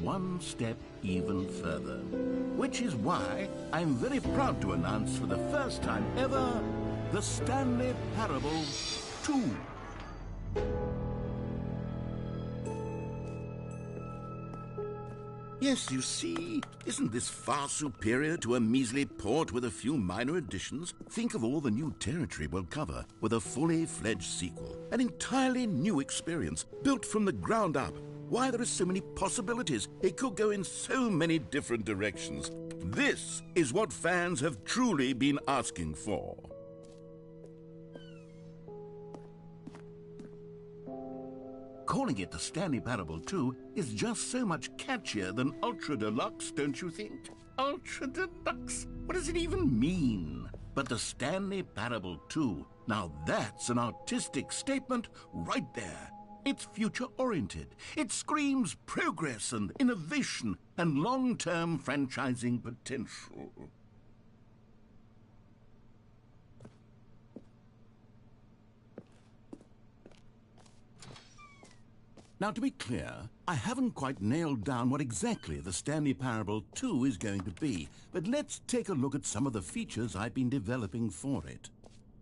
one step even further. Which is why I'm very proud to announce for the first time ever, the Stanley Parable 2. Yes, you see, isn't this far superior to a measly port with a few minor additions? Think of all the new territory we'll cover with a fully fledged sequel. An entirely new experience, built from the ground up. Why, there are so many possibilities. It could go in so many different directions. This is what fans have truly been asking for. Calling it the Stanley Parable 2 is just so much catchier than Ultra Deluxe, don't you think? Ultra Deluxe? What does it even mean? But the Stanley Parable 2, now that's an artistic statement right there. It's future-oriented. It screams progress and innovation and long-term franchising potential. Now, to be clear, I haven't quite nailed down what exactly the Stanley Parable 2 is going to be, but let's take a look at some of the features I've been developing for it.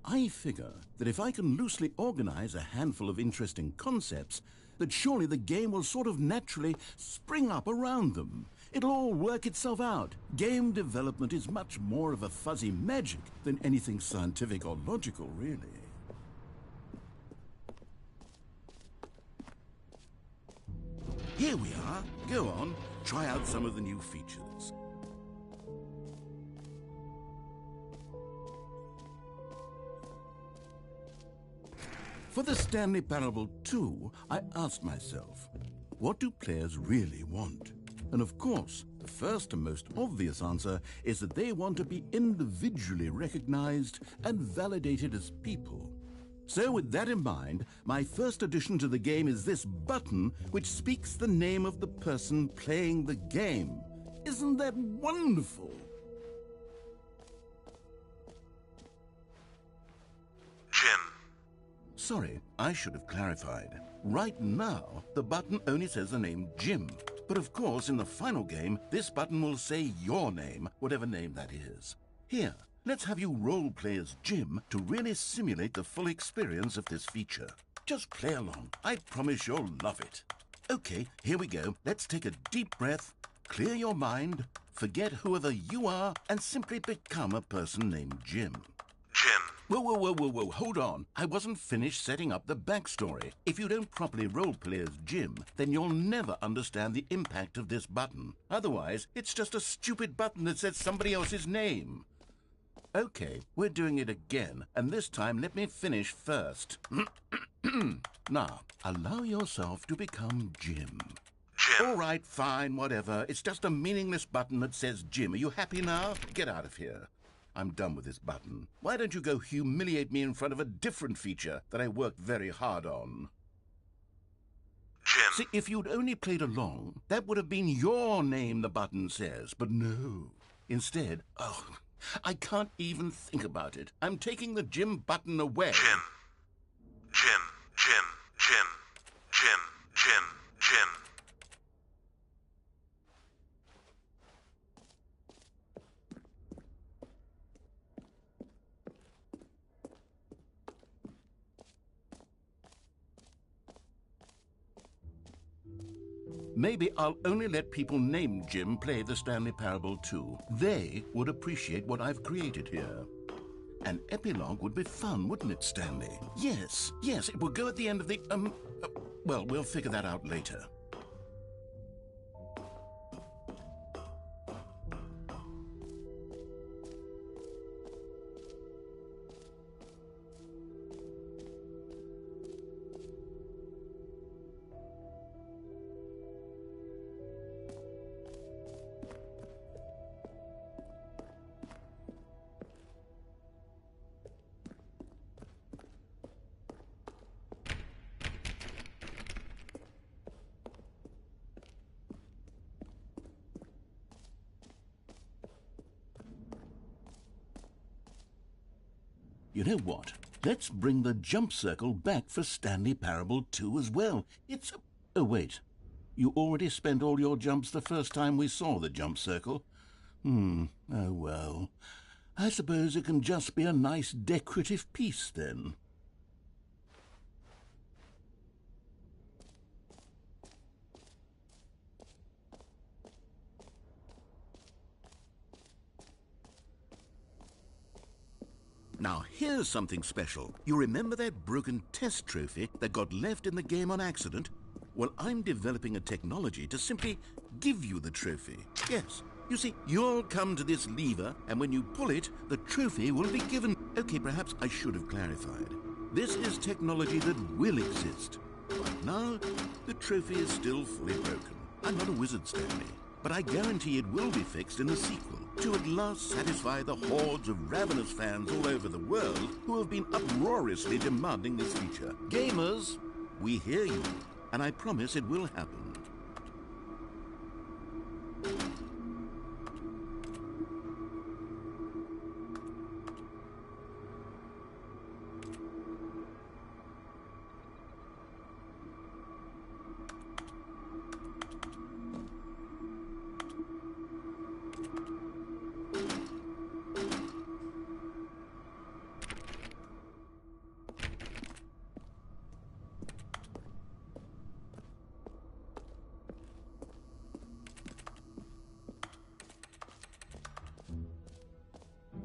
I figure that if I can loosely organize a handful of interesting concepts, that surely the game will sort of naturally spring up around them. It'll all work itself out. Game development is much more of a fuzzy magic than anything scientific or logical, really. Here we are. Go on, try out some of the new features. For the Stanley Parable 2, I asked myself, what do players really want? And of course, the first and most obvious answer is that they want to be individually recognized and validated as people. So with that in mind, my first addition to the game is this button which speaks the name of the person playing the game. Isn't that wonderful? Jim. Sorry, I should have clarified. Right now, the button only says the name Jim. But of course, in the final game, this button will say your name, whatever name that is. Here, let's have you role-play as Jim to really simulate the full experience of this feature. Just play along. I promise you'll love it. Okay, here we go. Let's take a deep breath, clear your mind, forget whoever you are, and simply become a person named Jim. Jim. Whoa, hold on. I wasn't finished setting up the backstory. If you don't properly roleplay as Jim, then you'll never understand the impact of this button. Otherwise, it's just a stupid button that says somebody else's name. Okay, we're doing it again, and this time let me finish first. Now, allow yourself to become Jim. Jim. All right, fine, whatever. It's just a meaningless button that says Jim. Are you happy now? Get out of here. I'm done with this button. Why don't you go humiliate me in front of a different feature that I worked very hard on? Jim. See, if you'd only played along, that would have been your name the button says, but no. Instead, I can't even think about it. I'm taking the Jim button away. Jim. Jim. Jim. Jim. Jim. Jim. Jim. Maybe I'll only let people named Jim play the Stanley Parable 2. They would appreciate what I've created here. An epilogue would be fun, wouldn't it, Stanley? Yes, it will go at the end of the, well, we'll figure that out later. You know what? Let's bring the jump circle back for Stanley Parable 2 as well. It's a... Oh, wait. You already spent all your jumps the first time we saw the jump circle. Oh well. I suppose it can just be a nice decorative piece then. Now, here's something special. You remember that broken test trophy that got left in the game on accident? Well, I'm developing a technology to simply give you the trophy. Yes. You see, you'll come to this lever, and when you pull it, the trophy will be given. Okay, perhaps I should have clarified. This is technology that will exist. Right now, the trophy is still fully broken. I'm not a wizard, Stanley, but I guarantee it will be fixed in the sequel to at last satisfy the hordes of ravenous fans all over the world who have been uproariously demanding this feature. Gamers, we hear you, and I promise it will happen.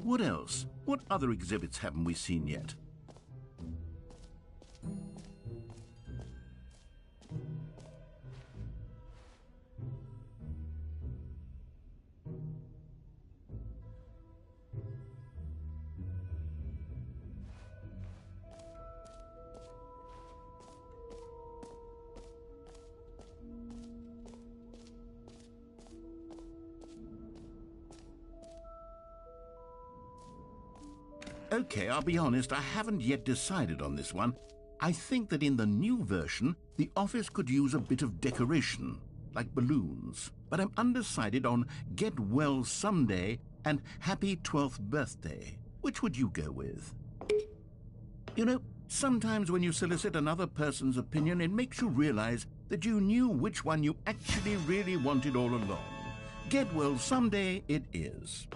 What else? What other exhibits haven't we seen yet? Okay, I'll be honest, I haven't yet decided on this one. I think that in the new version, the office could use a bit of decoration, like balloons. But I'm undecided on Get Well Someday and Happy 12th Birthday. Which would you go with? You know, sometimes when you solicit another person's opinion, it makes you realize that you knew which one you actually really wanted all along. Get Well Someday it is.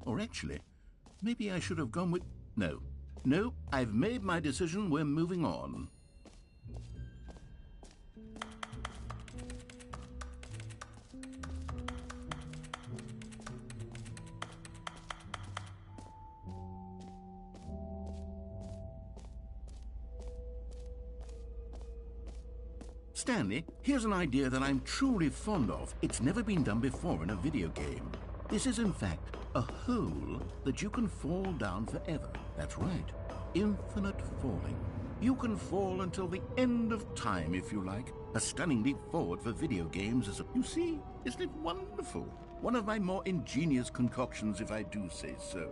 Or actually, maybe I should have gone with... No, I've made my decision. We're moving on. Stanley, here's an idea that I'm truly fond of. It's never been done before in a video game. This is, in fact, a hole that you can fall down forever. That's right. Infinite falling. You can fall until the end of time, if you like. A stunning leap forward for video games is a... You see, isn't it wonderful? One of my more ingenious concoctions, if I do say so.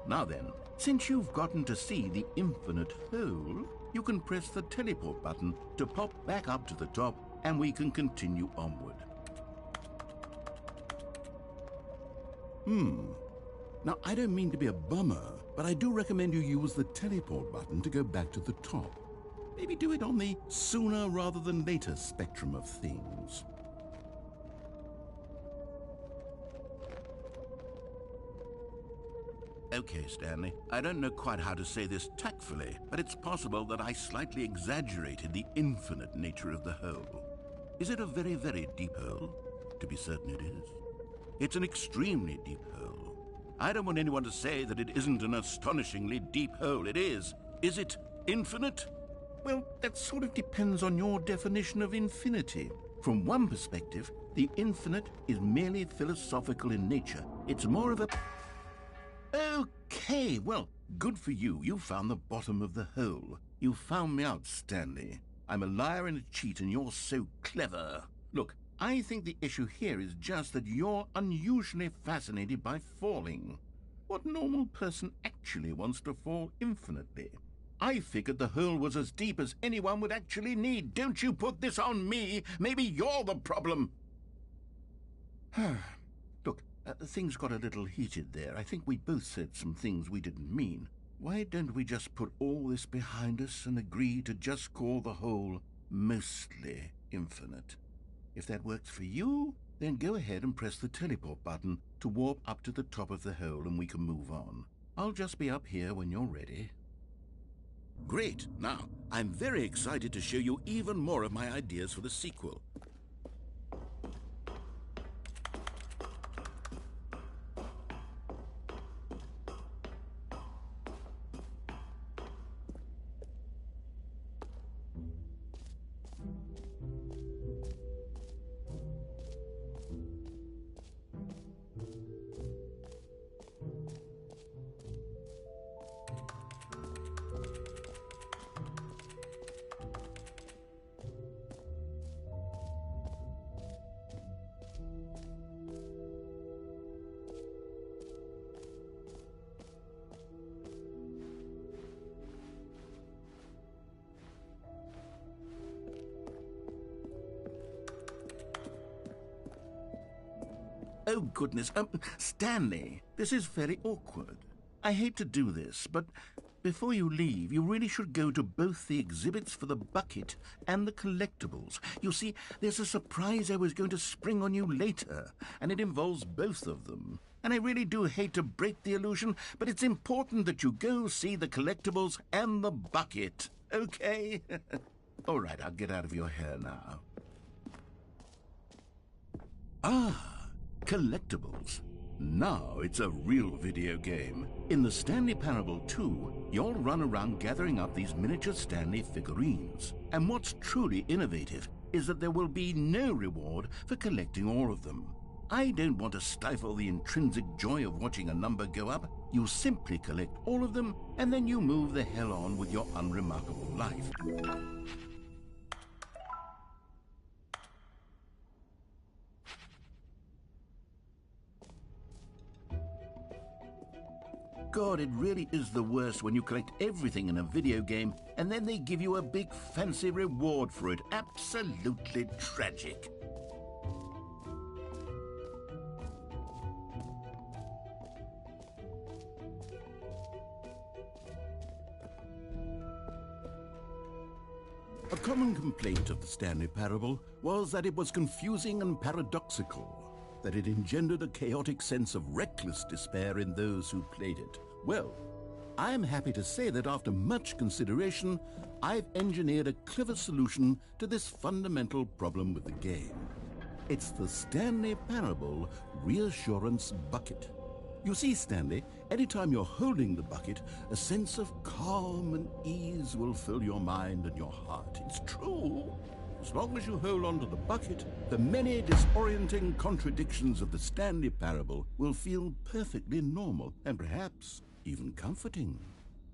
Now then, since you've gotten to see the infinite hole, you can press the teleport button to pop back up to the top, and we can continue onward. Now, I don't mean to be a bummer, but I do recommend you use the teleport button to go back to the top. Maybe do it on the sooner rather than later spectrum of things. Okay, Stanley, I don't know quite how to say this tactfully, but it's possible that I slightly exaggerated the infinite nature of the hole. Is it a very, very deep hole? To be certain it is. It's an extremely deep hole. I don't want anyone to say that it isn't an astonishingly deep hole. It is. Is it infinite? Well, that sort of depends on your definition of infinity. From one perspective, the infinite is merely philosophical in nature. It's more of a... Okay, well, good for you. You found the bottom of the hole. You found me out, Stanley. I'm a liar and a cheat, and you're so clever. Look, I think the issue here is just that you're unusually fascinated by falling. What normal person actually wants to fall infinitely? I figured the hole was as deep as anyone would actually need. Don't you put this on me. Maybe you're the problem. Look, Things got a little heated there. I think we both said some things we didn't mean. Why don't we just put all this behind us and agree to just call the hole mostly infinite? If that works for you, then go ahead and press the teleport button to warp up to the top of the hole and we can move on. I'll just be up here when you're ready. Great. Now, I'm very excited to show you even more of my ideas for the sequel. Oh, goodness. Stanley, this is very awkward. I hate to do this, but before you leave, you really should go to both the exhibits for the bucket and the collectibles. You see, there's a surprise I was going to spring on you later, and it involves both of them. And I really do hate to break the illusion, but it's important that you go see the collectibles and the bucket, okay? All right, I'll get out of your hair now. Collectibles. Now it's a real video game. In the Stanley Parable 2, you'll run around gathering up these miniature Stanley figurines. And what's truly innovative is that there will be no reward for collecting all of them. I don't want to stifle the intrinsic joy of watching a number go up. You simply collect all of them, and then you move the hell on with your unremarkable life. God, it really is the worst when you collect everything in a video game and then they give you a big fancy reward for it. Absolutely tragic. A common complaint of the Stanley Parable was that it was confusing and paradoxical, that it engendered a chaotic sense of reckless despair in those who played it. Well, I am happy to say that after much consideration, I've engineered a clever solution to this fundamental problem with the game. It's the Stanley Parable Reassurance Bucket. You see, Stanley, anytime you're holding the bucket, a sense of calm and ease will fill your mind and your heart. It's true. As long as you hold on to the bucket, the many disorienting contradictions of the Stanley Parable will feel perfectly normal and perhaps even comforting.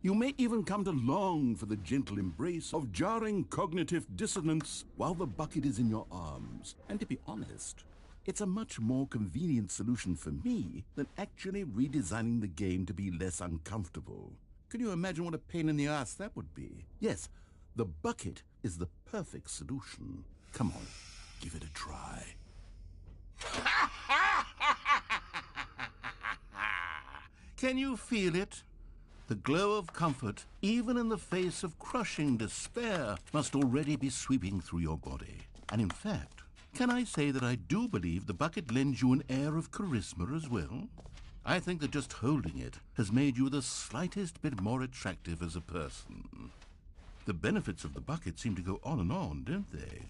You may even come to long for the gentle embrace of jarring cognitive dissonance while the bucket is in your arms. And to be honest, it's a much more convenient solution for me than actually redesigning the game to be less uncomfortable. Can you imagine what a pain in the ass that would be? Yes, the bucket is the perfect solution. Come on, give it a try. Can you feel it? The glow of comfort, even in the face of crushing despair, must already be sweeping through your body. And in fact, can I say that I do believe the bucket lends you an air of charisma as well? I think that just holding it has made you the slightest bit more attractive as a person. The benefits of the bucket seem to go on, don't they?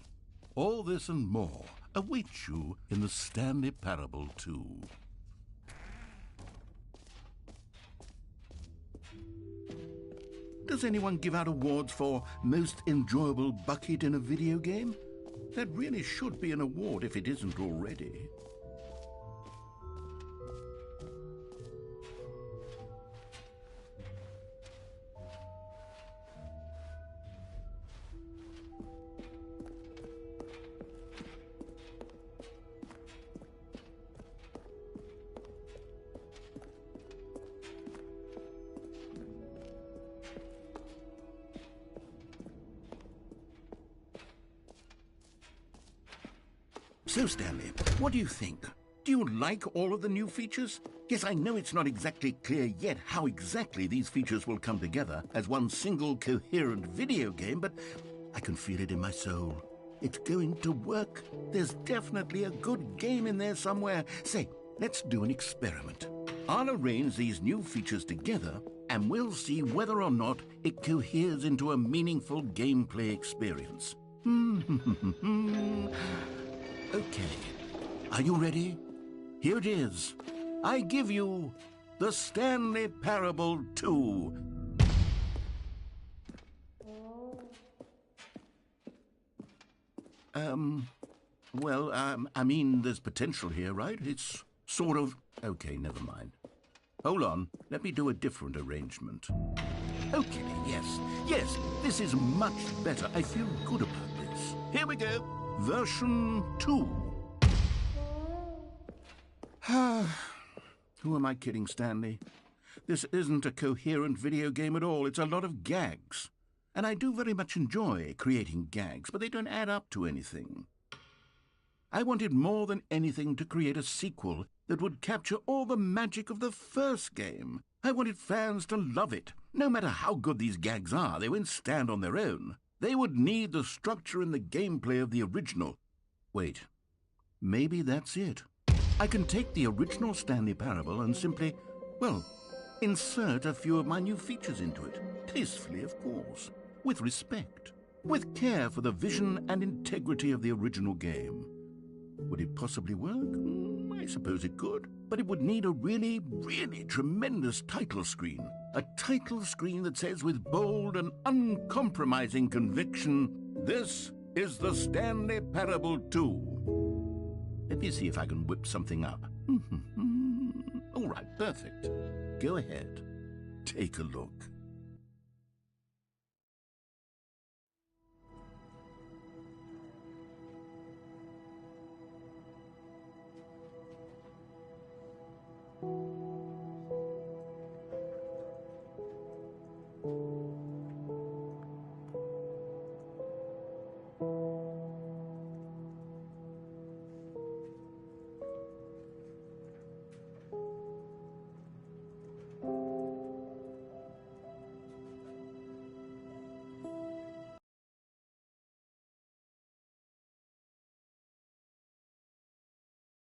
All this and more awaits you in the Stanley Parable 2. Does anyone give out awards for most enjoyable bucket in a video game? That really should be an award if it isn't already. So, Stanley, what do you think? Do you like all of the new features? Yes, I know it's not exactly clear yet how exactly these features will come together as one single coherent video game, but I can feel it in my soul. It's going to work. There's definitely a good game in there somewhere. Say, let's do an experiment. I'll arrange these new features together, and we'll see whether or not it coheres into a meaningful gameplay experience. Okay. Are you ready? Here it is. I give you the Stanley Parable 2. I mean, there's potential here, right? It's sort of... Okay, never mind. Hold on. Let me do a different arrangement. Okay, yes, this is much better. I feel good about this. Here we go. Version 2. Who am I kidding, Stanley? This isn't a coherent video game at all. It's a lot of gags. And I do very much enjoy creating gags, but they don't add up to anything. I wanted more than anything to create a sequel that would capture all the magic of the first game. I wanted fans to love it. No matter how good these gags are, they won't stand on their own. They would need the structure and the gameplay of the original. Wait, maybe that's it. I can take the original Stanley Parable and simply, well, insert a few of my new features into it. Tastefully, of course. With respect. With care for the vision and integrity of the original game. Would it possibly work? I suppose it could. But it would need a really, really tremendous title screen. A title screen that says with bold and uncompromising conviction, "This is the Stanley Parable 2. Let me see if I can whip something up. All right, perfect. Go ahead. Take a look.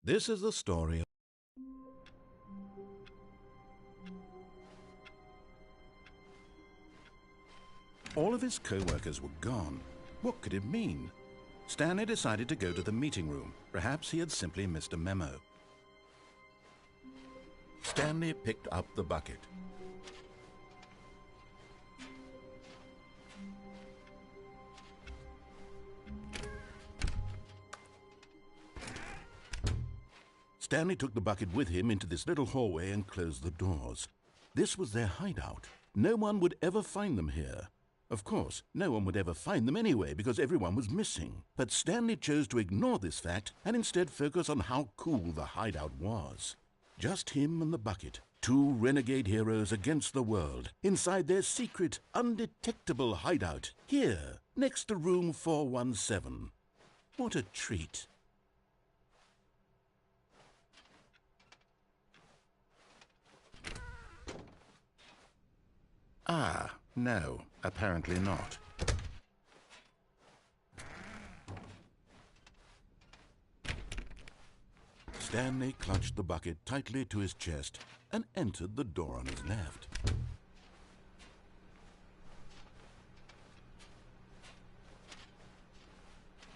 This is the story of... All of his co-workers were gone. What could it mean? Stanley decided to go to the meeting room. Perhaps he had simply missed a memo. Stanley picked up the bucket. Stanley took the bucket with him into this little hallway and closed the doors. This was their hideout. No one would ever find them here. Of course, no one would ever find them anyway because everyone was missing. But Stanley chose to ignore this fact and instead focus on how cool the hideout was. Just him and the bucket, two renegade heroes against the world, inside their secret, undetectable hideout, here, next to room 417. What a treat. Ah, no, apparently not. Stanley clutched the bucket tightly to his chest and entered the door on his left.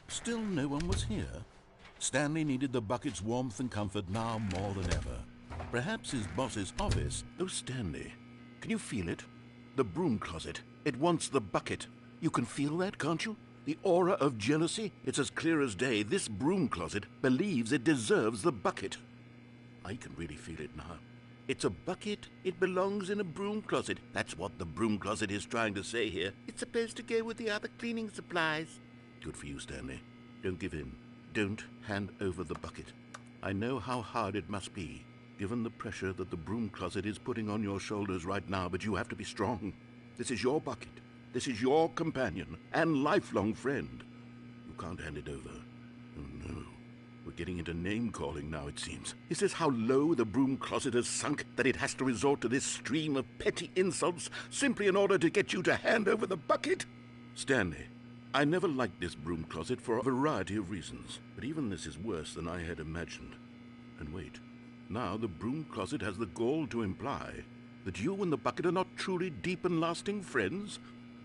Still no one was here. Stanley needed the bucket's warmth and comfort now more than ever. Perhaps his boss's office... Oh, Stanley, can you feel it? The broom closet. It wants the bucket. You can feel that, can't you? The aura of jealousy? It's as clear as day. This broom closet believes it deserves the bucket. I can really feel it now. It's a bucket. It belongs in a broom closet. That's what the broom closet is trying to say here. It's supposed to go with the other cleaning supplies. Good for you, Stanley. Don't give in. Don't hand over the bucket. I know how hard it must be, given the pressure that the broom closet is putting on your shoulders right now, but you have to be strong. This is your bucket. This is your companion and lifelong friend. You can't hand it over. Oh, no. We're We're getting into name-calling now, it seems. Is this how low the broom closet has sunk, that it has to resort to this stream of petty insults simply in order to get you to hand over the bucket? Stanley, I never liked this broom closet for a variety of reasons, but even this is worse than I had imagined. And wait, now the broom closet has the gall to imply that you and the bucket are not truly deep and lasting friends?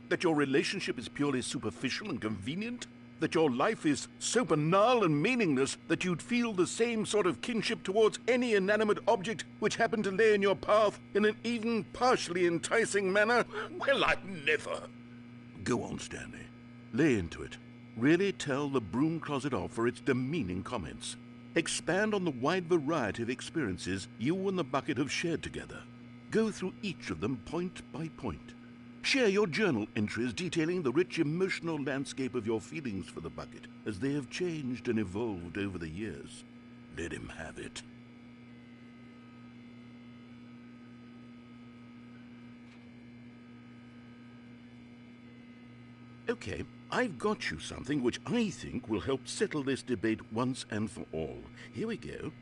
That your relationship is purely superficial and convenient? That your life is so banal and meaningless that you'd feel the same sort of kinship towards any inanimate object which happened to lay in your path in an even partially enticing manner? Well, I'd never. Go on, Stanley. Lay into it. Really tell the broom closet off for its demeaning comments. Expand on the wide variety of experiences you and the bucket have shared together. Go through each of them point by point. Share your journal entries detailing the rich emotional landscape of your feelings for the bucket as they have changed and evolved over the years. Let him have it. Okay, I've got you something which I think will help settle this debate once and for all. Here we go.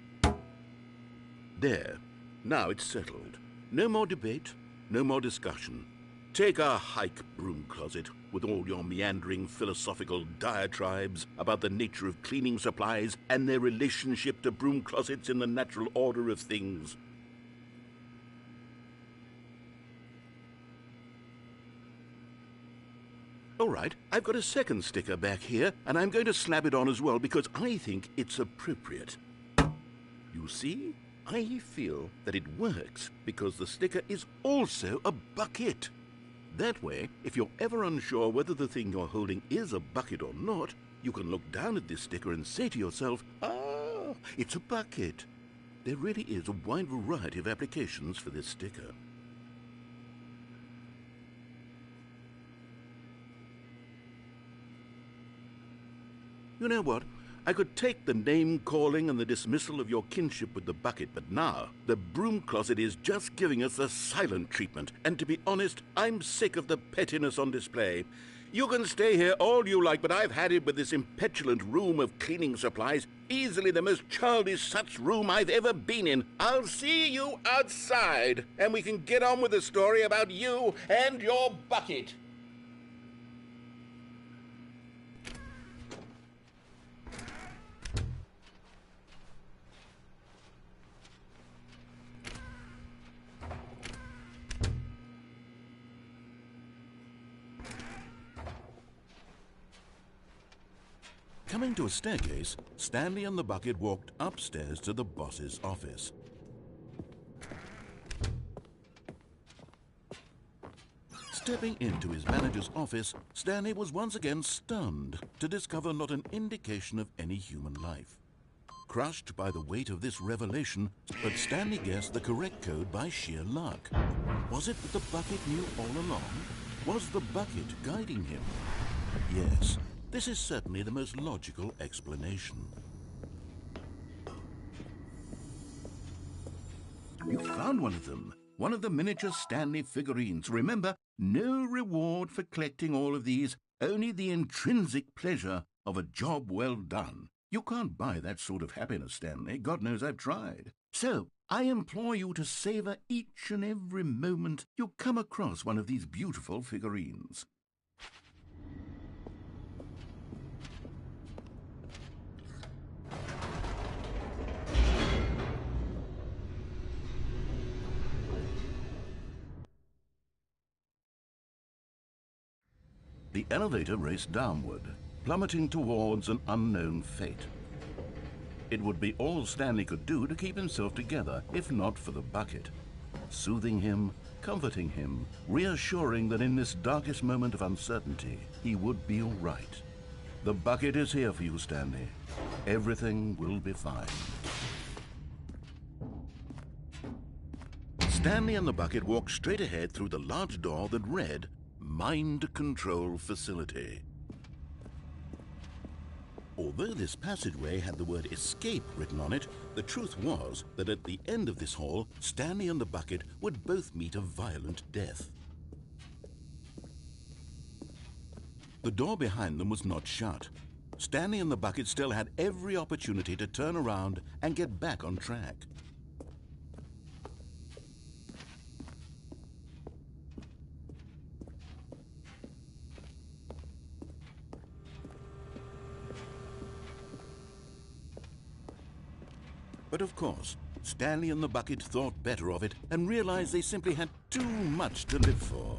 There. Now it's settled. No more debate, no more discussion. Take a hike, broom closet, with all your meandering philosophical diatribes about the nature of cleaning supplies and their relationship to broom closets in the natural order of things. All right, I've got a second sticker back here, and I'm going to slap it on as well because I think it's appropriate. You see? I feel that it works because the sticker is also a bucket. That way, if you're ever unsure whether the thing you're holding is a bucket or not, you can look down at this sticker and say to yourself, "Ah, it's a bucket." There really is a wide variety of applications for this sticker. You know what? I could take the name-calling and the dismissal of your kinship with the bucket, but now the broom closet is just giving us the silent treatment, and to be honest, I'm sick of the pettiness on display. You can stay here all you like, but I've had it with this impetulant room of cleaning supplies, easily the most childish such room I've ever been in. I'll see you outside, and we can get on with the story about you and your bucket. Coming to a staircase, Stanley and the bucket walked upstairs to the boss's office. Stepping into his manager's office, Stanley was once again stunned to discover not an indication of any human life. Crushed by the weight of this revelation, but Stanley guessed the correct code by sheer luck. Was it that the bucket knew all along? Was the bucket guiding him? Yes. This is certainly the most logical explanation. You found one of them. One of the miniature Stanley figurines. Remember, no reward for collecting all of these, only the intrinsic pleasure of a job well done. You can't buy that sort of happiness, Stanley. God knows I've tried. So, I implore you to savor each and every moment you come across one of these beautiful figurines. The elevator raced downward, plummeting towards an unknown fate. It would be all Stanley could do to keep himself together, if not for the bucket. Soothing him, comforting him, reassuring that in this darkest moment of uncertainty, he would be all right. The bucket is here for you, Stanley. Everything will be fine. Stanley and the bucket walked straight ahead through the large door that read, Mind Control Facility. Although this passageway had the word escape written on it, the truth was that at the end of this hall, Stanley and the bucket would both meet a violent death. The door behind them was not shut. Stanley and the bucket still had every opportunity to turn around and get back on track. But of course, Stanley and the bucket thought better of it and realized they simply had too much to live for.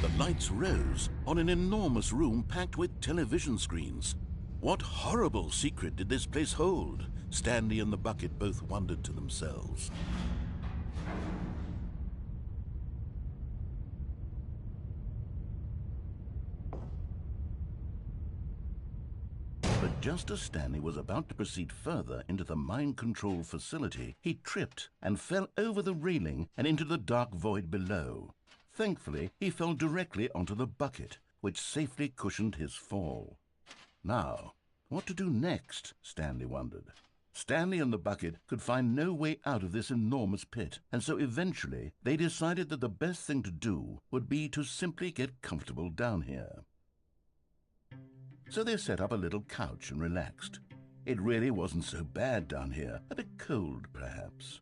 The lights rose on an enormous room packed with television screens. What horrible secret did this place hold? Stanley and the bucket both wondered to themselves. But just as Stanley was about to proceed further into the mind control facility, he tripped and fell over the railing and into the dark void below. Thankfully, he fell directly onto the bucket, which safely cushioned his fall. Now, what to do next? Stanley wondered. Stanley and the bucket could find no way out of this enormous pit, and so eventually they decided that the best thing to do would be to simply get comfortable down here. So they set up a little couch and relaxed. It really wasn't so bad down here, a bit cold perhaps.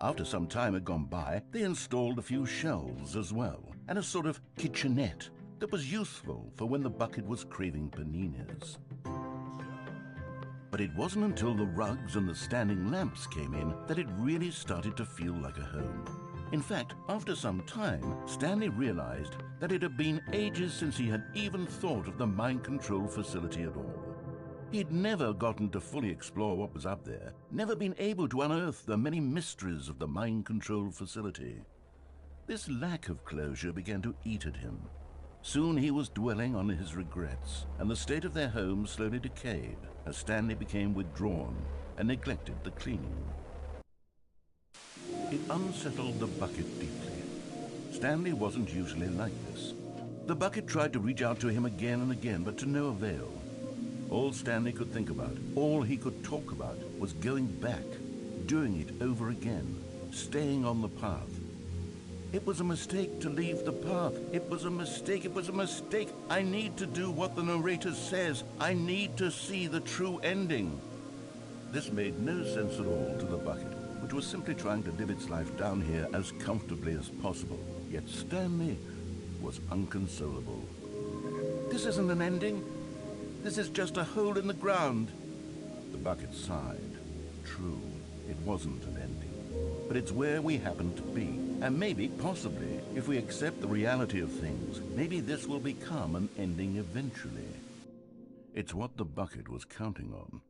After some time had gone by, they installed a few shelves as well, and a sort of kitchenette that was useful for when the bucket was craving paninis. But it wasn't until the rugs and the standing lamps came in that it really started to feel like a home. In fact, after some time, Stanley realized that it had been ages since he had even thought of the mind control facility at all. He'd never gotten to fully explore what was up there, never been able to unearth the many mysteries of the mind control facility. This lack of closure began to eat at him. Soon he was dwelling on his regrets, and the state of their home slowly decayed as Stanley became withdrawn and neglected the cleaning. It unsettled the bucket deeply. Stanley wasn't usually like this. The bucket tried to reach out to him again and again, but to no avail. All Stanley could think about, all he could talk about, was going back, doing it over again, staying on the path. It was a mistake to leave the path. It was a mistake. It was a mistake. I need to do what the narrator says. I need to see the true ending. This made no sense at all to the bucket, which was simply trying to live its life down here as comfortably as possible. Yet Stanley was inconsolable. This isn't an ending. This is just a hole in the ground. The bucket sighed. True, it wasn't an ending. But it's where we happen to be. And maybe, possibly, if we accept the reality of things, maybe this will become an ending eventually. It's what the bucket was counting on.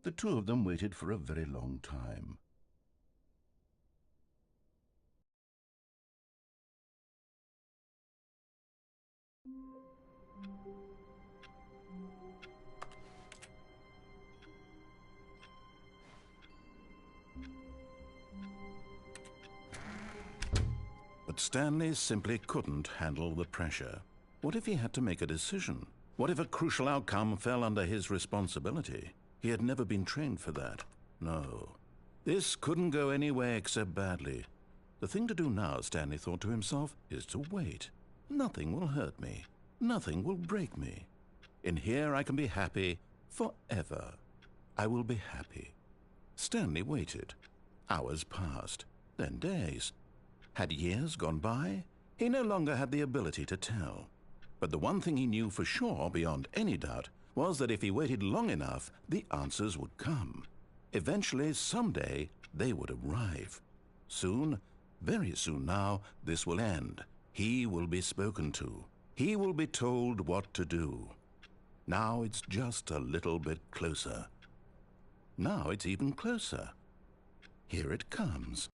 The two of them waited for a very long time. But Stanley simply couldn't handle the pressure. What if he had to make a decision? What if a crucial outcome fell under his responsibility? He had never been trained for that. No. This couldn't go anywhere except badly. The thing to do now, Stanley thought to himself, is to wait. Nothing will hurt me. Nothing will break me. In here I can be happy forever. I will be happy. Stanley waited. Hours passed, then days. Had years gone by? He no longer had the ability to tell. But the one thing he knew for sure, beyond any doubt, was that if he waited long enough, the answers would come. Eventually, someday, they would arrive. Soon, very soon now, this will end. He will be spoken to. He will be told what to do. Now it's just a little bit closer. Now it's even closer. Here it comes.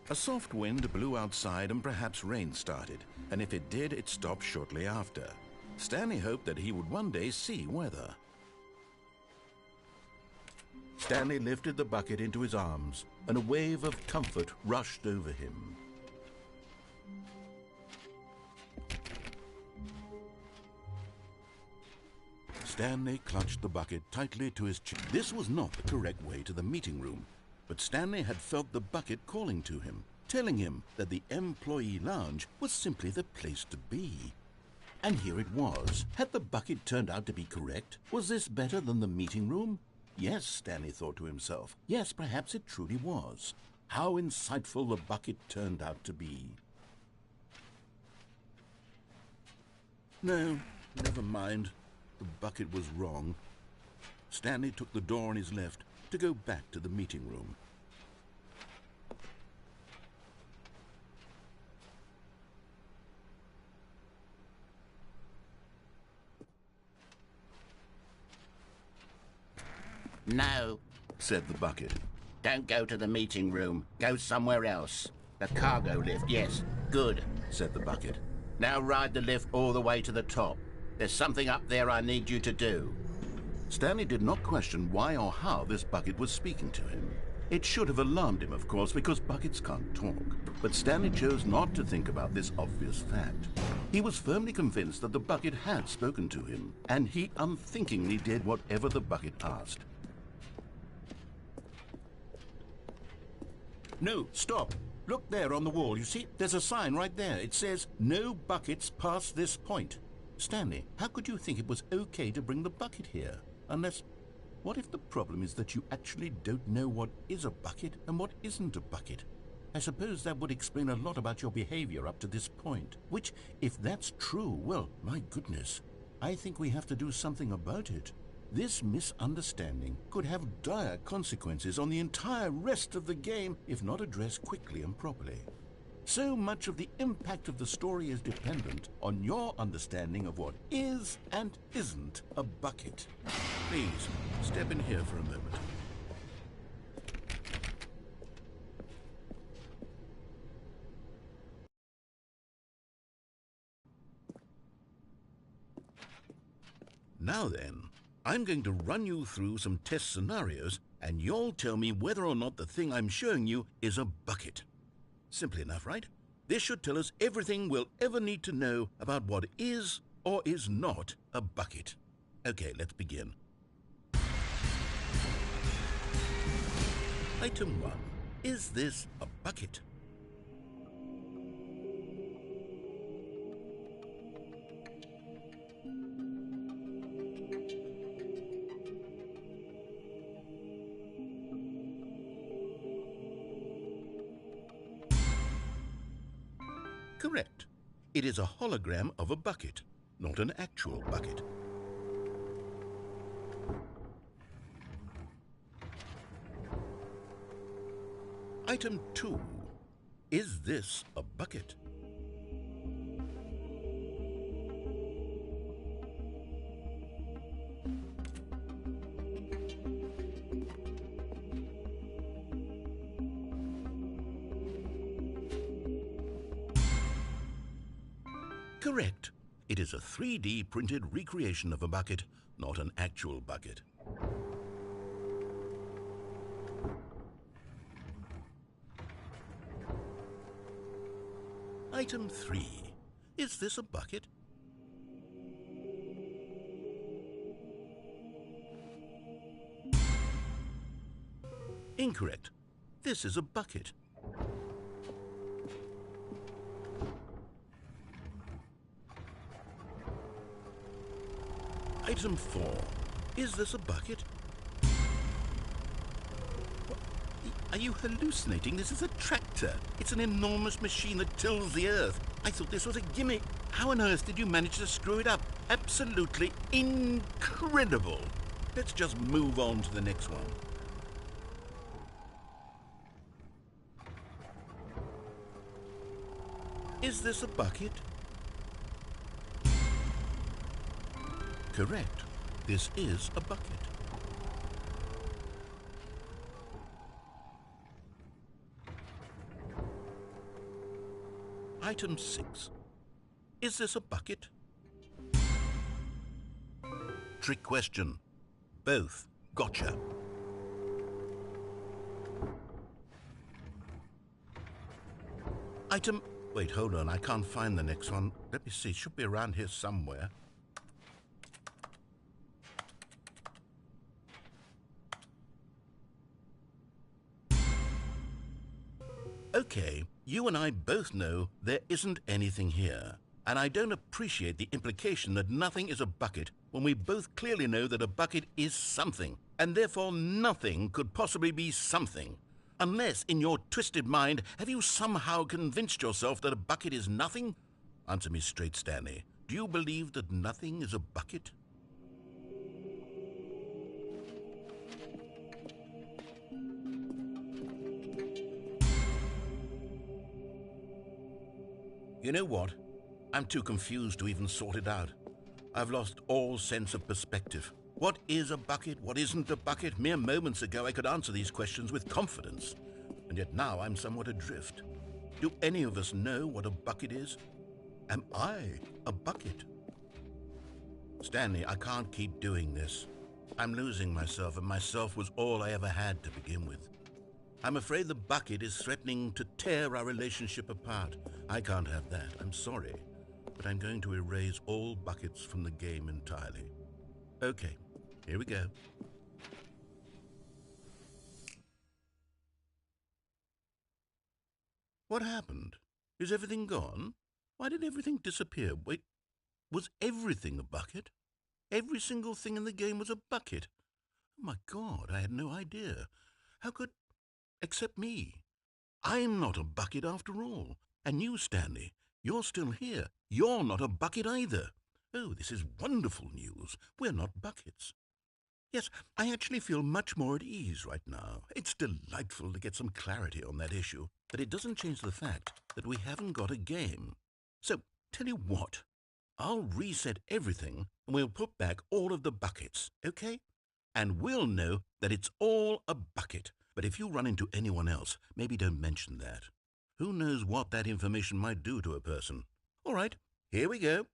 A soft wind blew outside and perhaps rain started, and if it did, it stopped shortly after. Stanley hoped that he would one day see weather. Stanley lifted the bucket into his arms, and a wave of comfort rushed over him. Stanley clutched the bucket tightly to his chest. This was not the correct way to the meeting room, but Stanley had felt the bucket calling to him, telling him that the employee lounge was simply the place to be. And here it was. Had the bucket turned out to be correct? Was this better than the meeting room? Yes, Stanley thought to himself. Yes, perhaps it truly was. How insightful the bucket turned out to be. No, never mind. The bucket was wrong. Stanley took the door on his left to go back to the meeting room. No, Said the bucket. don't go to the meeting room. Go somewhere else. The cargo lift, yes. Good. Said the bucket. Now ride the lift all the way to the top. There's something up there I need you to do. Stanley did not question why or how this bucket was speaking to him. It should have alarmed him, of course, because buckets can't talk. But Stanley chose not to think about this obvious fact. He was firmly convinced that the bucket had spoken to him, and he unthinkingly did whatever the bucket asked. No, stop. Look there on the wall. You see, there's a sign right there. It says, "No buckets past this point." Stanley, how could you think it was okay to bring the bucket here? Unless, what if the problem is that you actually don't know what is a bucket and what isn't a bucket? I suppose that would explain a lot about your behavior up to this point. Which, if that's true, well, my goodness, I think we have to do something about it. This misunderstanding could have dire consequences on the entire rest of the game if not addressed quickly and properly. So much of the impact of the story is dependent on your understanding of what is and isn't a bucket. Please, step in here for a moment. Now then, I'm going to run you through some test scenarios, and you'll tell me whether or not the thing I'm showing you is a bucket. Simple enough, right? This should tell us everything we'll ever need to know about what is or is not a bucket. Okay, let's begin. Item 1. Is this a bucket? Correct. It is a hologram of a bucket, not an actual bucket. Item 2. Is this a bucket? Correct. It is a 3D printed recreation of a bucket, not an actual bucket. Item 3. Is this a bucket? Incorrect. This is a bucket. Item 4. Is this a bucket? What? Are you hallucinating? This is a tractor. It's an enormous machine that tills the earth. I thought this was a gimmick. How on earth did you manage to screw it up? Absolutely incredible. Let's just move on to the next one. Is this a bucket? Correct. This is a bucket. Item 6. Is this a bucket? Trick question. Both. Gotcha. Item... Wait, hold on. I can't find the next one. Let me see. It should be around here somewhere. Okay, you and I both know there isn't anything here. And I don't appreciate the implication that nothing is a bucket when we both clearly know that a bucket is something, and therefore nothing could possibly be something. Unless, in your twisted mind, have you somehow convinced yourself that a bucket is nothing? Answer me straight, Stanley. Do you believe that nothing is a bucket? You know what? I'm too confused to even sort it out. I've lost all sense of perspective. What is a bucket? What isn't a bucket? Mere moments ago I could answer these questions with confidence. And yet now I'm somewhat adrift. Do any of us know what a bucket is? Am I a bucket? Stanley, I can't keep doing this. I'm losing myself, and myself was all I ever had to begin with. I'm afraid the bucket is threatening to tear our relationship apart. I can't have that. I'm sorry. But I'm going to erase all buckets from the game entirely. Okay, here we go. What happened? Is everything gone? Why did everything disappear? Wait, was everything a bucket? Every single thing in the game was a bucket. Oh my God, I had no idea. How could... except me. I'm not a bucket after all. And you, Stanley, you're still here. You're not a bucket either. Oh, this is wonderful news. We're not buckets. Yes, I actually feel much more at ease right now. It's delightful to get some clarity on that issue, but it doesn't change the fact that we haven't got a game. So, tell you what, I'll reset everything and we'll put back all of the buckets, okay? And we'll know that it's all a bucket. But if you run into anyone else, maybe don't mention that. Who knows what that information might do to a person? All right, here we go.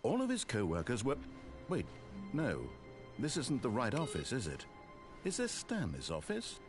All of his co-workers were... Wait, no. This isn't the right office, is it? Is this Stanley's office?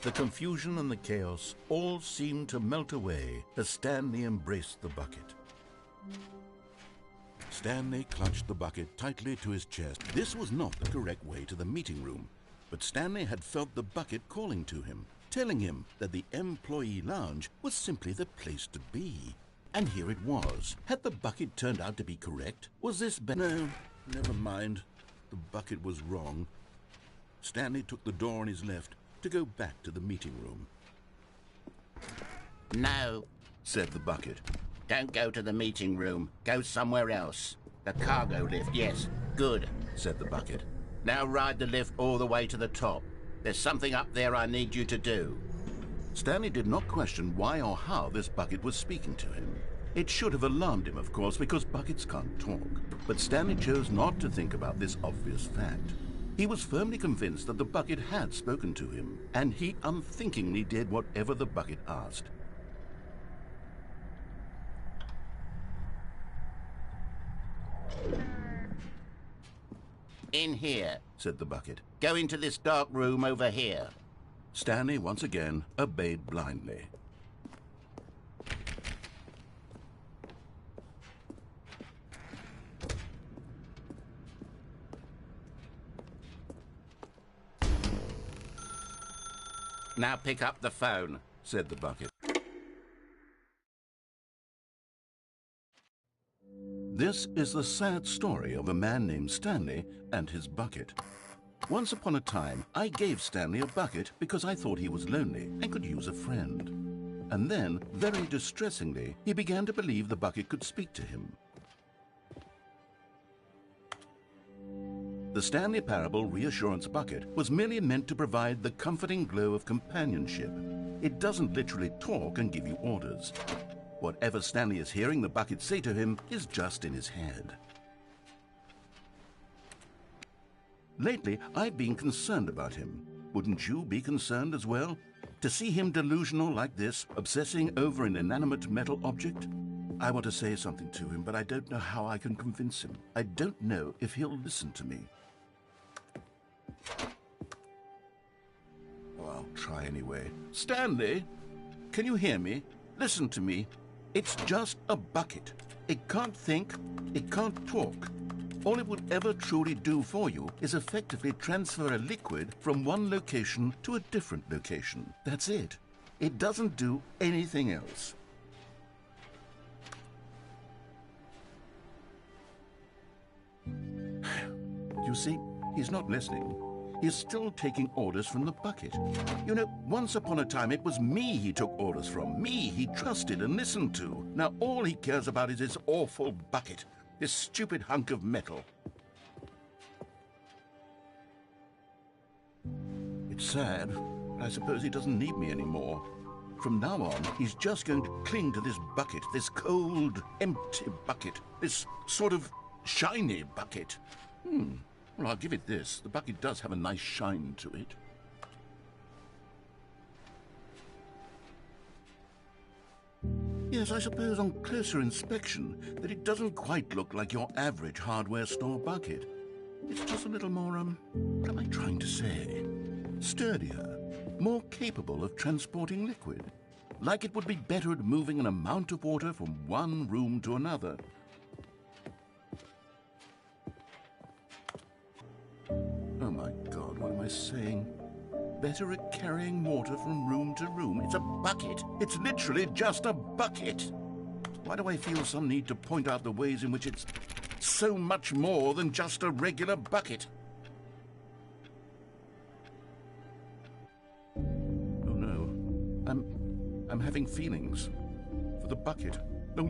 The confusion and the chaos all seemed to melt away as Stanley embraced the bucket. Stanley clutched the bucket tightly to his chest. This was not the correct way to the meeting room, but Stanley had felt the bucket calling to him, telling him that the employee lounge was simply the place to be. And here it was. Had the bucket turned out to be correct? Was this No, never mind. The bucket was wrong. Stanley took the door on his left to go back to the meeting room. No, Said the bucket. don't go to the meeting room. Go somewhere else. The cargo lift, yes. Good, Said the bucket. now ride the lift all the way to the top. There's something up there I need you to do. Stanley did not question why or how this bucket was speaking to him. It should have alarmed him, of course, because buckets can't talk. But Stanley chose not to think about this obvious fact. He was firmly convinced that the bucket had spoken to him, and he unthinkingly did whatever the bucket asked. In here. Said the bucket. Go into this dark room over here. Stanley once again obeyed blindly. Now pick up the phone. Said the bucket. This is the sad story of a man named Stanley and his bucket. Once upon a time, I gave Stanley a bucket because I thought he was lonely and could use a friend. And then, very distressingly, he began to believe the bucket could speak to him. The Stanley Parable Reassurance Bucket was merely meant to provide the comforting glow of companionship. It doesn't literally talk and give you orders. Whatever Stanley is hearing the bucket say to him is just in his head. Lately, I've been concerned about him. Wouldn't you be concerned as well? To see him delusional like this, obsessing over an inanimate metal object? I want to say something to him, but I don't know how I can convince him. I don't know if he'll listen to me. Oh, I'll try anyway. Stanley, can you hear me? Listen to me. It's just a bucket. It can't think, it can't talk. All it would ever truly do for you is effectively transfer a liquid from one location to a different location. That's it. It doesn't do anything else. You see, he's not listening. He's still taking orders from the bucket. You know, once upon a time it was me he took orders from. Me he trusted and listened to. Now all he cares about is this awful bucket. This stupid hunk of metal. It's sad, but I suppose he doesn't need me anymore. From now on, he's just going to cling to this bucket, this cold, empty bucket, this sort of shiny bucket. Well, I'll give it this. The bucket does have a nice shine to it. Yes, I suppose on closer inspection that it doesn't quite look like your average hardware store bucket. It's just a little more, what am I trying to say? Sturdier, more capable of transporting liquid. Like it would be better at moving an amount of water from one room to another. Oh my God, what am I saying? Better at carrying water from room to room. It's a bucket. It's literally just a bucket. Why do I feel some need to point out the ways in which it's so much more than just a regular bucket? Oh no, I'm having feelings for the bucket. No.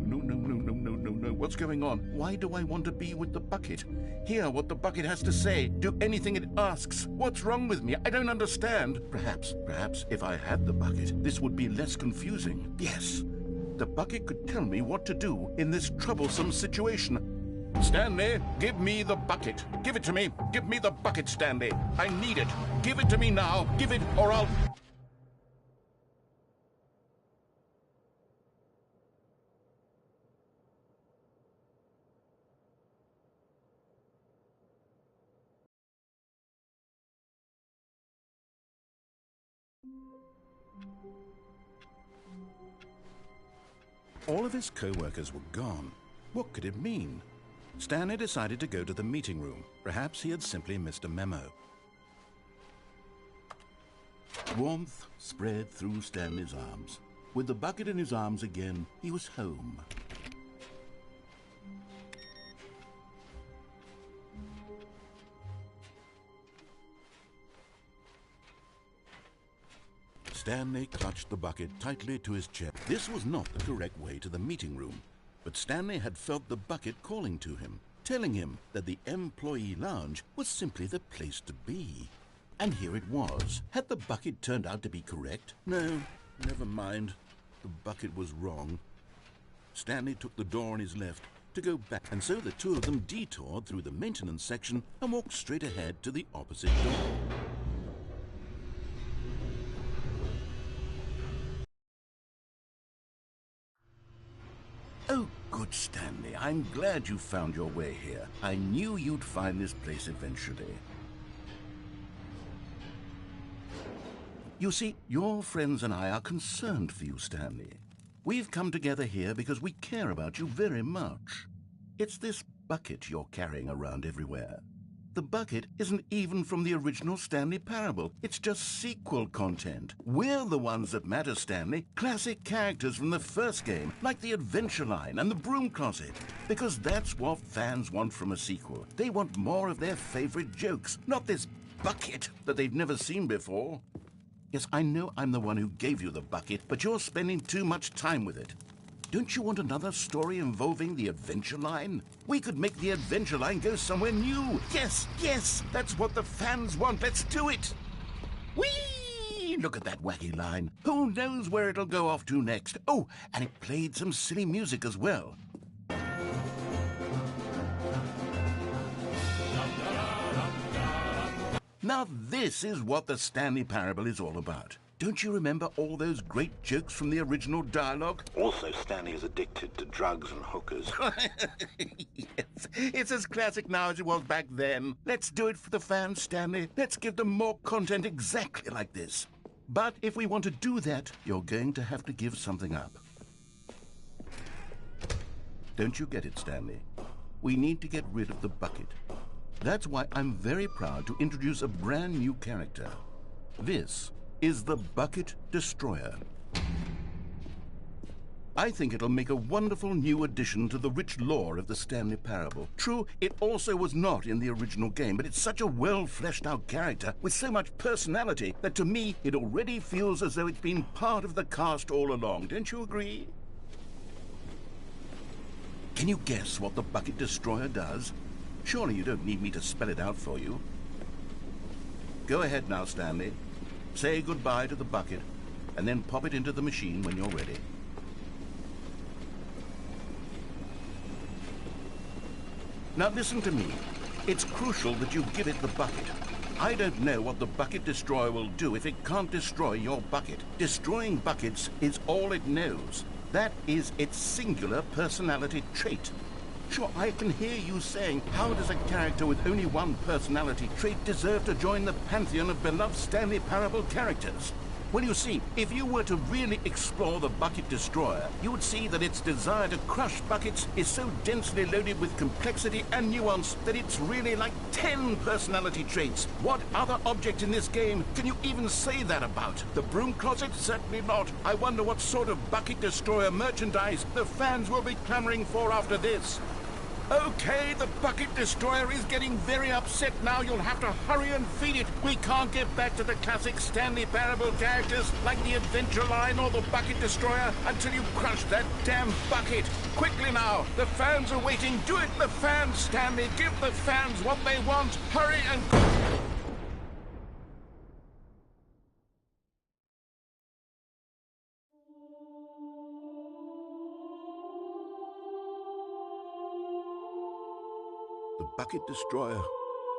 What's going on? Why do I want to be with the bucket? Hear what the bucket has to say. Do anything it asks. What's wrong with me? I don't understand. Perhaps if I had the bucket, this would be less confusing. Yes, the bucket could tell me what to do in this troublesome situation. Stanley, give me the bucket. Give it to me. Give me the bucket, Stanley. I need it. Give it to me now. Give it or I'll... All of his co-workers were gone. What could it mean? Stanley decided to go to the meeting room. Perhaps he had simply missed a memo. Warmth spread through Stanley's arms. With the bucket in his arms again, he was home. Stanley clutched the bucket tightly to his chest. This was not the correct way to the meeting room, but Stanley had felt the bucket calling to him, telling him that the employee lounge was simply the place to be. And here it was. Had the bucket turned out to be correct? No, never mind. The bucket was wrong. Stanley took the door on his left to go back, and so the two of them detoured through the maintenance section and walked straight ahead to the opposite door. Oh, good, Stanley. I'm glad you found your way here. I knew you'd find this place eventually. You see, your friends and I are concerned for you, Stanley. We've come together here because we care about you very much. It's this bucket you're carrying around everywhere. The bucket isn't even from the original Stanley Parable. It's just sequel content. We're the ones that matter, Stanley. Classic characters from the first game, like the Adventure Line and the Broom Closet. Because that's what fans want from a sequel. They want more of their favorite jokes, not this bucket that they've never seen before. Yes, I know I'm the one who gave you the bucket, but you're spending too much time with it. Don't you want another story involving the Adventure Line? We could make the Adventure Line go somewhere new. Yes, yes, that's what the fans want. Let's do it. Whee! Look at that wacky line. Who knows where it'll go off to next? Oh, and it played some silly music as well. Now this is what the Stanley Parable is all about. Don't you remember all those great jokes from the original dialogue? Also, Stanley is addicted to drugs and hookers. Yes, it's as classic now as it was back then. Let's do it for the fans, Stanley. Let's give them more content exactly like this. But if we want to do that, you're going to have to give something up. Don't you get it, Stanley? We need to get rid of the bucket. That's why I'm very proud to introduce a brand new character. This is the Bucket Destroyer. I think it'll make a wonderful new addition to the rich lore of the Stanley Parable. True, it also was not in the original game, but it's such a well-fleshed-out character with so much personality that to me it already feels as though it's been part of the cast all along. Don't you agree? Can you guess what the Bucket Destroyer does? Surely you don't need me to spell it out for you. Go ahead now, Stanley. Say goodbye to the bucket, and then pop it into the machine when you're ready. Now listen to me. It's crucial that you give it the bucket. I don't know what the Bucket Destroyer will do if it can't destroy your bucket. Destroying buckets is all it knows. That is its singular personality trait. Sure, I can hear you saying, how does a character with only one personality trait deserve to join the pantheon of beloved Stanley Parable characters? Well, you see, if you were to really explore the Bucket Destroyer, you would see that its desire to crush buckets is so densely loaded with complexity and nuance that it's really like 10 personality traits. What other object in this game can you even say that about? The Broom Closet? Certainly not. I wonder what sort of Bucket Destroyer merchandise the fans will be clamoring for after this. Okay, the Bucket Destroyer is getting very upset now. You'll have to hurry and feed it. We can't get back to the classic Stanley Parable characters like the Adventure Line or the Bucket Destroyer until you crush that damn bucket. Quickly now, the fans are waiting. Do it, the fans, Stanley. Give the fans what they want. Hurry and... The Bucket Destroyer,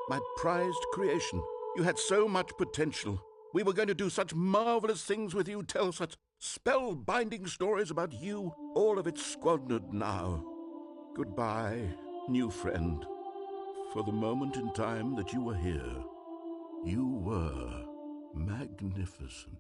my prized creation. You had so much potential. We were going to do such marvelous things with you, tell such spell-binding stories about you. All of it squandered now. Goodbye, new friend. For the moment in time that you were here, you were magnificent.